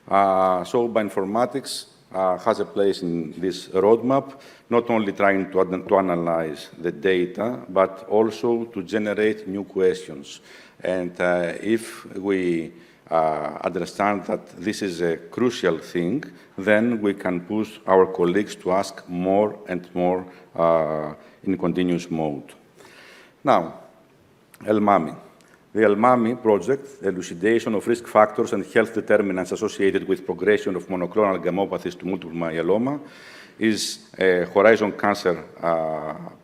So bioinformatics has a place in this roadmap, not only trying to analyze the data, but also to generate new questions. And if we understand that this is a crucial thing, then we can push our colleagues to ask more and more in continuous mode. Now, ELMAMI. The ELMAMI project, elucidation of risk factors and health determinants associated with progression of monoclonal gammopathies to multiple myeloma, is a Horizon Cancer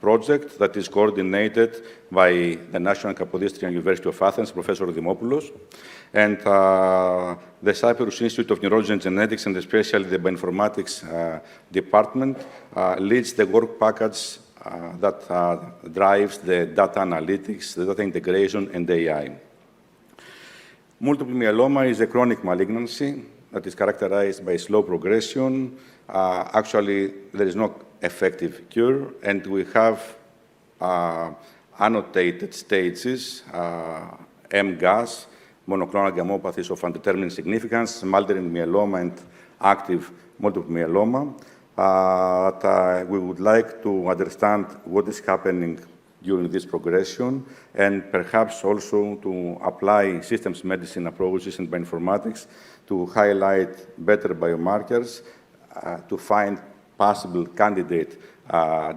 project that is coordinated by the National Kapodistrian University of Athens, Professor Dimopoulos, and the Cyprus Institute of Neurology and Genetics, and especially the Bioinformatics department, leads the work package that drives the data analytics, the data integration, and AI. Multiple myeloma is a chronic malignancy that is characterized by slow progression. Actually, there is no effective cure, and we have annotated stages, MGAS, monoclonal gammopathies of undetermined significance, smoldering myeloma, and active multiple myeloma. We would like to understand what is happening during this progression, and perhaps also to apply systems medicine approaches and bioinformatics to highlight better biomarkers, to find possible candidate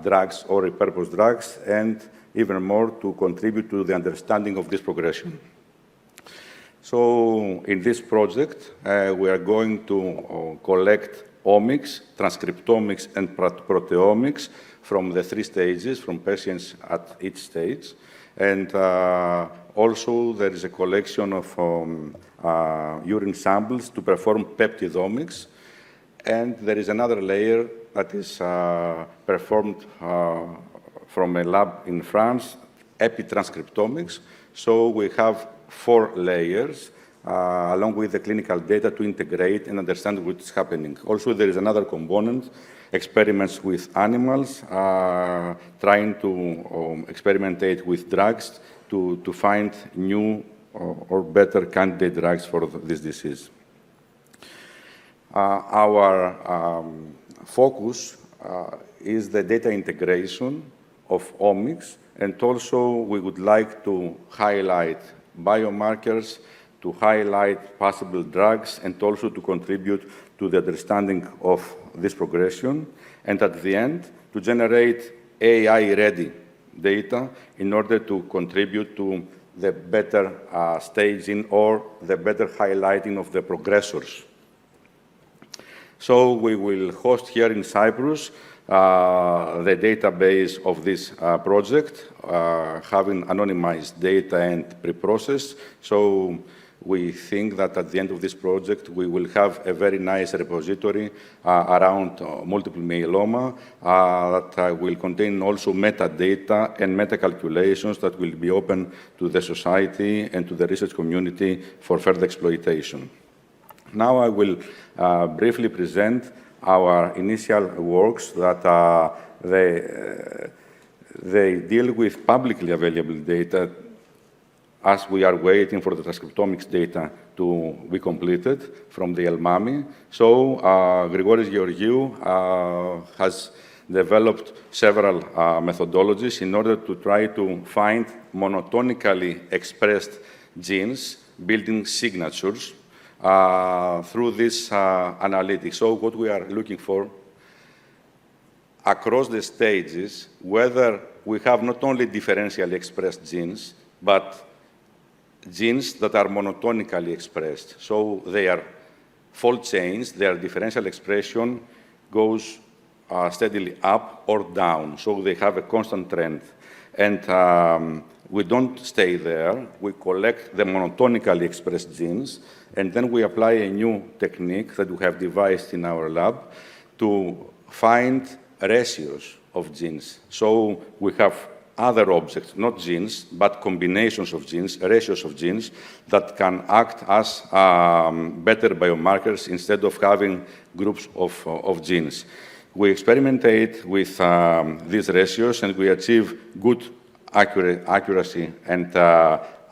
drugs or repurposed drugs, and even more to contribute to the understanding of this progression. So in this project, we are going to collect omics, transcriptomics, and proteomics from the 3 stages, from patients at each stage. And also, there is a collection of urine samples to perform peptidomics. And there is another layer that is performed from a lab in France, epitranscriptomics. So we have 4 layers, along with the clinical data to integrate and understand what is happening. Also, there is another component, experiments with animals, trying to experimentate with drugs to find new or better candidate drugs for this disease. Our focus is the data integration of omics, and also we would like to highlight biomarkers, to highlight possible drugs, and also to contribute to the understanding of this progression, and at the end, to generate AI-ready data in order to contribute to the better staging or the better highlighting of the progressors. So we will host here in Cyprus the database of this project, having anonymized data and pre-processed. So we think that at the end of this project, we will have a very nice repository around multiple myeloma that will contain also metadata and meta-calculations that will be open to the society and to the research community for further exploitation. Now I will briefly present our initial works that they deal with publicly available data as we are waiting for the transcriptomics data to be completed from the ELMAMI. So Grigoris Georgiou has developed several methodologies in order to try to find monotonically expressed genes, building signatures through this analytics. So what we are looking for across the stages, whether we have not only differentially expressed genes, but genes that are monotonically expressed. So they are fold chains, their differential expression goes steadily up or down. So they have a constant trend. And we don't stay there. We collect the monotonically expressed genes, and then we apply a new technique that we have devised in our lab to find ratios of genes. So we have other objects, not genes, but combinations of genes, ratios of genes that can act as better biomarkers instead of having groups of genes. We experimentate with these ratios, and we achieve good accuracy and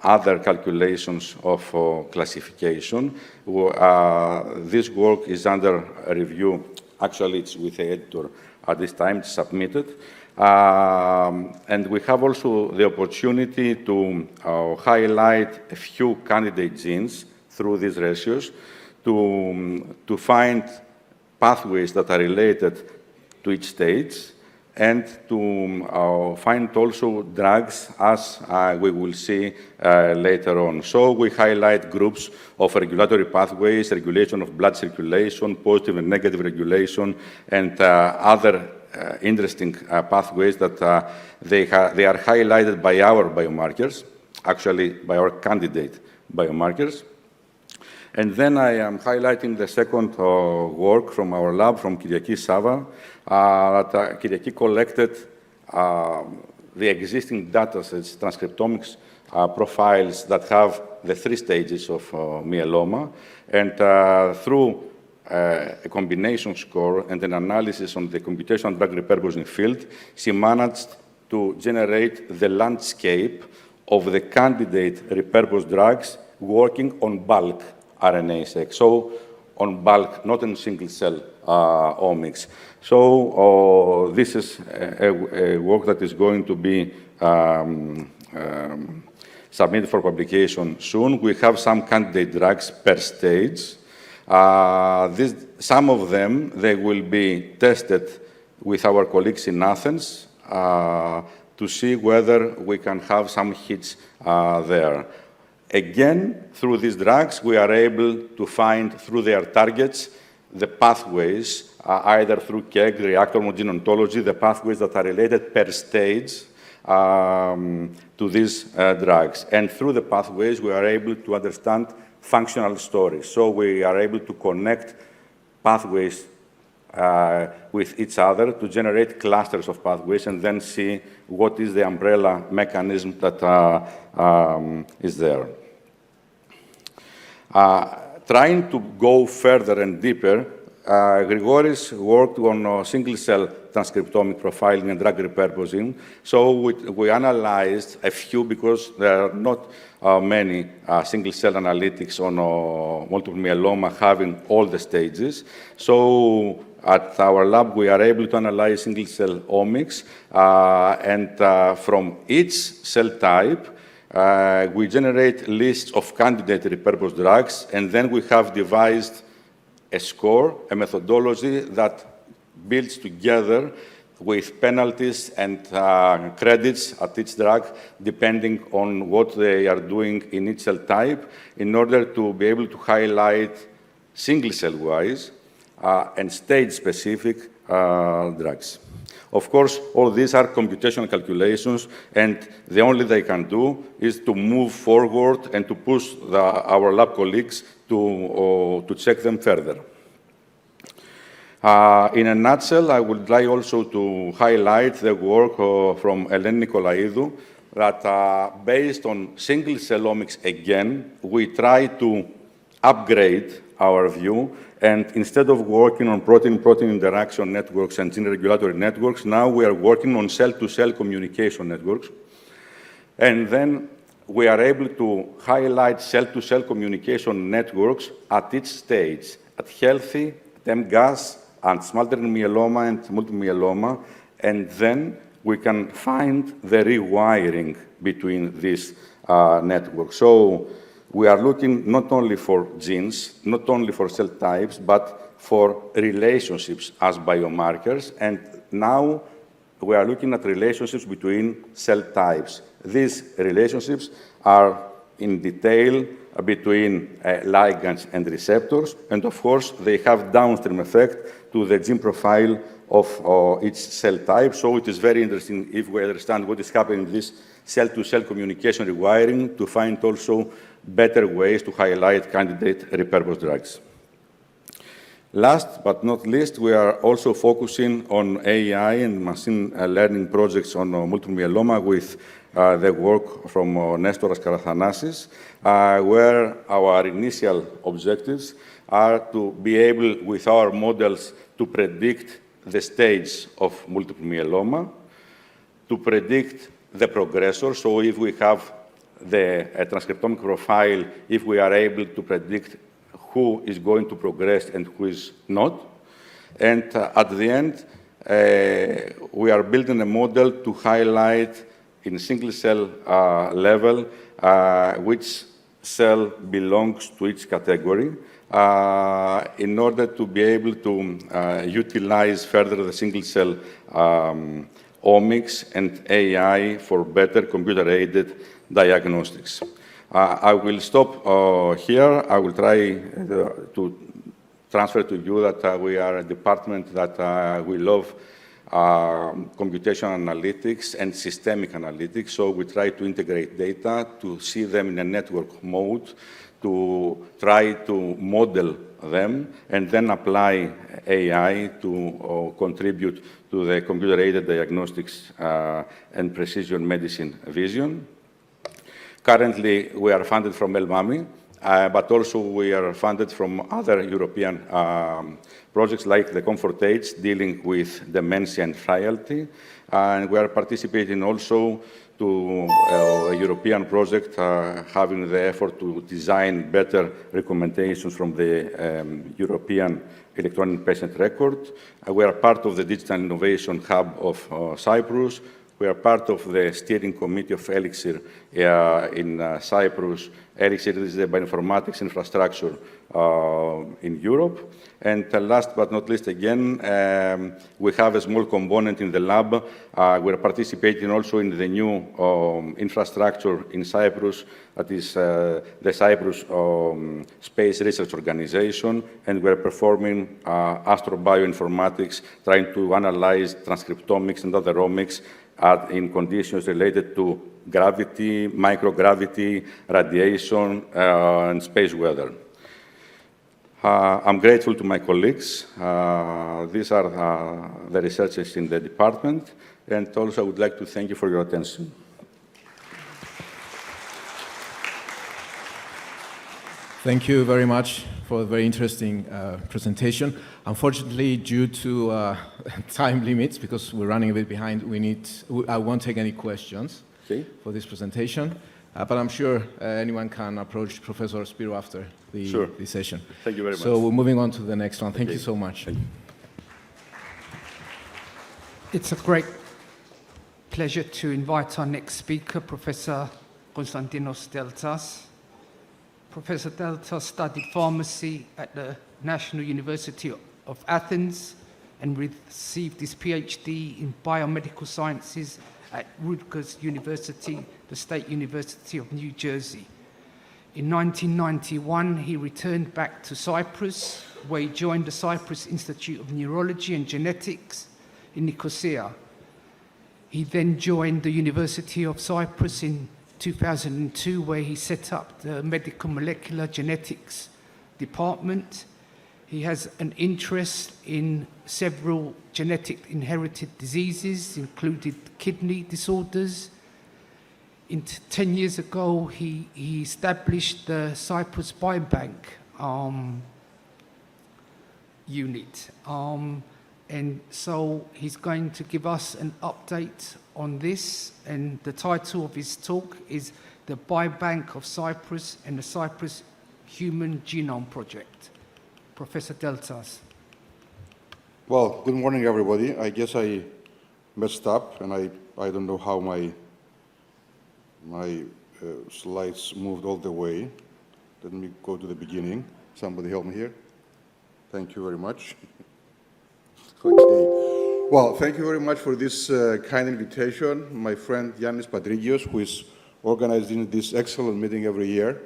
other calculations of classification. This work is under review. Actually, it's with the editor at this time. It's submitted. And we have also the opportunity to highlight a few candidate genes through these ratios to find pathways that are related to each stage and to find also drugs, as we will see later on. So we highlight groups of regulatory pathways, regulation of blood circulation, positive and negative regulation, and other interesting pathways that they are highlighted by our biomarkers, actually by our candidate biomarkers. And then I am highlighting the second work from our lab, from Kyriaki Sava, that Kyriaki collected the existing data sets, transcriptomics profiles that have the 3 stages of myeloma, and through a combination score and an analysis on the computational drug repurposing field, she managed to generate the landscape of the candidate repurposed drugs working on bulk RNA-seq, so on bulk, not in single-cell omics. So this is a work that is going to be submitted for publication soon. We have some candidate drugs per stage. Some of them, they will be tested with our colleagues in Athens to see whether we can have some hits there. Again, through these drugs, we are able to find, through their targets, the pathways, either through KEGG, reactor homogene ontology, the pathways that are related per stage to these drugs. And through the pathways, we are able to understand functional stories. So we are able to connect pathways with each other to generate clusters of pathways and then see what is the umbrella mechanism that is there. Trying to go further and deeper, Grigoris worked on single-cell transcriptomic profiling and drug repurposing. So we analyzed a few because there are not many single-cell analytics on multiple myeloma having all the stages. So at our lab, we are able to analyze single-cell omics, and from each cell type, we generate lists of candidate repurposed drugs, and then we have devised a score, a methodology that builds together with penalties and credits at each drug, depending on what they are doing in each cell type, in order to be able to highlight single-cell-wise and stage-specific drugs. Of course, all these are computational calculations, and the only they can do is to move forward and to push our lab colleagues to check them further. In a nutshell, I would like also to highlight the work from Eleni Nikolaidou, that based on single-cell omics again, we try to upgrade our view, and instead of working on protein-protein interaction networks and gene regulatory networks, now we are working on cell-to-cell communication networks. And then we are able to highlight cell-to-cell communication networks at each stage, at healthy, at MGAS, and smoldering myeloma and multiple myeloma, and then we can find the rewiring between these networks. So we are looking not only for genes, not only for cell types, but for relationships as biomarkers. And now we are looking at relationships between cell types. These relationships are in detail between ligands and receptors. And of course, they have downstream effect to the gene profile of each cell type. So it is very interesting if we understand what is happening in this cell-to-cell communication rewiring to find also better ways to highlight candidate repurposed drugs. Last but not least, we are also focusing on AI and machine learning projects on multiple myeloma with the work from Nestoras Karathanasis, where our initial objectives are to be able, with our models, to predict the stage of multiple myeloma, to predict the progressor. So if we have the transcriptomic profile, if we are able to predict who is going to progress and who is not. And at the end, we are building a model to highlight in single-cell level which cell belongs to each category in order to be able to utilize further the single-cell omics and AI for better computer-aided diagnostics. I will stop here. I will try to transfer to you that we are a department that we love computational analytics and systemic analytics, so we try to integrate data to see them in a network mode, to try to model them, and then apply AI to contribute to the computer-aided diagnostics and precision medicine vision. Currently, we are funded from ELMAMI, but also we are funded from other European projects like the Comfort Aids dealing with dementia and frailty. And we are participating also to a European project having the effort to design better recommendations from the European electronic patient record. We are part of the Digital Innovation Hub of Cyprus. We are part of the steering committee of Elixir in Cyprus. Elixir is the bioinformatics infrastructure in Europe. And last but not least, again, we have a small component in the lab. We're participating also in the new infrastructure in Cyprus, that is the Cyprus Space Research Organization, and we're performing astrobioinformatics, trying to analyze transcriptomics and other omics in conditions related to gravity, microgravity, radiation, and space weather. I'm grateful to my colleagues. These are the researchers in the department, and also I would like to thank you for your attention. Thank you very much for a very interesting presentation. Unfortunately, due to time limits, because we're running a bit behind, I won't take any questions for this presentation. But I'm sure anyone can approach Professor Spyrou after the session. Thank you very much. So we're moving on to the next one. Thank you so much. It's a great pleasure to invite our next speaker, Professor Konstantinos Deltas. Professor Deltas studied pharmacy at the National University of Athens and received his PhD in biomedical sciences at Rutgers University, the State University of New Jersey. In 1991, he returned back to Cyprus, where he joined the Cyprus Institute of Neurology and Genetics in Nicosia. He then joined the University of Cyprus in 2002, where he set up the Medical Molecular Genetics Department. He has an interest in several genetic inherited diseases, including kidney disorders. 10 years ago, he established the Cyprus Biobank unit. And so he's going to give us an update on this. And the title of his talk is The Biobank of Cyprus and the Cyprus Human Genome Project. Professor Deltas. Well, good morning, everybody. I guess I messed up, and I don't know how my slides moved all the way. Let me go to the beginning. Somebody help me here. Thank you very much. Okay. Well, thank you very much for this kind invitation. My friend Yannis Patrikios, who is organizing this excellent meeting every year,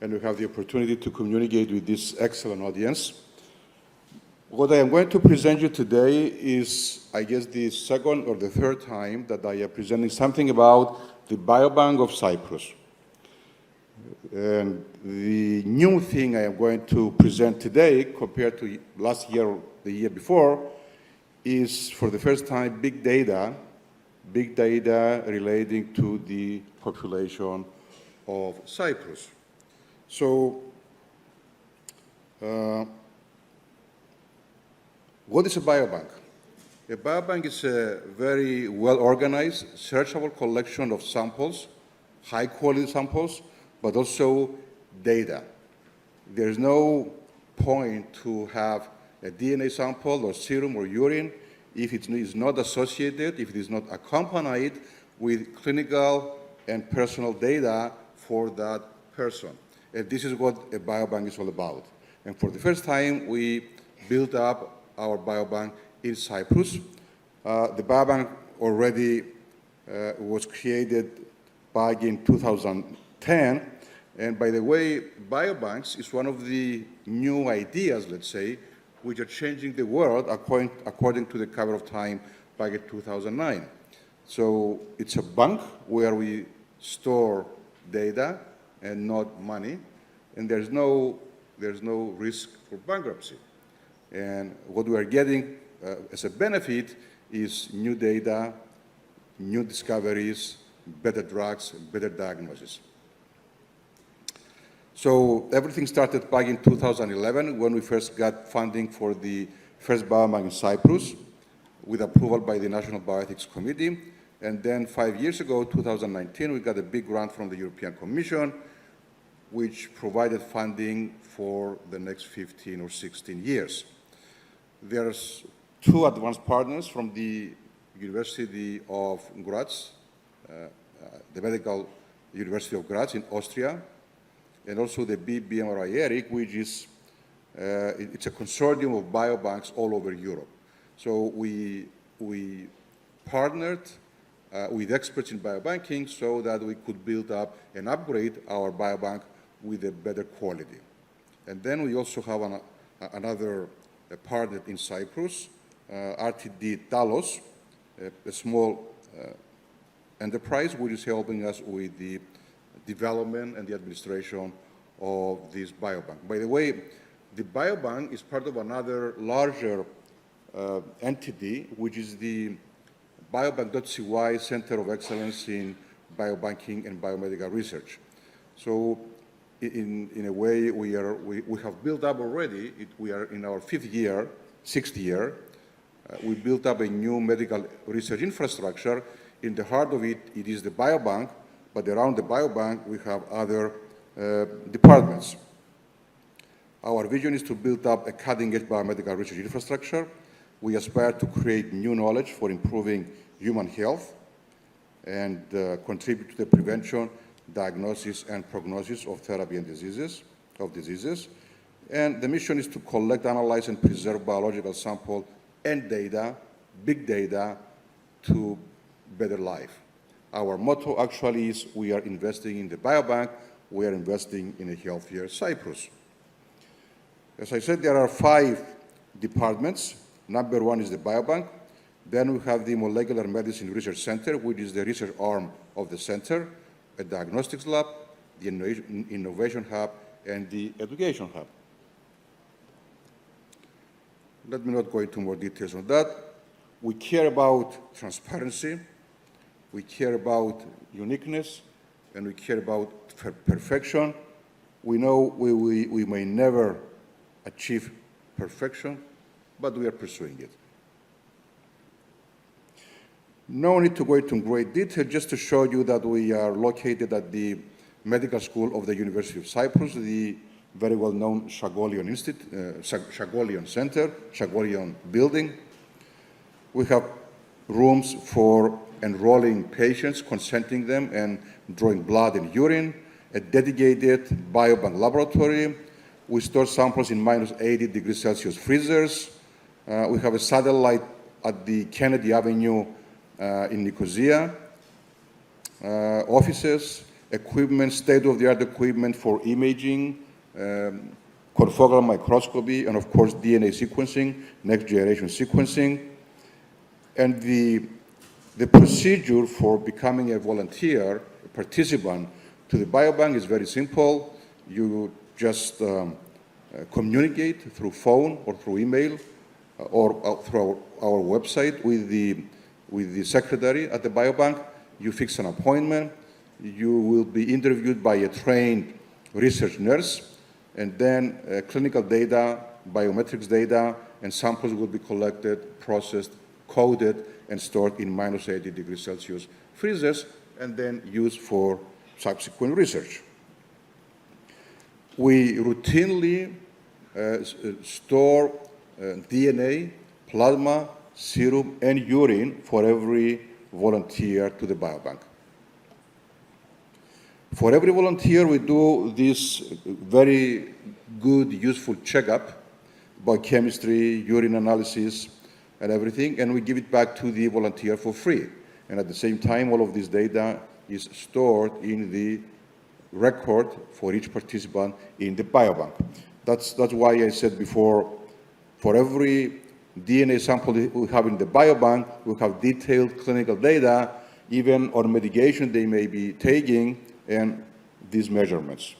and we have the opportunity to communicate with this excellent audience. What I am going to present you today is, I guess, the second or the third time that I am presenting something about the Biobank of Cyprus. And the new thing I am going to present today, compared to last year or the year before, is for the first time big data relating to the population of Cyprus. So, what is a biobank? A biobank is a very well-organized, searchable collection of samples, high-quality samples, but also data. There's no point to have a DNA sample or serum or urine if it is not associated, if it is not accompanied with clinical and personal data for that person. And this is what a biobank is all about. And for the first time, we built up our biobank in Cyprus. The biobank already was created back in 2010. And by the way, biobanks is one of the new ideas, let's say, which are changing the world according to the cover of Time back in 2009. So it's a bank where we store data and not money, and there's no risk for bankruptcy. And what we are getting as a benefit is new data, new discoveries, better drugs, better diagnosis. So everything started back in 2011 when we first got funding for the first biobank in Cyprus with approval by the National Bioethics Committee. And then 5 years ago, 2019, we got a big grant from the European Commission, which provided funding for the next 15 or 16 years. There's 2 advanced partners from the University of Graz, the Medical University of Graz in Austria, and also the BMRI ERIC, which is it's a consortium of biobanks all over Europe. So we partnered with experts in biobanking so that we could build up and upgrade our biobank with a better quality. And then we also have another partner in Cyprus, RTD Talos, a small enterprise which is helping us with the development and the administration of this biobank. By the way, the biobank is part of another larger entity, which is the Biobank.cy Center of Excellence in Biobanking and Biomedical Research. So in a way, we have built up already, we are in our 6th year, we built up a new medical research infrastructure. In the heart of it, it is the biobank, but around the biobank, we have other departments. Our vision is to build up a cutting-edge biomedical research infrastructure. We aspire to create new knowledge for improving human health and contribute to the prevention, diagnosis, and prognosis of therapy and diseases. And the mission is to collect, analyze, and preserve biological sample and data, big data, to better life. Our motto actually is we are investing in the biobank, we are investing in a healthier Cyprus. As I said, there are 5 departments. Number 1 is the biobank. Then we have the Molecular Medicine Research Center, which is the research arm of the center, a diagnostics lab, the innovation hub, and the education hub. Let me not go into more details on that. We care about transparency, we care about uniqueness, and we care about perfection. We know we may never achieve perfection, but we are pursuing it. No need to go into great detail, just to show you that we are located at the Medical School of the University of Cyprus, the very well-known Chagolion Center, Chagolion building. We have rooms for enrolling patients, consenting them, and drawing blood and urine, a dedicated biobank laboratory. We store samples in -80 degrees Celsius freezers. We have a satellite at the Kennedy Avenue in Nicosia, offices, equipment, state-of-the-art equipment for imaging, confocal microscopy, and of course DNA sequencing, next-generation sequencing. And the procedure for becoming a volunteer, a participant to the biobank is very simple. You just communicate through phone or through email or through our website with the secretary at the biobank. You fix an appointment. You will be interviewed by a trained research nurse, and then clinical data, biometrics data, and samples will be collected, processed, coded, and stored in -80 degrees Celsius freezers, and then used for subsequent research. We routinely store DNA, plasma, serum, and urine for every volunteer to the biobank. For every volunteer, we do this very good, useful checkup, biochemistry, urine analysis, and everything, and we give it back to the volunteer for free. And at the same time, all of this data is stored in the record for each participant in the biobank. That's why I said before, for every DNA sample we have in the biobank, we have detailed clinical data, even on medication they may be taking, and these measurements.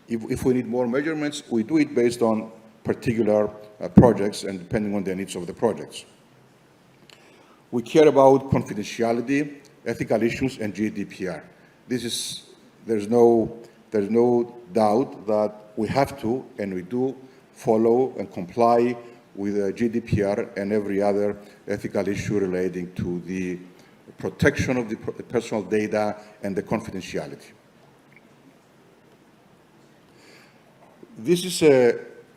If we need more measurements, we do it based on particular projects and depending on the needs of the projects. We care about confidentiality, ethical issues, and GDPR. There's no doubt that we have to, and we do, follow and comply with GDPR and every other ethical issue relating to the protection of the personal data and the confidentiality. This is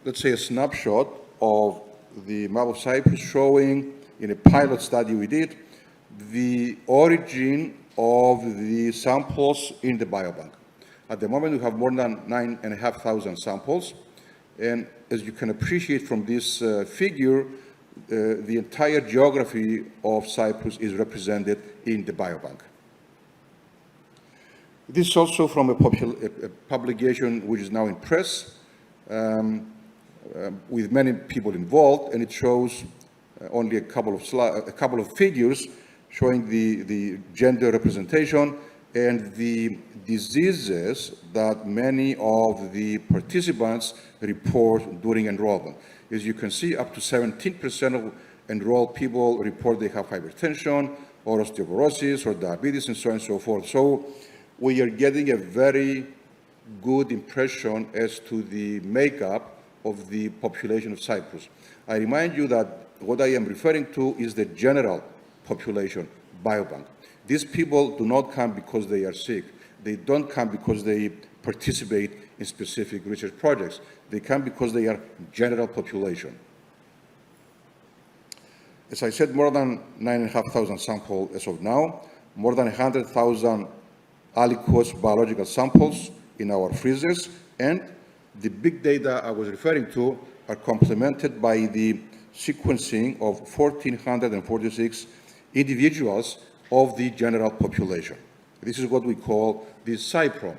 let's say, a snapshot of the map of Cyprus showing, in a pilot study we did, the origin of the samples in the biobank. At the moment, we have more than 9,500 samples, and as you can appreciate from this figure, the entire geography of Cyprus is represented in the biobank. This is also from a publication which is now in press, with many people involved, and it shows only a couple of figures showing the gender representation and the diseases that many of the participants report during enrollment. As you can see, up to 17% of enrolled people report they have hypertension or osteoporosis or diabetes and so on and so forth. So we are getting a very good impression as to the makeup of the population of Cyprus. I remind you that what I am referring to is the general population biobank. These people do not come because they are sick. They don't come because they participate in specific research projects. They come because they are general population. As I said, more than 9,500 samples as of now, more than 100,000 aliquot biological samples in our freezers, and the big data I was referring to are complemented by the sequencing of 1,446 individuals of the general population. This is what we call the CYPRUS.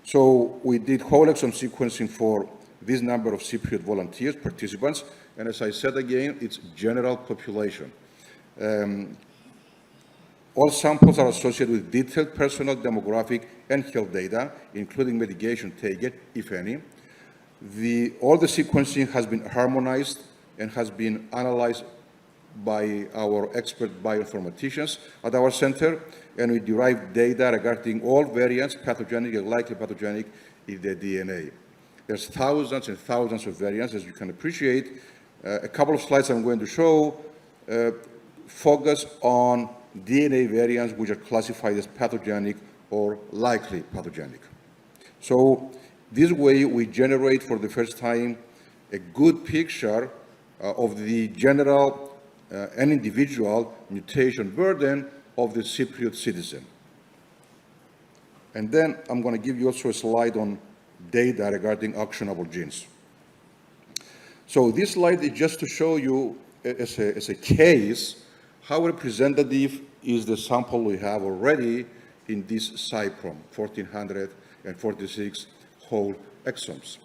So we did whole exome sequencing for this number of Cypriot volunteers, participants, and as I said again, it's general population. All samples are associated with detailed personal, demographic, and health data, including medication taken, if any. All the sequencing has been harmonized and has been analyzed by our expert bioinformaticians at our center, and we derive data regarding all variants, pathogenic and likely pathogenic, in the DNA. There's thousands and thousands of variants, as you can appreciate. A couple of slides I'm going to show focus on DNA variants which are classified as pathogenic or likely pathogenic. So this way we generate for the first time a good picture of the general and individual mutation burden of the Cypriot citizen. And then I'm going to give you also a slide on data regarding actionable genes. So this slide is just to show you as a case how representative is the sample we have already in this CYPRUS, 1,446 whole exomes.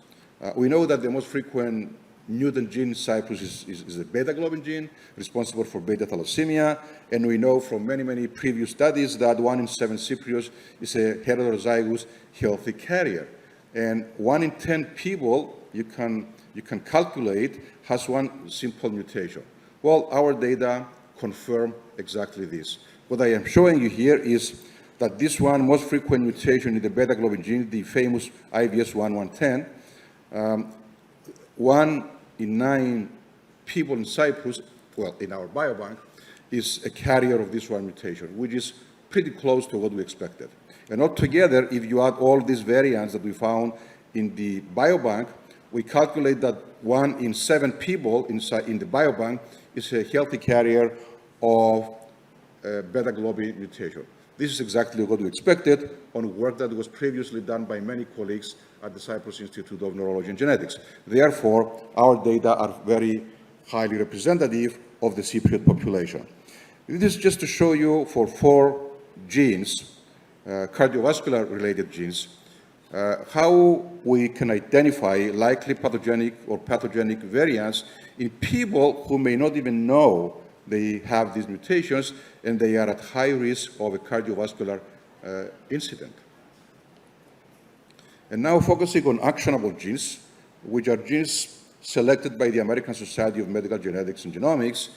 We know that the most frequent mutant gene in Cyprus is the beta-globin gene, responsible for beta thalassemia, and we know from many, many previous studies that 1 in 7 Cypriots is a heterozygous healthy carrier. And 1 in 10 people you can calculate has one simple mutation. Well, our data confirm exactly this. What I am showing you here is that this one most frequent mutation in the beta-globin gene, the famous IVS-1-110, 1 in 9 people in Cyprus, well, in our biobank, is a carrier of this one mutation, which is pretty close to what we expected. And altogether, if you add all these variants that we found in the biobank, we calculate that 1 in 7 people in the biobank is a healthy carrier of beta-globin mutation. This is exactly what we expected on work that was previously done by many colleagues at the Cyprus Institute of Neurology and Genetics. Therefore, our data are very highly representative of the Cypriot population. This is just to show you for 4 genes, cardiovascular-related genes, how we can identify likely pathogenic or pathogenic variants in people who may not even know they have these mutations and they are at high risk of a cardiovascular incident. And now focusing on actionable genes, which are genes selected by the American Society of Medical Genetics and Genomics,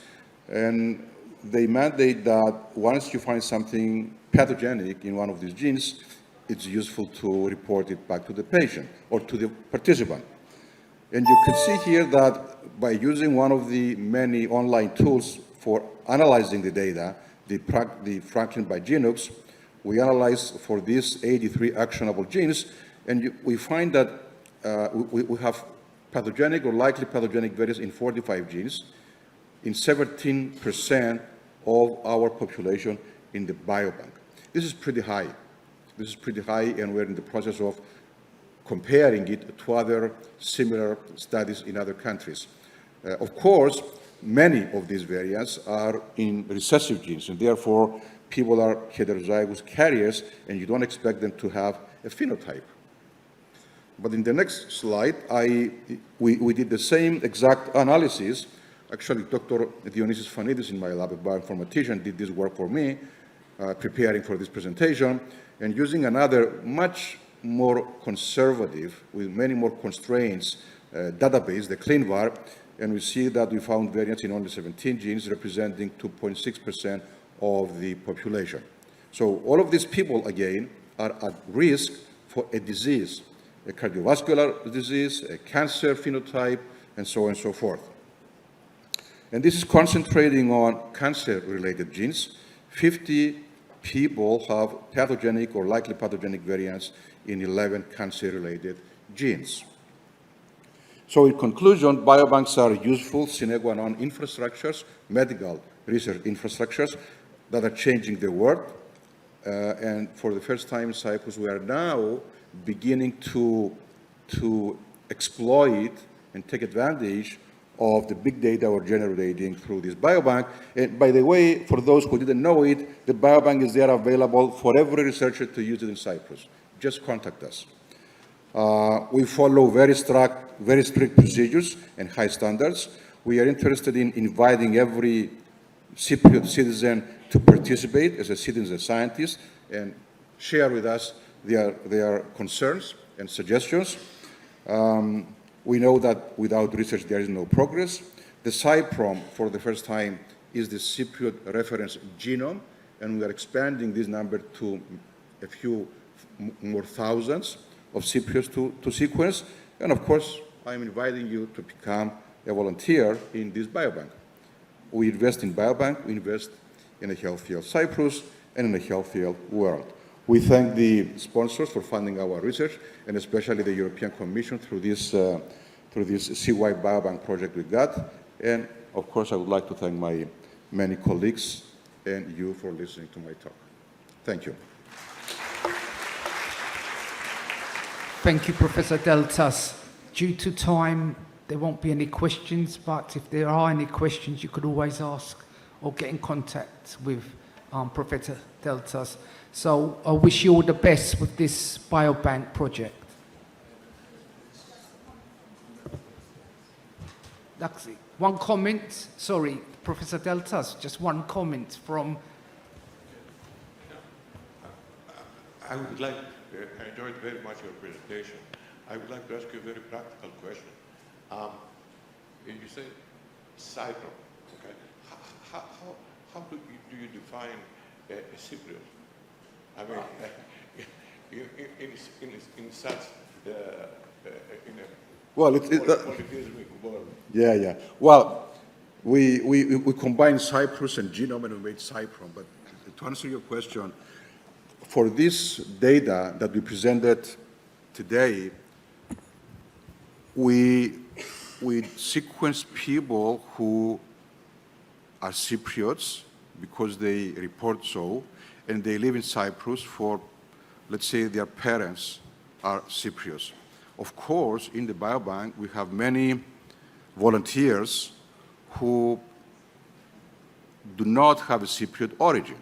and they mandate that once you find something pathogenic in one of these genes, it's useful to report it back to the patient or to the participant. And you can see here that by using one of the many online tools for analyzing the data, the Franklin by Genoox, we analyze for these 83 actionable genes, and we find that we have pathogenic or likely pathogenic variants in 45 genes, in 17% of our population in the biobank. This is pretty high. This is pretty high, and we're in the process of comparing it to other similar studies in other countries. Of course, many of these variants are in recessive genes, and therefore people are heterozygous carriers, and you don't expect them to have a phenotype. But in the next slide, we did the same exact analysis. Actually, Dr. Dionysios Fanidis in my lab, a bioinformatician, did this work for me, preparing for this presentation, and using another much more conservative, with many more constraints, database, the ClinVar, and we see that we found variants in only 17 genes, representing 2.6% of the population. So all of these people, again, are at risk for a disease, a cardiovascular disease, a cancer phenotype, and so on and so forth. And this is concentrating on cancer-related genes. 50 people have pathogenic or likely pathogenic variants in 11 cancer-related genes. So in conclusion, biobanks are useful sine qua non infrastructures, medical research infrastructures that are changing the world. And for the first time in Cyprus, we are now beginning to exploit and take advantage of the big data we're generating through this biobank. And by the way, for those who didn't know it, the biobank is there available for every researcher to use it in Cyprus. Just contact us. We follow very strict procedures and high standards. We are interested in inviting every Cypriot citizen to participate as a citizen scientist and share with us their concerns and suggestions. We know that without research there is no progress. The CYPROM, for the first time, is the Cypriot reference genome, and we are expanding this number to a few more thousands of Cypriots to sequence. And of course, I'm inviting you to become a volunteer in this biobank. We invest in biobank, we invest in a healthier Cyprus and in a healthier world. We thank the sponsors for funding our research, and especially the European Commission through this CY Biobank project we got. And of course, I would like to thank my many colleagues and you for listening to my talk. Thank you. Thank you, Professor Deltas. Due to time, there won't be any questions, but if there are any questions, you could always ask or get in contact with Professor Deltas. So I wish you all the best with this biobank project. That's it. One comment, sorry, Professor Deltas, just one comment from... I would like, I enjoyed very much your presentation. I would like to ask you a very practical question. You say Cyprus, okay? How do you define a Cypriot? I mean, in such, in a polytheismic world. Yeah. Well, we combined Cyprus and genome and we made Cyprum. But to answer your question, for this data that we presented today, we sequenced people who are Cypriots because they report so, and they live in Cyprus for, let's say, their parents are Cypriots. Of course, in the biobank, we have many volunteers who do not have a Cypriot origin.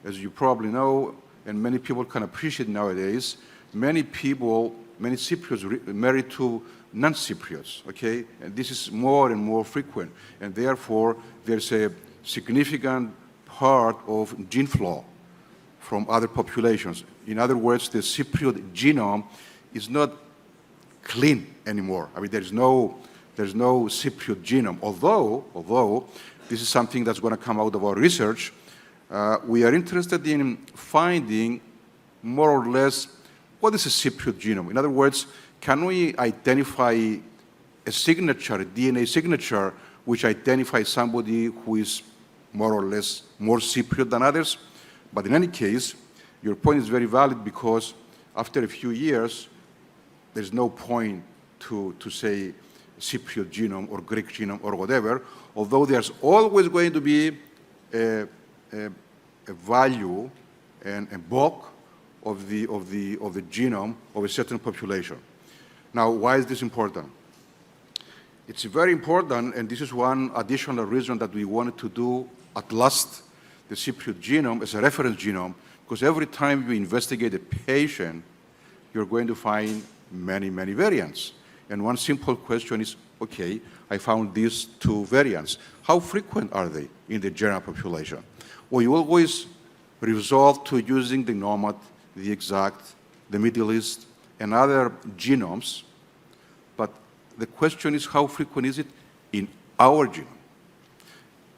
As you probably know, and many people can appreciate nowadays, many Cypriots married to non-Cypriots, okay? And this is more and more frequent, and therefore there's a significant part of gene flow from other populations. In other words, the Cypriot genome is not clean anymore. I mean, there's no Cypriot genome, although this is something that's going to come out of our research. We are interested in finding more or less what is a Cypriot genome. In other words, can we identify a signature, a DNA signature, which identifies somebody who is more or less more Cypriot than others? But in any case, your point is very valid, because after a few years, there's no point to say Cypriot genome or Greek genome or whatever, although there's always going to be a value and a bulk of the genome of a certain population. Now, why is this important? It's very important, and this is one additional reason that we wanted to do at last the Cypriot genome as a reference genome, because every time you investigate a patient, you're going to find many, many variants. And one simple question is, okay, I found these 2 variants. How frequent are they in the general population? Well, you always resort to using the NOMAD, the EXACT, the Middle East, and other genomes, but the question is, how frequent is it in our genome?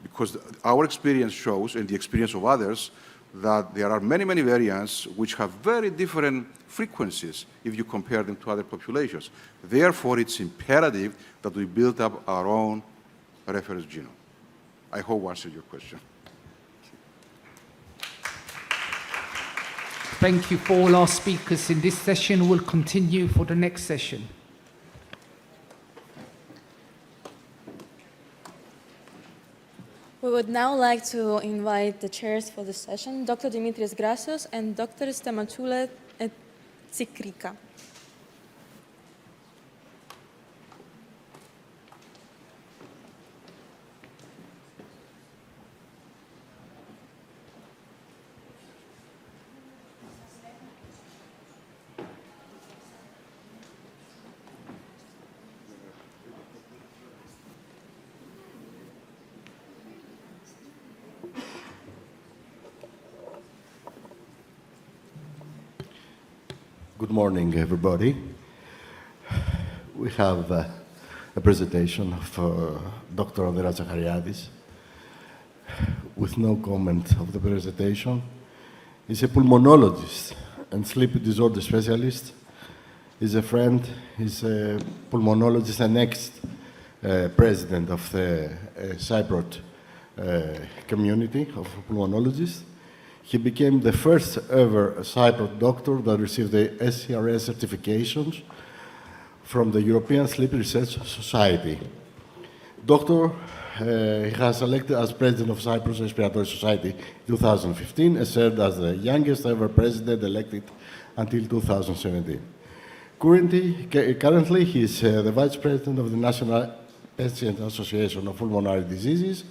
Because our experience shows, and the experience of others, that there are many, many variants which have very different frequencies if you compare them to other populations. Therefore, it's imperative that we build up our own reference genome. I hope I answered your question. Thank you for all our speakers in this session. We'll continue for the next session. We would now like to invite the chairs for the session, Dr. Dimitris Grasos and Dr. Stamachoula Tsikrika. Good morning, everybody. We have a presentation of Dr. Andreas Zachariadis. With no comment of the presentation, he's a pulmonologist and sleep disorder specialist. He's a friend, he's a pulmonologist and ex-president of the Cyprus community of pulmonologists. He became the first ever Cyprus doctor that received the SCRS certifications from the European Sleep Research Society. Doctor he has elected as president of Cyprus Respiratory Society in 2015 and served as the youngest ever president elected until 2017. Currently he is the vice president of the National Patient Association of Pulmonary Diseases.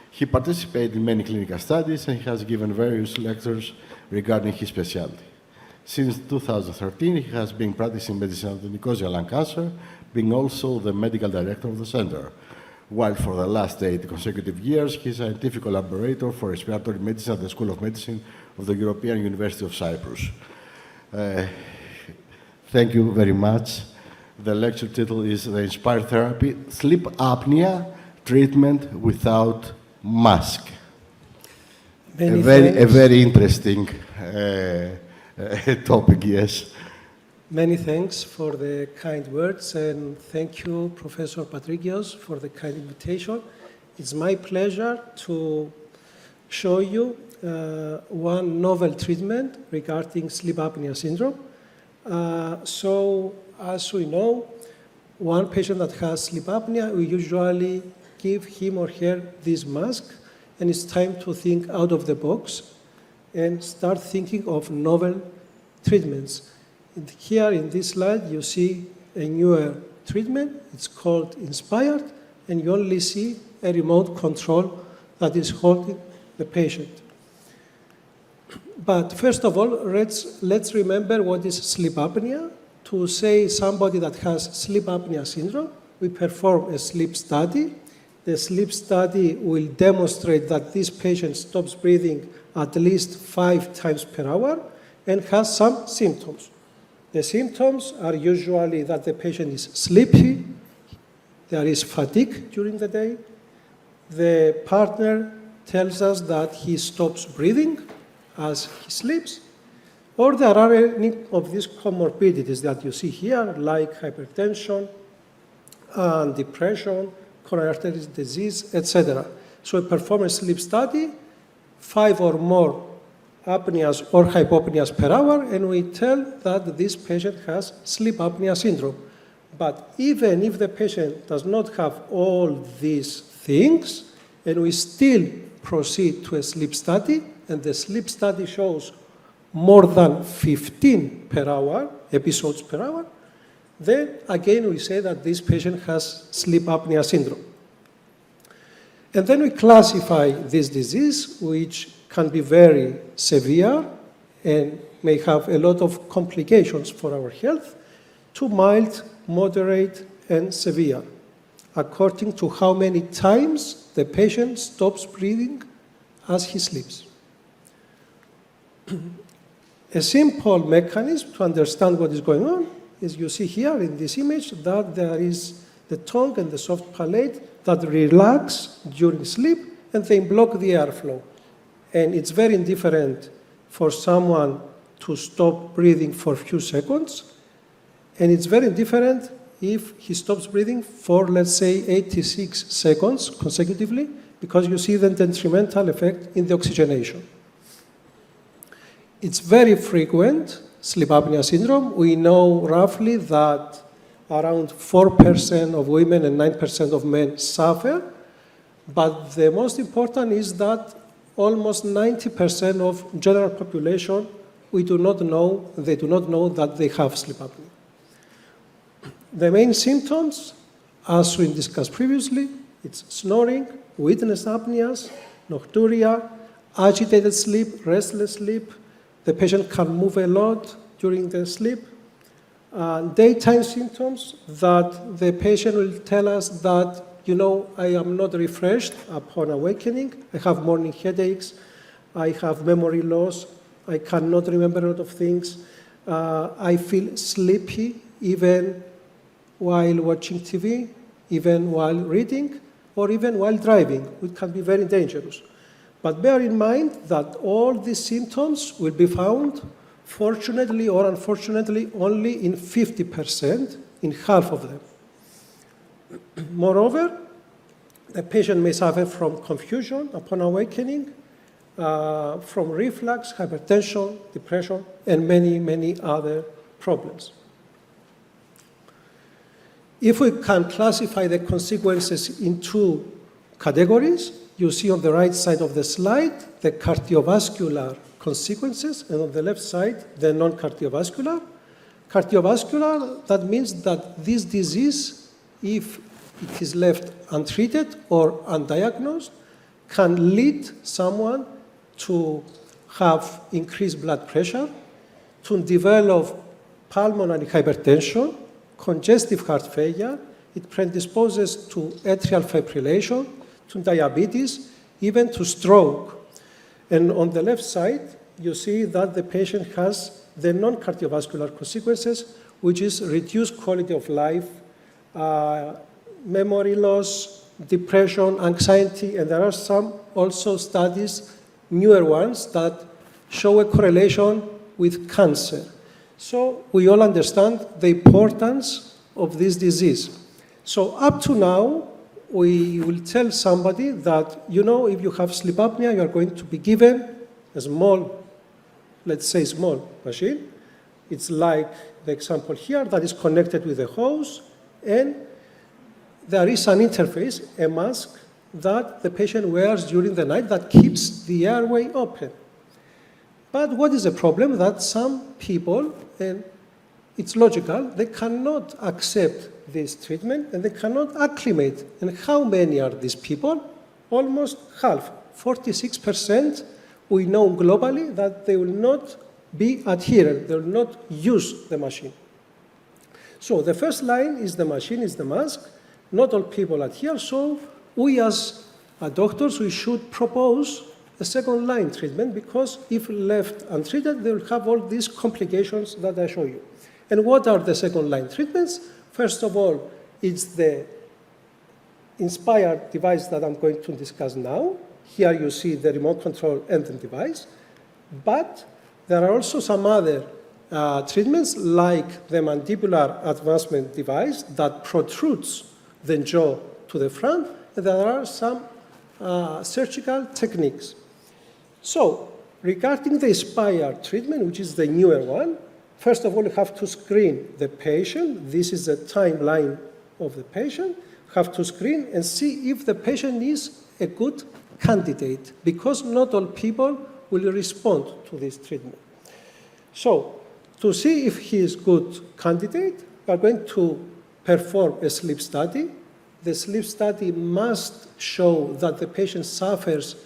He participated in many clinical studies and he has given various lectures regarding his specialty. Since 2013, he has been practicing medicine at the Nicosia Lung Cancer, being also the medical director of the center, while for the last 8 consecutive years, he is scientific collaborator for respiratory medicine at the School of Medicine of the European University of Cyprus. Thank you very much. The lecture title is The Inspired Therapy, Sleep Apnea Treatment Without Mask. A very interesting topic, yes. Many thanks for the kind words, and thank you, Professor Patrikios, for the kind invitation. It's my pleasure to show you one novel treatment regarding sleep apnea syndrome. So, as we know, one patient that has sleep apnea, we usually give him or her this mask, and it's time to think out of the box and start thinking of novel treatments. Here in this slide, you see a newer treatment. It's called Inspired, and you only see a remote control that is holding the patient. But first of all, let's remember what is sleep apnea. To say somebody that has sleep apnea syndrome, we perform a sleep study. The sleep study will demonstrate that this patient stops breathing at least 5 times per hour and has some symptoms. The symptoms are usually that the patient is sleepy, there is fatigue during the day, the partner tells us that he stops breathing as he sleeps, or there are any of these comorbidities that you see here, like hypertension, depression, coronary artery disease, etc. So we perform a sleep study, 5 or more apneas or hypopneas per hour, and we tell that this patient has sleep apnea syndrome. But even if the patient does not have all these things, and we still proceed to a sleep study, and the sleep study shows more than 15 per hour, episodes per hour, then again we say that this patient has sleep apnea syndrome. And then we classify this disease, which can be very severe and may have a lot of complications for our health, to mild, moderate, and severe, according to how many times the patient stops breathing as he sleeps. A simple mechanism to understand what is going on is you see here in this image that there is the tongue and the soft palate that relax during sleep and they block the airflow. And it's very indifferent for someone to stop breathing for a few seconds. And it's very different if he stops breathing for, let's say, 86 seconds consecutively, because you see the detrimental effect in the oxygenation. It's very frequent, sleep apnea syndrome. We know roughly that around 4% of women and 9% of men suffer. But the most important is that almost 90% of general population, they do not know that they have sleep apnea. The main symptoms, as we discussed previously, it's snoring, witness apneas, nocturia, agitated sleep, restless sleep. The patient can move a lot during the sleep. Daytime symptoms that the patient will tell us that, I am not refreshed upon awakening. I have morning headaches. I have memory loss. I cannot remember a lot of things. I feel sleepy even while watching TV, even while reading, or even while driving, which can be very dangerous. But bear in mind that all these symptoms will be found, fortunately or unfortunately, only in 50%, in half of them. Moreover, the patient may suffer from confusion upon awakening, from reflux, hypertension, depression, and many, many other problems. If we can classify the consequences in 2 categories, you see on the right side of the slide the cardiovascular consequences, and on the left side, the non-cardiovascular. Cardiovascular, that means that this disease, if it is left untreated or undiagnosed, can lead someone to have increased blood pressure, to develop pulmonary hypertension, congestive heart failure. It predisposes to atrial fibrillation, to diabetes, even to stroke. And on the left side, you see that the patient has the non-cardiovascular consequences, which is reduced quality of life, memory loss, depression, anxiety, and there are some also studies, newer ones, that show a correlation with cancer. So we all understand the importance of this disease. So up to now, we will tell somebody that, if you have sleep apnea, you are going to be given a small, let's say small machine. It's like the example here that is connected with a hose, and there is an interface, a mask, that the patient wears during the night that keeps the airway open. But what is the problem? That some people, and it's logical, they cannot accept this treatment and they cannot acclimate. And how many are these people? Almost half, 46%. We know globally that they will not be adherent, they will not use the machine. So the first line is the machine, is the mask. Not all people adhere, so we as doctors, we should propose a second line treatment because if left untreated, they will have all these complications that I show you. And what are the second line treatments? First of all, it's the Inspire device that I'm going to discuss now. Here you see the remote control and the device. But there are also some other treatments like the mandibular advancement device that protrudes the jaw to the front. And there are some surgical techniques. So regarding the Inspire treatment, which is the newer one, first of all, you have to screen the patient. This is the timeline of the patient. You have to screen and see if the patient is a good candidate, because not all people will respond to this treatment. So to see if he is a good candidate, we are going to perform a sleep study. The sleep study must show that the patient suffers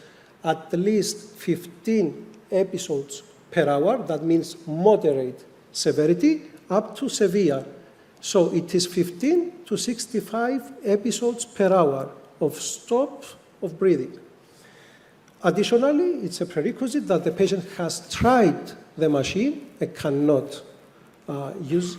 at least 15 episodes per hour. That means moderate severity up to severe. So it is 15 to 65 episodes per hour of stop of breathing. Additionally, it's a prerequisite that the patient has tried the machine and cannot use.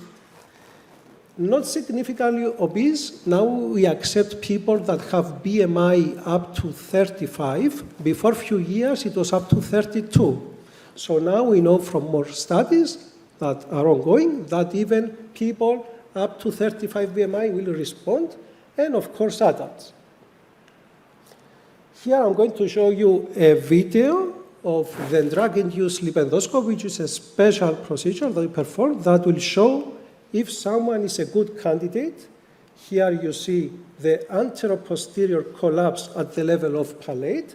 Not significantly obese. Now we accept people that have BMI up to 35. Before a few years, it was up to 32. So now we know from more studies that are ongoing that even people up to 35 BMI will respond, and of course adults. Here I'm going to show you a video of the drug-induced sleep endoscopy, which is a special procedure that we perform that will show if someone is a good candidate. Here you see the anteroposterior collapse at the level of palate,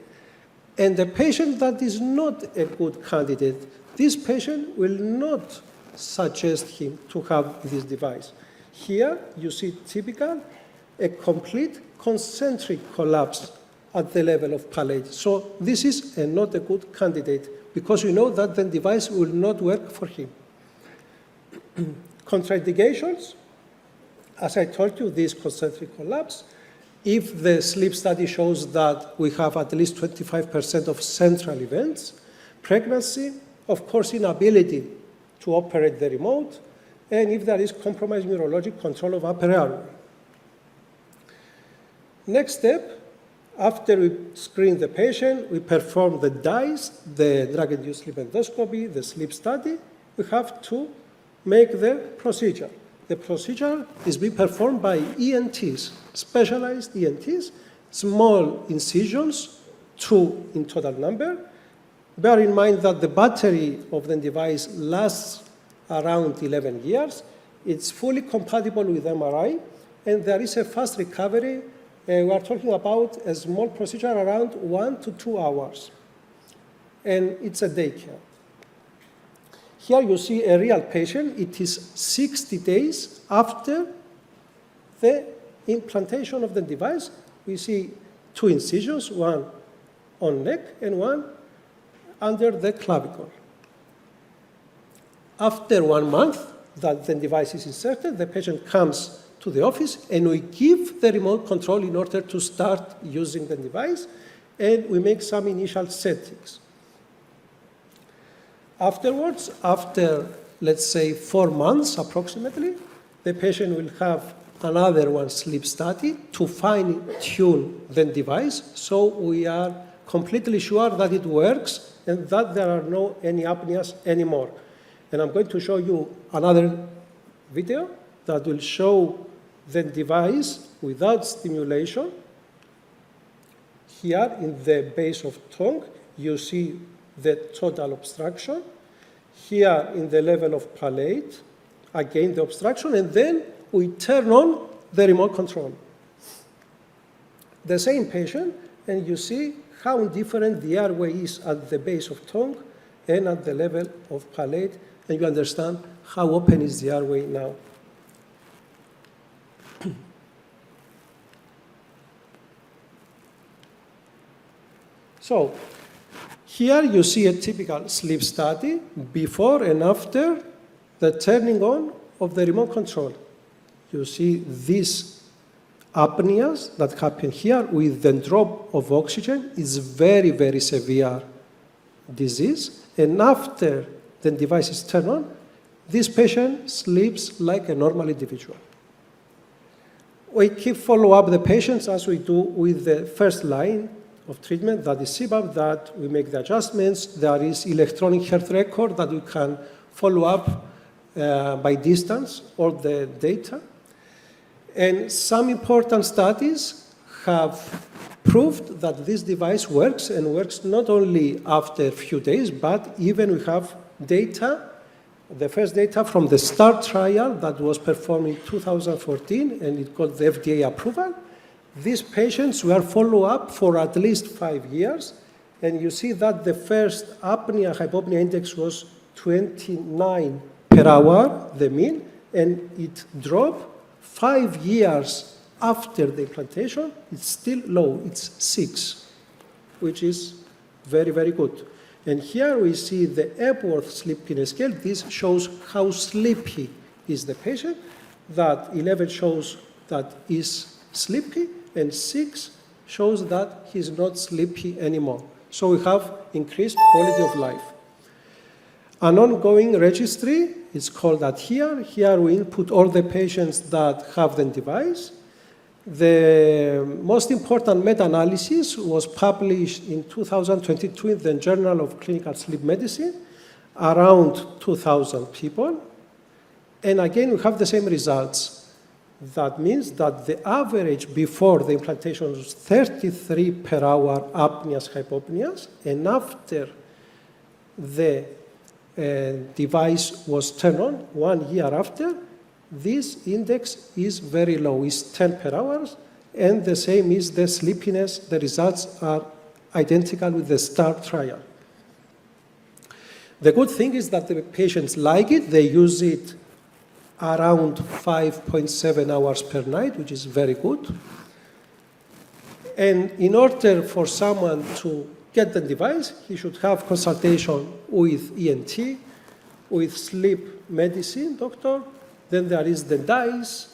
and the patient that is not a good candidate, this patient will not suggest him to have this device. Here you see typical, a complete concentric collapse at the level of palate. So this is not a good candidate because we know that the device will not work for him. Contraindications, as I told you, this concentric collapse. If the sleep study shows that we have at least 25% of central events, pregnancy, of course, inability to operate the remote, and if there is compromised neurologic control of upper airway. Next step, after we screen the patient, we perform the DICE, the drug-induced sleep endoscopy, the sleep study. We have to make the procedure. The procedure is being performed by ENTs, specialized ENTs, small incisions, 2 in total number. Bear in mind that the battery of the device lasts around 11 years. It's fully compatible with MRI, and there is a fast recovery. We are talking about a small procedure around 1 to 2 hours, and it's a daycare. Here you see a real patient. It is 60 days after the implantation of the device. We see 2 incisions, one on neck and one under the clavicle. After 1 month that the device is inserted, the patient comes to the office and we give the remote control in order to start using the device, and we make some initial settings. Afterwards, after let's say 4 months approximately, the patient will have another one sleep study to fine-tune the device so we are completely sure that it works and that there are no any apneas anymore. And I'm going to show you another video that will show the device without stimulation. Here in the base of tongue, you see the total obstruction. Here in the level of palate, again the obstruction, and then we turn on the remote control. The same patient, and you see how different the airway is at the base of tongue and at the level of palate, and you understand how open is the airway now. So here you see a typical sleep study before and after the turning on of the remote control. You see these apneas that happen here with the drop of oxygen is very, very severe disease. And after the device is turned on, this patient sleeps like a normal individual. We keep follow up the patients as we do with the first line of treatment, that is CPAP, that we make the adjustments. There is electronic health record that we can follow up by distance, all the data. And some important studies have proved that this device works, and works not only after a few days, but even we have data, the first data from the STAR trial that was performed in 2014, and it got the FDA approval. These patients were followed up for at least 5 years, and you see that the first apnea-hypopnea index was 29 per hour, the mean, and it dropped 5 years after the implantation. It's still low, it's 6, which is very, very good. And here we see the Epworth Sleepiness Scale. This shows how sleepy is the patient. That 11 shows that is sleepy, and 6 shows that he's not sleepy anymore. So we have increased quality of life. An ongoing registry is called ADHERE. Here we input all the patients that have the device. The most important meta-analysis was published in 2022 in the Journal of Clinical Sleep Medicine, around 2,000 people. And again, we have the same results. That means that the average before the implantation was 33 per hour apneas, hypopneas, and after the device was turned on, 1 year after, this index is very low, it's 10 per hour, and the same is the sleepiness. The results are identical with the STAR trial. The good thing is that the patients like it. They use it around 5.7 hours per night, which is very good. And in order for someone to get the device, he should have consultation with ENT, with sleep medicine doctor. Then there is the DICE.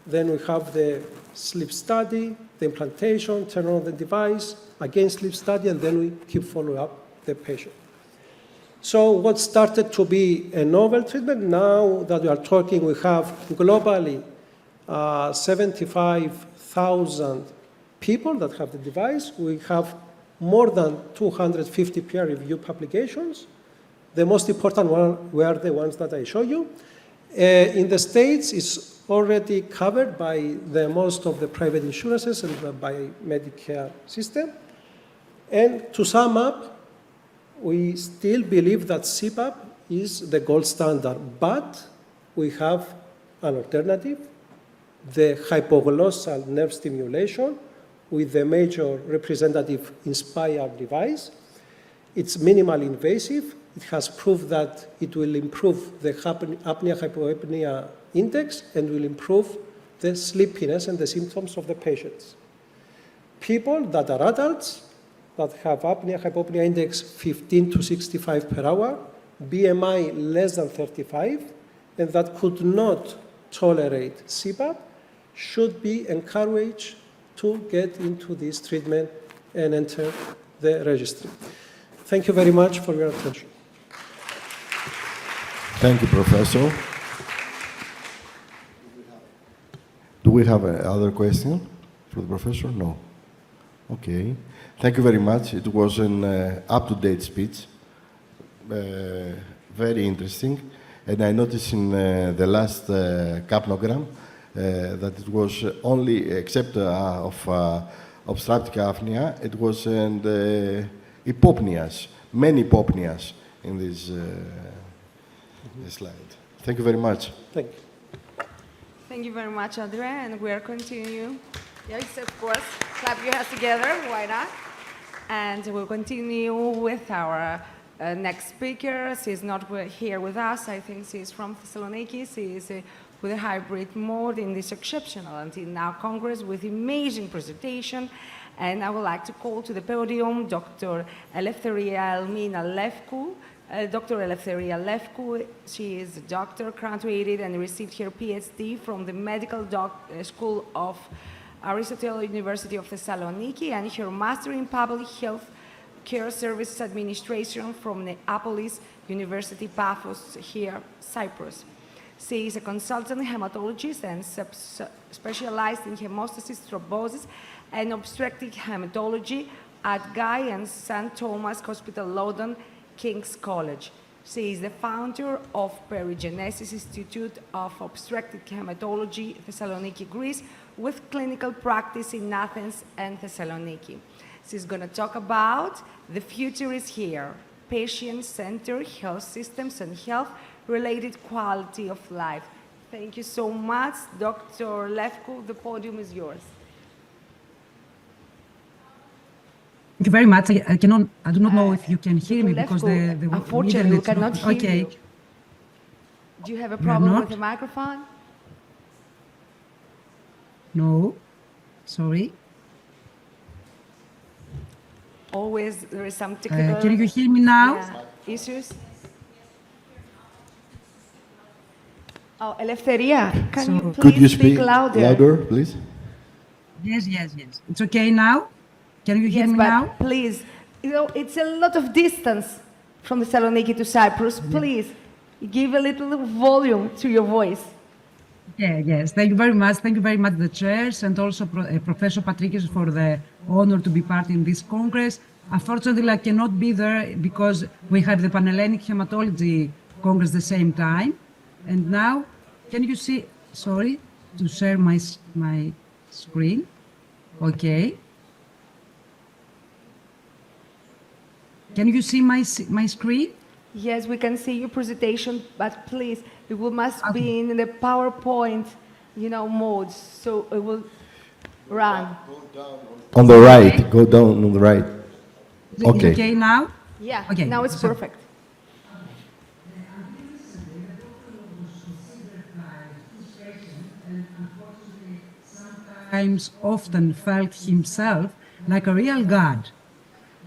Then we have the sleep study, the implantation, turn on the device, again sleep study, and then we keep following up the patient. So what started to be a novel treatment, now that we are talking, we have globally 75,000 people that have the device. We have more than 250 peer-reviewed publications. The most important one were the ones that I show you. In the States, it's already covered by most of the private insurances and by Medicare system. And to sum up, we still believe that CPAP is the gold standard, but we have an alternative, the hypoglossal nerve stimulation with the major representative Inspire device. It's minimally invasive. It has proved that it will improve the apnea-hypopnea index and will improve the sleepiness and the symptoms of the patients. People that are adults that have apnea-hypopnea index 15 to 65 per hour, BMI less than 35, and that could not tolerate CPAP should be encouraged to get into this treatment and enter the registry. Thank you very much for your attention. Thank you, Professor. Do we have another question for the professor? No. Okay. Thank you very much. It was an up-to-date speech, very interesting. And I noticed in the last capnogram that it was only, except of obstructive apnea, it was hypopneas, many hypopneas in this slide. Thank you very much. Thank you. Thank you very much, Andre, and we are continuing. Yes, of course. Clap your hands together, why not? And we'll continue with our next speaker, she's not here with us. I think she's from Thessaloniki. She is with a hybrid mode in this exceptional until now Congress with amazing presentation. And I would like to call to the podium Dr. Eleftheria Elmina Lefkou. Dr. Eleftheria Lefkou, she is a doctor, graduated and received her PhD from the Medical School of Aristotle University of Thessaloniki and her Master in Public Health Care Services Administration from Neapolis University, Paphos, here, Cyprus. She is a consultant hematologist and specialized in hemostasis, thrombosis, and obstetric hematology at Guy and St. Thomas Hospital, London, King's College. She is the founder of Perigenesis Institute of Obstetric Hematology, Thessaloniki, Greece, with clinical practice in Athens and Thessaloniki. She's going to talk about the future is here, patient-centered health systems and health-related quality of life. Thank you so much, Dr. Lefkou. The podium is yours. Thank you very much. I do not know if you can hear me because the unfortunately, we cannot hear okay. you. Do you have a problem with the microphone? No, sorry. Always there is some technical Can you hear me now? issues. Oh, Eleftheria, can you please speak louder? Louder, please. Yes. It's okay now? Can you hear me now? Please, it's a lot of distance from Thessaloniki to Cyprus. Please, give a little volume to your voice. Yes. Thank you very much. Thank you very much, the chairs, and also Professor Patrikios for the honor to be part in this Congress. Unfortunately, I cannot be there because we have the Panhellenic Hematology Congress at the same time. And now, can you see, sorry, to share my screen? Okay. Can you see my screen? Yes, we can see your presentation, but please, it must be in the PowerPoint, mode, so it will run. On the right, go down on the right. Okay. Is it okay now? Yeah, okay. Now it's perfect. Sometimes often felt himself like a real god.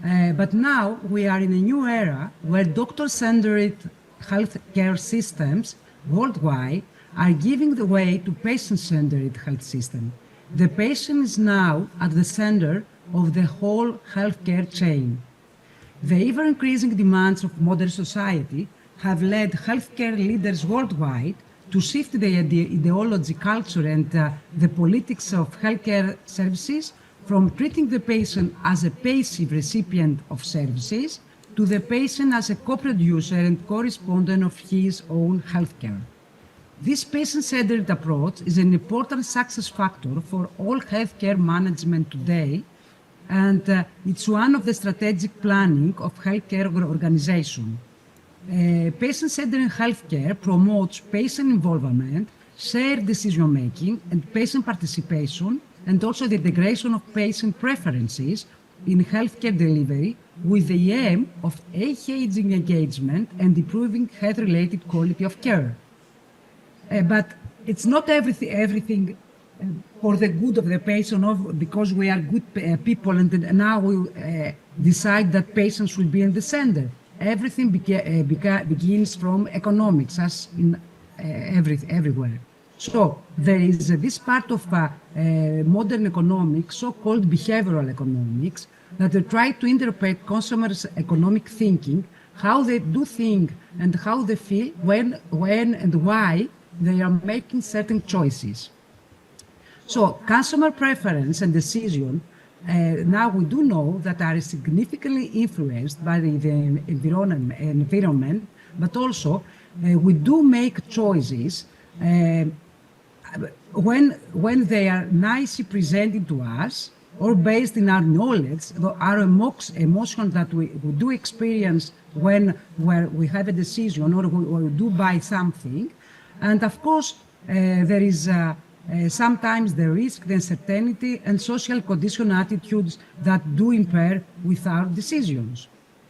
But now we are in a new era where doctor-centered healthcare systems worldwide are giving the way to patient-centered health system. The patient is now at the center of the whole healthcare chain. The ever-increasing demands of modern society have led healthcare leaders worldwide to shift the ideology, culture, and the politics of healthcare services from treating the patient as a passive recipient of services to the patient as a co-producer and co-respondent of his own healthcare. This patient-centered approach is an important success factor for all healthcare management today, and it's one of the strategic planning of healthcare organization. Patient-centered healthcare promotes patient involvement, shared decision-making, and patient participation, and also the integration of patient preferences in healthcare delivery with the aim of engaging engagement and improving health-related quality of care. But it's not everything for the good of the patient, because we are good people and now we decide that patients will be in the center. Everything begins from economics, as in everywhere. So there is this part of modern economics, so-called behavioral economics, that they try to interpret consumers' economic thinking, how they do think and how they feel when and why they are making certain choices. So consumer preference and decision, now we do know that are significantly influenced by the environment, but also we do make choices when they are nicely presented to us or based in our knowledge, our emotions that we do experience where we have a decision or we do buy something. And of course, there is sometimes the risk, the uncertainty, and social condition attitudes that do impair with our decisions.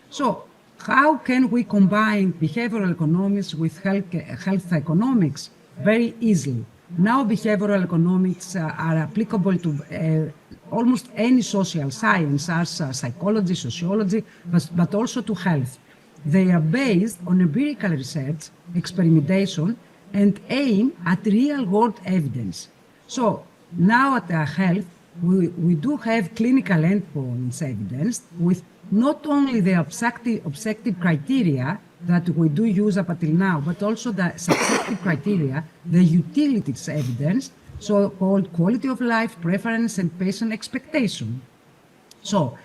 So How can we combine behavioral economics with health economics? Very easily. Now behavioral economics are applicable to almost any social science, as psychology, sociology, but also to health. They are based on empirical research, experimentation, and aim at real-world evidence. So now at health, we do have clinical endpoints evidence with not only the objective criteria that we do use up until now, but also the subjective criteria, the utilities evidence, so-called quality of life, preference, and patient expectation. So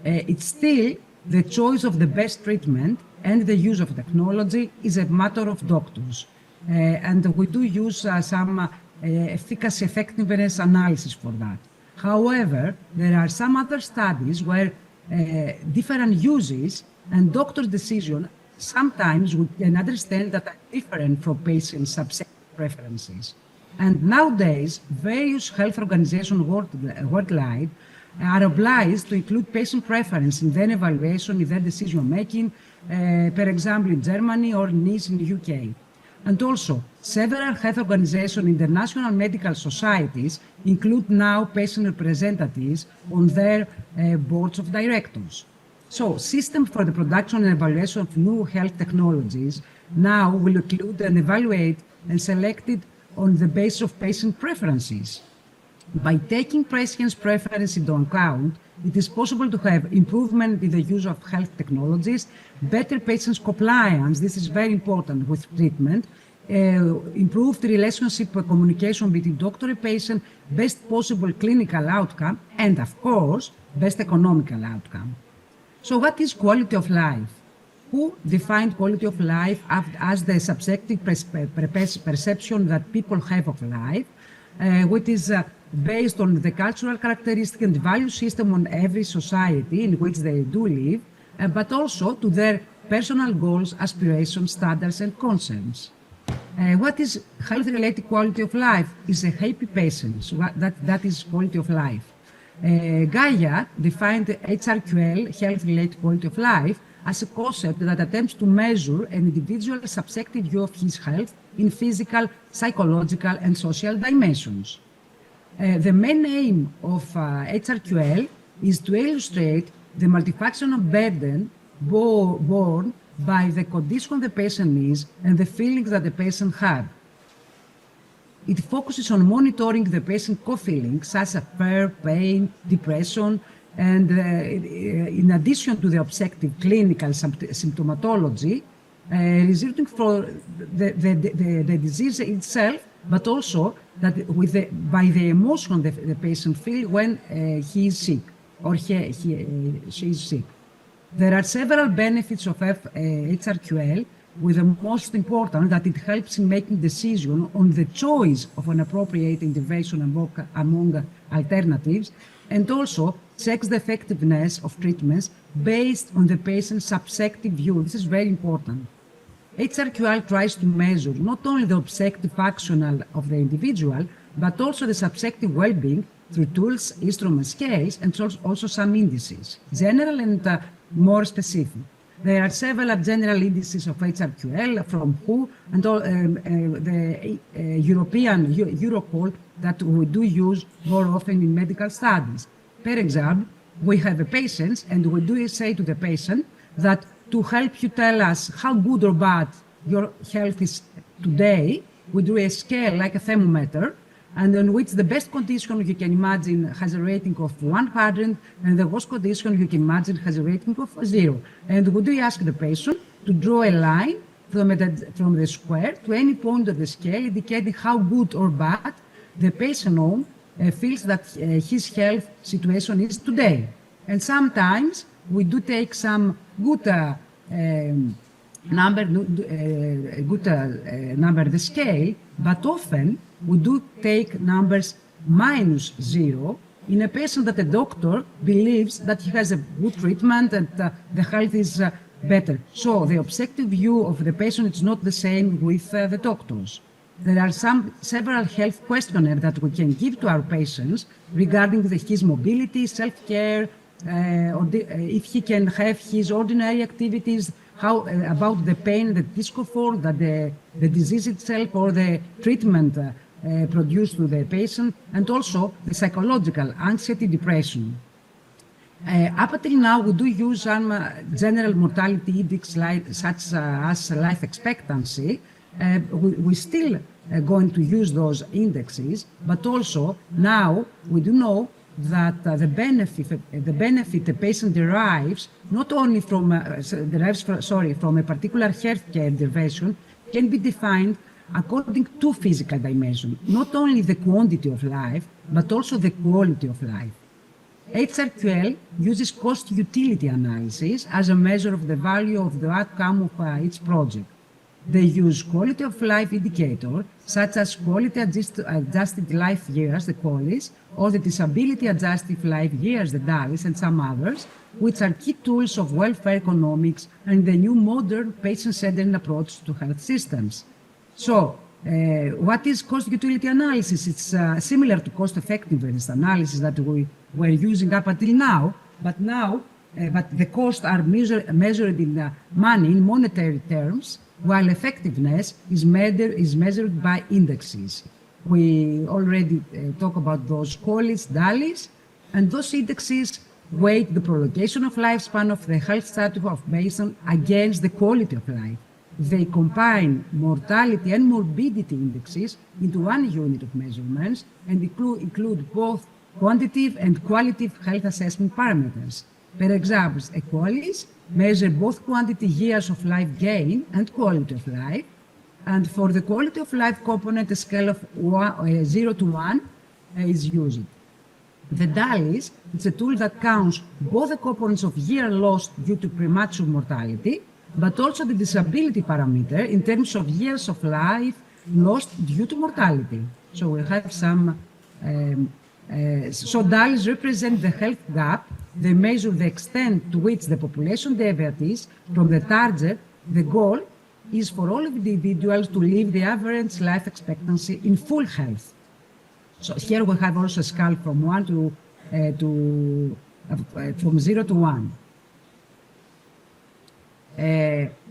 it's still the choice of the best treatment and the use of technology is a matter of doctors. And we do use some efficacy effectiveness analysis for that. However, there are some other studies where different uses and doctor's decision, sometimes we can understand that are different from patients' subjective preferences. And nowadays, various health organizations worldwide are obliged to include patient preference in their evaluation, in their decision making, for example, in Germany or in Nice in the UK. And also, several health organizations, international medical societies, include now patient representatives on their boards of directors. So, system for the production and evaluation of new health technologies now will include and evaluate and select it on the basis of patient preferences. By taking patients' preference into account, it is possible to have improvement in the use of health technologies, better patients' compliance, this is very important with treatment, improved relationship communication between doctor and patient, best possible clinical outcome, and of course, best economical outcome. So what is quality of life? Who defined quality of life as the subjective perception that people have of life, which is based on the cultural characteristic and value system on every society in which they do live, but also to their personal goals, aspirations, standards, and concerns. What is health-related quality of life? Is a happy patient. So that is quality of life. Gaia defined HRQL, health-related quality of life, as a concept that attempts to measure an individual's subjective view of his health in physical, psychological, and social dimensions. The main aim of HRQL is to illustrate the multifunctional burden borne by the condition the patient is and the feelings that the patient has. It focuses on monitoring the patient's co-feelings such as fear, pain, depression, and in addition to the objective clinical symptomatology, resulting from the disease itself, but also that by the emotion the patient feels when he is sick or she is sick. There are several benefits of HRQL, with the most important that it helps in making decisions on the choice of an appropriate intervention among alternatives, and also checks the effectiveness of treatments based on the patient's subjective view. This is very important. HRQL tries to measure not only the objective functional of the individual, but also the subjective well-being through tools, instruments, scales, and also some indices, general and more specific. There are several general indices of HRQL from WHO and the European Eurocode that we do use more often in medical studies. For example, we have a patient and we do say to the patient that to help you tell us how good or bad your health is today, we do a scale like a thermometer, and in which the best condition you can imagine has a rating of 100, and the worst condition you can imagine has a rating of 0. And we do ask the patient to draw a line from the square to any point of the scale, indicating how good or bad the patient feels that his health situation is today. And sometimes we do take some good number the scale, but often we do take numbers -0 in a patient that a doctor believes that he has a good treatment and the health is better. So the objective view of the patient is not the same with the doctors. There are several health questionnaires that we can give to our patients regarding his mobility, self-care, or if he can have his ordinary activities, about the pain, the discomfort that the disease itself or the treatment produced to the patient, and also the psychological anxiety, depression. Up until now, we do use some general mortality indexes such as life expectancy. We still going to use those indexes, but also now we do know that the benefit the patient derives not only from from a particular healthcare intervention can be defined according to physical dimension, not only the quantity of life, but also the quality of life. HRQL uses cost-utility analysis as a measure of the value of the outcome of each project. They use quality of life indicators, such as quality adjusted life years, the QALYs, or the disability adjusted life years, the DALYs, and some others, which are key tools of welfare economics and the new modern patient-centered approach to health systems. So, what is cost-utility analysis? It's similar to cost-effectiveness analysis that we were using up until now, but the costs are measured in money, in monetary terms, while effectiveness is measured by indexes. We already talk about those QALYs, DALYs, and those indexes weight the prolongation of lifespan of the health status of patient against the quality of life. They combine mortality and morbidity indexes into one unit of measurements and include both quantitative and qualitative health assessment parameters. For example, QALYs measure both quantity years of life gain and quality of life. And for the quality of life component, a scale of 0 to 1 is used. The DALYs is a tool that counts both the components of year lost due to premature mortality, but also the disability parameter in terms of years of life lost due to mortality. So we have some, so DALYs represent the health gap. They measure the extent to which the population deviates from the target. The goal is for all of the individuals to live the average life expectancy in full health. So here we have also a scale from 1 from 0 to 1.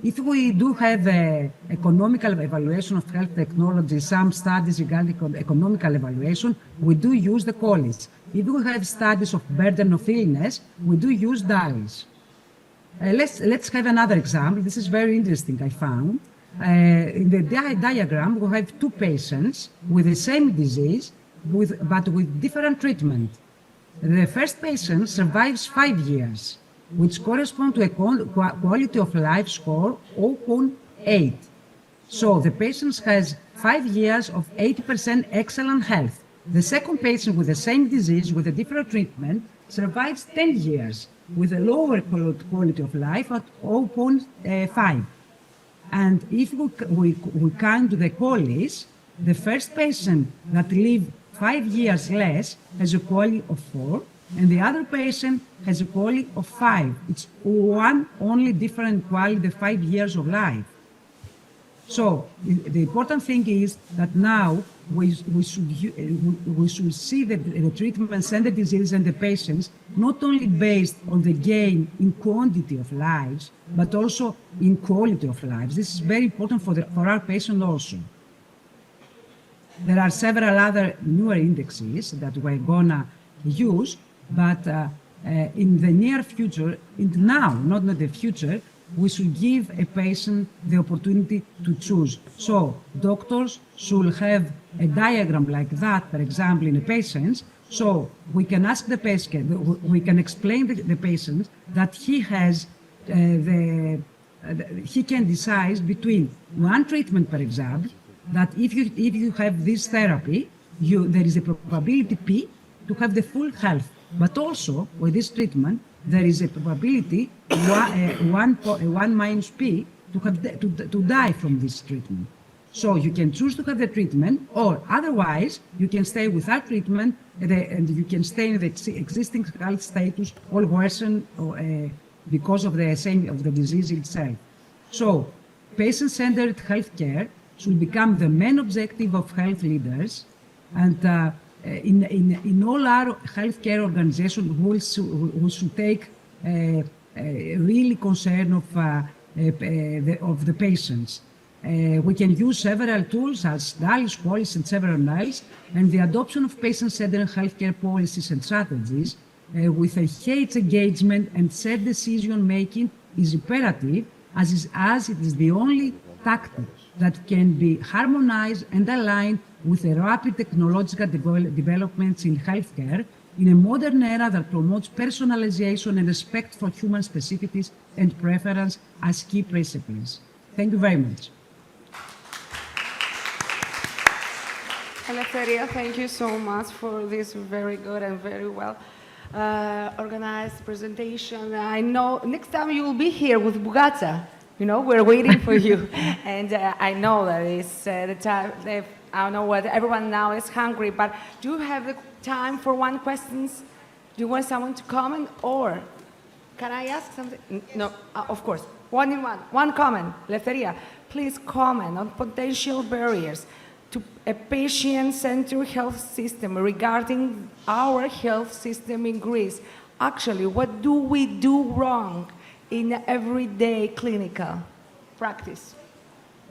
If we do have economical evaluation of health technology, some studies regarding economical evaluation, we do use the QALYs. If we have studies of burden of illness, we do use DALYs. Let's have another example. This is very interesting, I found. In the diagram, we have two patients with the same disease, but with different treatment. The first patient survives 5 years, which corresponds to a quality of life score 0.8. So the patient has 5 years of 80% excellent health. The second patient with the same disease, with a different treatment, survives 10 years with a lower quality of life at 0.5. And if we count the QALYs, the first patient that lived 5 years less has a QALY of 4, and the other patient has a QALY of 5. It's one only different QALY, the 5 years of life. So the important thing is that now we should see the treatments and the disease and the patients not only based on the gain in quantity of lives, but also in quality of lives. This is very important for our patients also. There are several other newer indexes that we're gonna use, but in the near future, now, not in the future, we should give a patient the opportunity to choose. So doctors should have a diagram like that, for example, in a patient, so we can ask the patient, we can explain the patient that he has he can decide between one treatment, for example, that if you have this therapy, there is a probability P to have the full health. But also, with this treatment, there is a probability 1 minus P to die from this treatment. So you can choose to have the treatment, or otherwise you can stay without treatment and you can stay in the existing health status or worsen because of the disease itself. So patient-centered healthcare should become the main objective of health leaders, and in all our healthcare organizations, we should take really concern of of the patients. We can use several tools as DALS, QUALIS, and several DALS, and the adoption of patient-centered healthcare policies and strategies with a health engagement and shared decision-making is imperative, as it is the only tactic that can be harmonized and aligned with the rapid technological developments in healthcare in a modern era that promotes personalization and respect for human specificities and preference as key principles. Thank you very much. Eleftheria, thank you so much for this very good and very well organized presentation. I know next time you will be here with Bugazza. You know, we're waiting for you. And I know that it's the time, I know what everyone now is hungry, but do you have the time for one question? Do you want someone to comment, or can I ask something? No, of course. One comment. Eleftheria, please comment on potential barriers to a patient-centered health system regarding our health system in Greece. Actually, what do we do wrong in everyday clinical practice?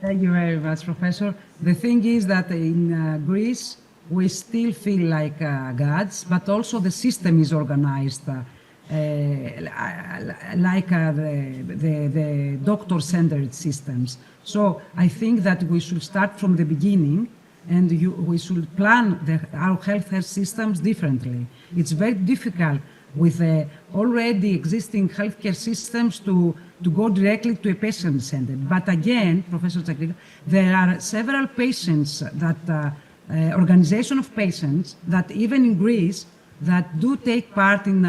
Thank you very much, Professor. The thing is that in Greece, we still feel like gods, but also the system is organized like the doctor-centered systems. So I think that we should start from the beginning, and we should plan our healthcare systems differently. It's very difficult with already existing healthcare systems to go directly to a patient-centered. But again, Professor Tsakrika, there are several patients that, organization of patients that even in Greece, that do take part in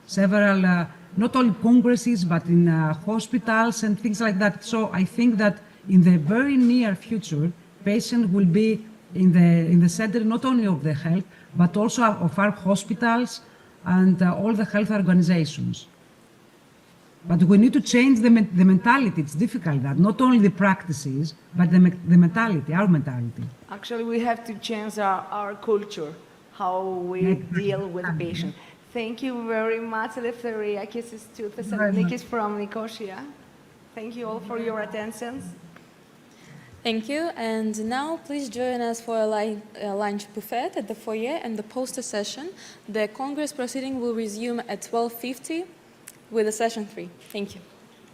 several, not only congresses, but in hospitals and things like that. So I think that in the very near future, patients will be in the center not only of the health, but also of our hospitals and all the health organizations. But we need to change the mentality. It's difficult that not only the practices, but the mentality, our mentality. Actually, we have to change our culture, how we deal with the patient. Thank you very much, Eleftheria. Kisses to Thessaloniki from Nicosia. Thank you all for your attention. Thank you. And now please join us for a lunch buffet at the foyer and the poster session. The Congress proceeding will resume at 12:50 with the session 3. Thank you.